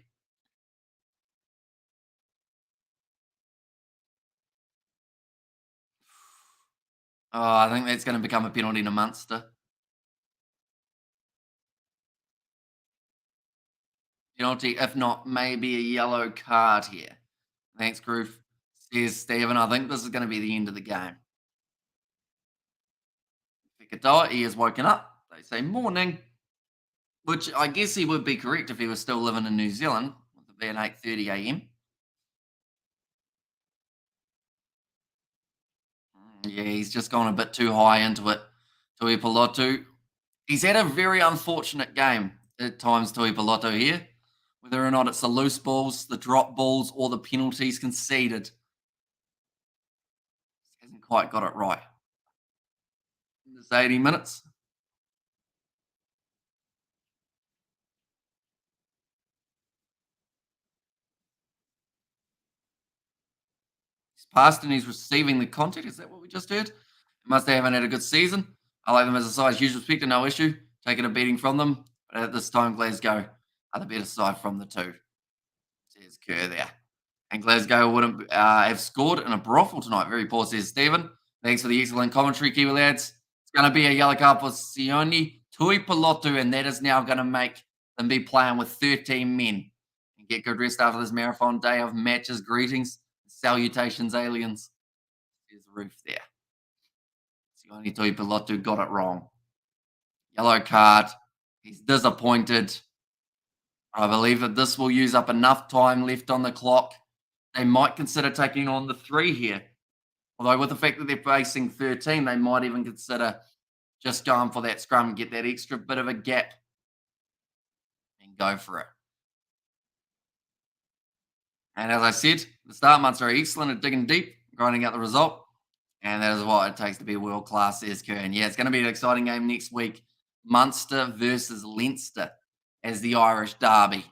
Oh, I think that's going to become a penalty to Munster. Penalty, if not, maybe a yellow card here. Thanks, Groove. Says Stephen. I think this is going to be the end of the game. Fikatoa, he has woken up. They say morning, which I guess he would be correct if he was still living in New Zealand, with it being 8:30 a.m. Yeah, he's just gone a bit too high into it. Tui Pilotu. He's had a very unfortunate game at times, Tui Pilotu here. Whether or not it's the loose balls, the drop balls, or the penalties conceded, hasn't quite got it right. In this 80 minutes. He's passed and he's receiving the contact. Is that what we just heard? Must they haven't had a good season. I like them as a side. Huge respect and no issue. Taking a beating from them. But at this time, Glasgow are the better side from the two. Says Kerr there. And Glasgow wouldn't have scored in a brothel tonight. Very poor, says Stephen. Thanks for the excellent commentary, Kiwi lads. It's going to be a yellow card for Sione Tui Pilotu, and that is now going to make them be playing with 13 men and get good rest after this marathon day of matches. Greetings, salutations, aliens. There's the roof there. Sione Tui Pilotu got it wrong. Yellow card. He's disappointed. I believe that this will use up enough time left on the clock. They might consider taking on the 3 here. Although with the fact that they're facing 13, they might even consider just going for that scrum, get that extra bit of a gap and go for it. And as I said, the start months are excellent at digging deep, grinding out the result. And that is what it takes to be world class, says Kerr. And yeah, it's going to be an exciting game next week. Munster versus Leinster as the Irish derby.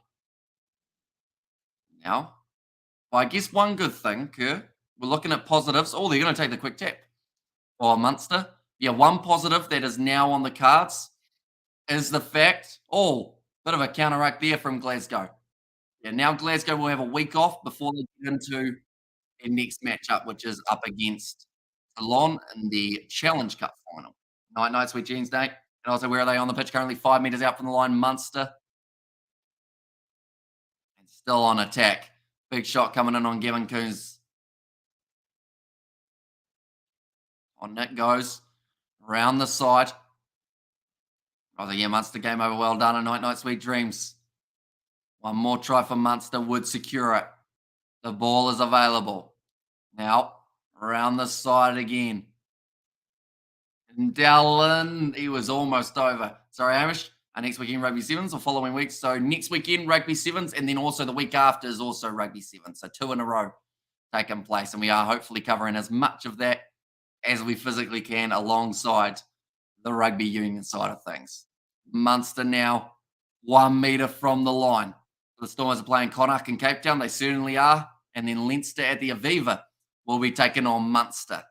Now, well, I guess one good thing, Kerr, we're looking at positives. Oh, they're going to take the quick tap. Or Munster. Yeah, one positive that is now on the cards is the fact, bit of a counteract there from Glasgow. Yeah, now Glasgow will have a week off before they get into their next matchup, which is up against Toulon in the Challenge Cup final. Night, sweet jeans, Nate. And also, where are they on the pitch? Currently 5 metres out from the line, Munster. And still on attack. Big shot coming in on Gavin Coons. On Nick goes. Around the side. Oh, yeah, Munster game over. Well done. A night, sweet dreams. One more try for Munster would secure it. The ball is available. Now, around the side again. And Dallin, he was almost over. Sorry, Hamish. Next weekend, Rugby Sevens, or following week. So next weekend, Rugby Sevens, and then also the week after is also Rugby Sevens. So 2 in a row taking place. And we are hopefully covering as much of that as we physically can alongside the rugby union side of things. Munster now 1 metre from the line. The Stormers are playing Connacht in Cape Town. They certainly are. And then Leinster at the Aviva will be taking on Munster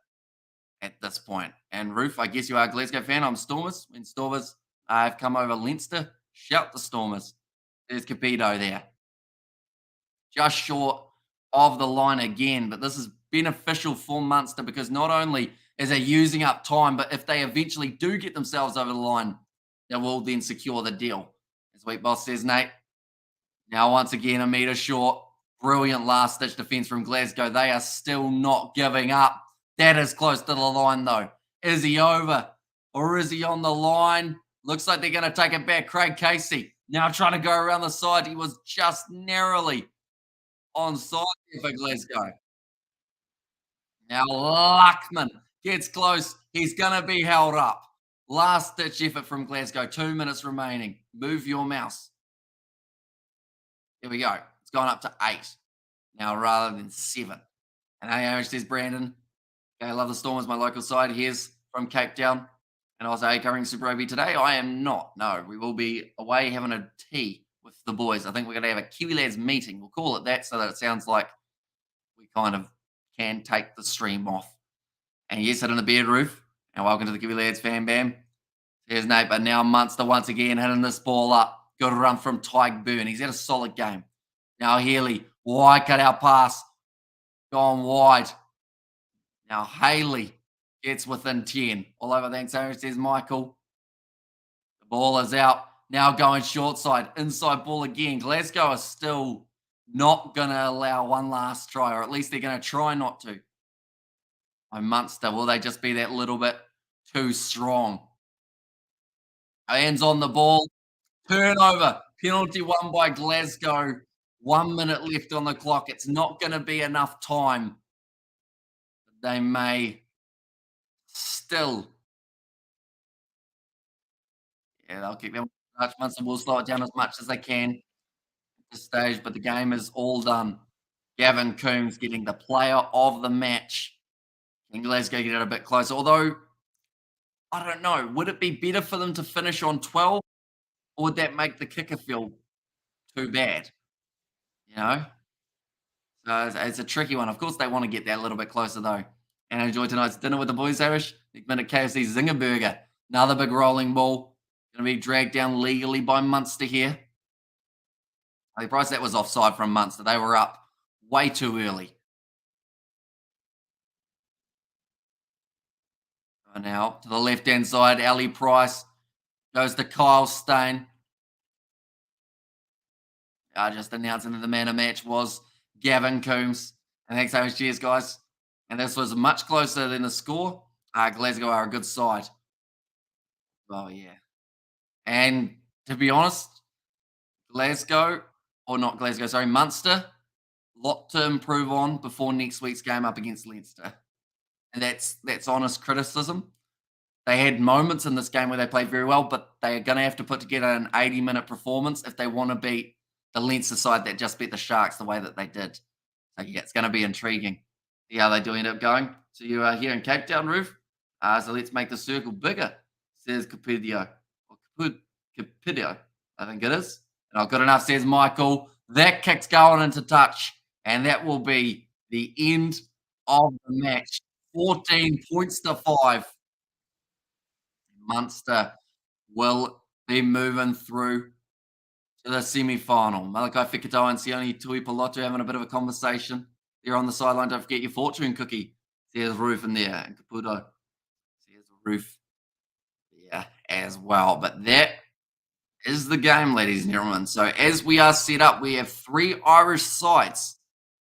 at this point. And Roof, I guess you are a Glasgow fan. I'm Stormers. When Stormers have come over Leinster, shout the Stormers. There's Capito there. Just short of the line again. But this is beneficial for Munster because not only is they using up time, but if they eventually do get themselves over the line, they will then secure the deal. As Week Boss says, Nate. Now, once again, 1 metre short. Brilliant last-ditch defence from Glasgow. They are still not giving up. That is close to the line, though. Is he over or is he on the line? Looks like they're going to take it back. Craig Casey now trying to go around the side. He was just narrowly onside for Glasgow. Now, Luckman gets close. He's going to be held up. Last-ditch effort from Glasgow. 2 minutes remaining. Move your mouse. Here we go. It's gone up to 8 now rather than 7. And hey, Irish says Brandon. Okay, I love the Stormers, my local side. Here's from Cape Town. And also, hey, covering Super Rugby today. I am not. No, we will be away having a tea with the boys. I think we're going to have a Kiwi Lads meeting. We'll call it that so that it sounds like we kind of can take the stream off. And yes, it in the beard roof. And welcome to the Kiwi Lads fan bam. Here's Nate, but now Munster once again hitting this ball up. Good run from Tyke Byrne. He's had a solid game. Now Healy, wide cut out pass. Gone wide. Now Haley gets within 10. All over, thanks, Aaron, says Michael. The ball is out. now going short side, inside ball again. Glasgow are still not going to allow one last try, or at least they're going to try not to. Oh, Munster, will they just be that little bit too strong? Hands on the ball, turnover, penalty won by Glasgow. 1 minute left on the clock. It's not going to be enough time. They may still. Yeah, they'll keep them. Munster will slow it down as much as they can at this stage, but the game is all done. Gavin Coombs getting the player of the match. Can Glasgow get it a bit closer? Although, I don't know. Would it be better for them to finish on 12? Or would that make the kicker feel too bad? You know? So it's a tricky one. Of course, they want to get that a little bit closer, though. And enjoy tonight's dinner with the boys, Harish. Big minute KFC Zinger Burger. Another big rolling ball. Going to be dragged down legally by Munster here. I'm surprised that was offside from Munster. They were up way too early. Now to the left-hand side, Ali Price goes to Kyle Stain. Just announcing that the man of match was Gavin Coombs. And thanks so much. Cheers, guys. And this was much closer than the score. Glasgow are a good side. Oh, yeah. And to be honest, Munster, lot to improve on before next week's game up against Leinster. And that's honest criticism. They had moments in this game where they played very well, but they are going to have to put together an 80-minute performance if they want to beat the Leinster side that just beat the Sharks the way that they did. So, yeah, it's going to be intriguing. See how they do end up going. So you are here in Cape Town, Roof. So let's make the circle bigger, says Capidio. Or Capidio, I think it is. And good enough, says Michael. That kick's going into touch. And that will be the end of the match. 14 points to 5. Munster will be moving through to the semi-final. Malachi Fekitoa and Sione Tuipulotu having a bit of a conversation. They're on the sideline. Don't forget your fortune cookie. There's Roof in there. And Caputo. There's Roof. Yeah, as well. But that is the game, ladies and gentlemen. So as we are set up, we have 3 Irish sides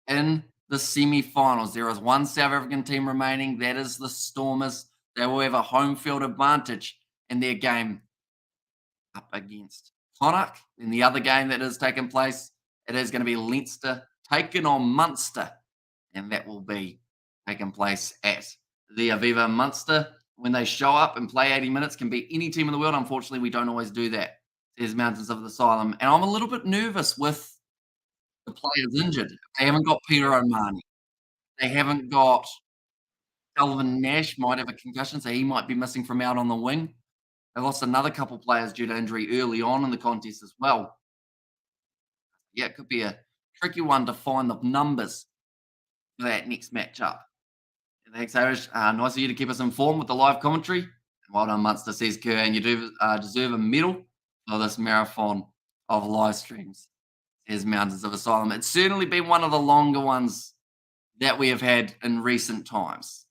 in the semi-finals. There is one South African team remaining. That is the Stormers. They will have a home field advantage in their game up against Connacht. In the other game that is taking place, it is going to be Leinster taking on Munster. And that will be taking place at the Aviva. Munster, when they show up and play 80 minutes, can beat any team in the world. Unfortunately, we don't always do that. There's Mountains of the Asylum. And I'm a little bit nervous with the players injured. They haven't got Peter O'Mahony. They haven't got Calvin Nash, might have a concussion, so he might be missing from out on the wing. They lost another couple players due to injury early on in the contest as well. Yeah, it could be a tricky one to find the numbers for that next matchup. Thanks, Harish. Nice of you to keep us informed with the live commentary. And well done, Munster, says Kerr. And you do deserve a medal for this marathon of live streams, says Mountains of Asylum. It's certainly been one of the longer ones that we have had in recent times.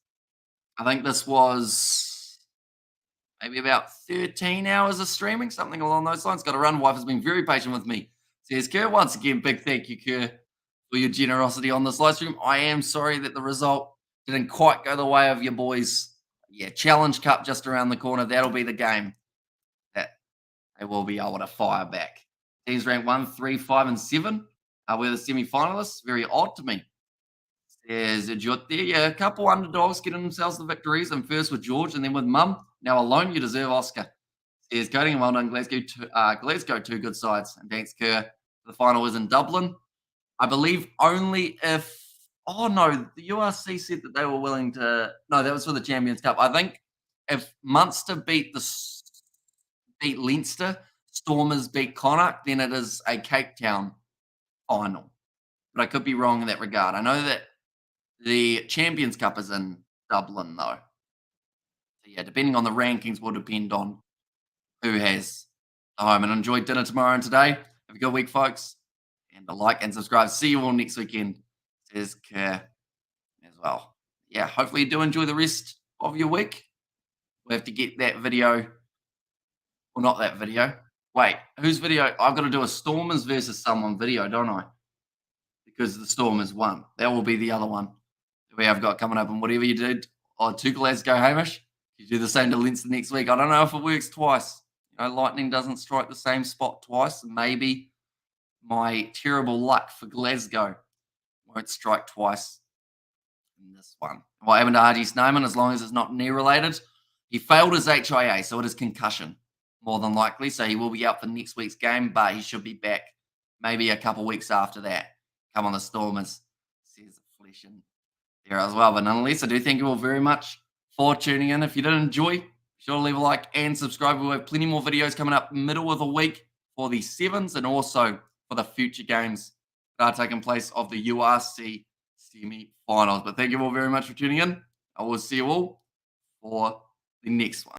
I think this was maybe about 13 hours of streaming, something along those lines. Got to run. Wife has been very patient with me, says Kerr. Once again, big thank you, Kerr, for your generosity on this live stream. I am sorry that the result didn't quite go the way of your boys. Yeah, Challenge Cup just around the corner. That'll be the game that they will be able to fire back. Teams ranked 1, 3, 5, and 7 we're the semi-finalists. Very odd to me. There's a Jote. Yeah, a couple underdogs getting themselves the victories. And first with George and then with Mum. Now alone, you deserve Oscar. Says Coding and well done, Glasgow. Glasgow, 2 good sides. And thanks, Kerr. The final is in Dublin. I believe only if. Oh, no. The URC said that they were willing to. No, that was for the Champions Cup. I think if Munster beat Leinster, Stormers beat Connacht, then it is a Cape Town final. But I could be wrong in that regard. I know that the Champions Cup is in Dublin, though. So, yeah, depending on the rankings will depend on who has the home. And enjoy dinner tomorrow and today. Have a good week, folks. And a like and subscribe. See you all next weekend, says Kerr as well. Yeah, hopefully you do enjoy the rest of your week. We'll have to get that video. Well, not that video. Wait, whose video? I've got to do a Stormers versus someone video, don't I? Because the Stormers won. That will be the other one that we have got coming up. And whatever you did to Glasgow, Hamish, you do the same to Leinster next week. I don't know if it works twice. You know, lightning doesn't strike the same spot twice. Maybe my terrible luck for Glasgow won't strike twice in this one. What happened to RG Snowman, as long as it's not knee related? He failed his HIA, so it is concussion, more than likely. So he will be out for next week's game, but he should be back maybe a couple weeks after that. Come on, the Stormers, says Flesh in there as well. But nonetheless, I do thank you all very much for tuning in. If you did enjoy, be sure to leave a like and subscribe. We'll have plenty more videos coming up middle of the week for the sevens and also for the future games that are taking place of the URC semi-finals. But thank you all very much for tuning in. I will see you all for the next one.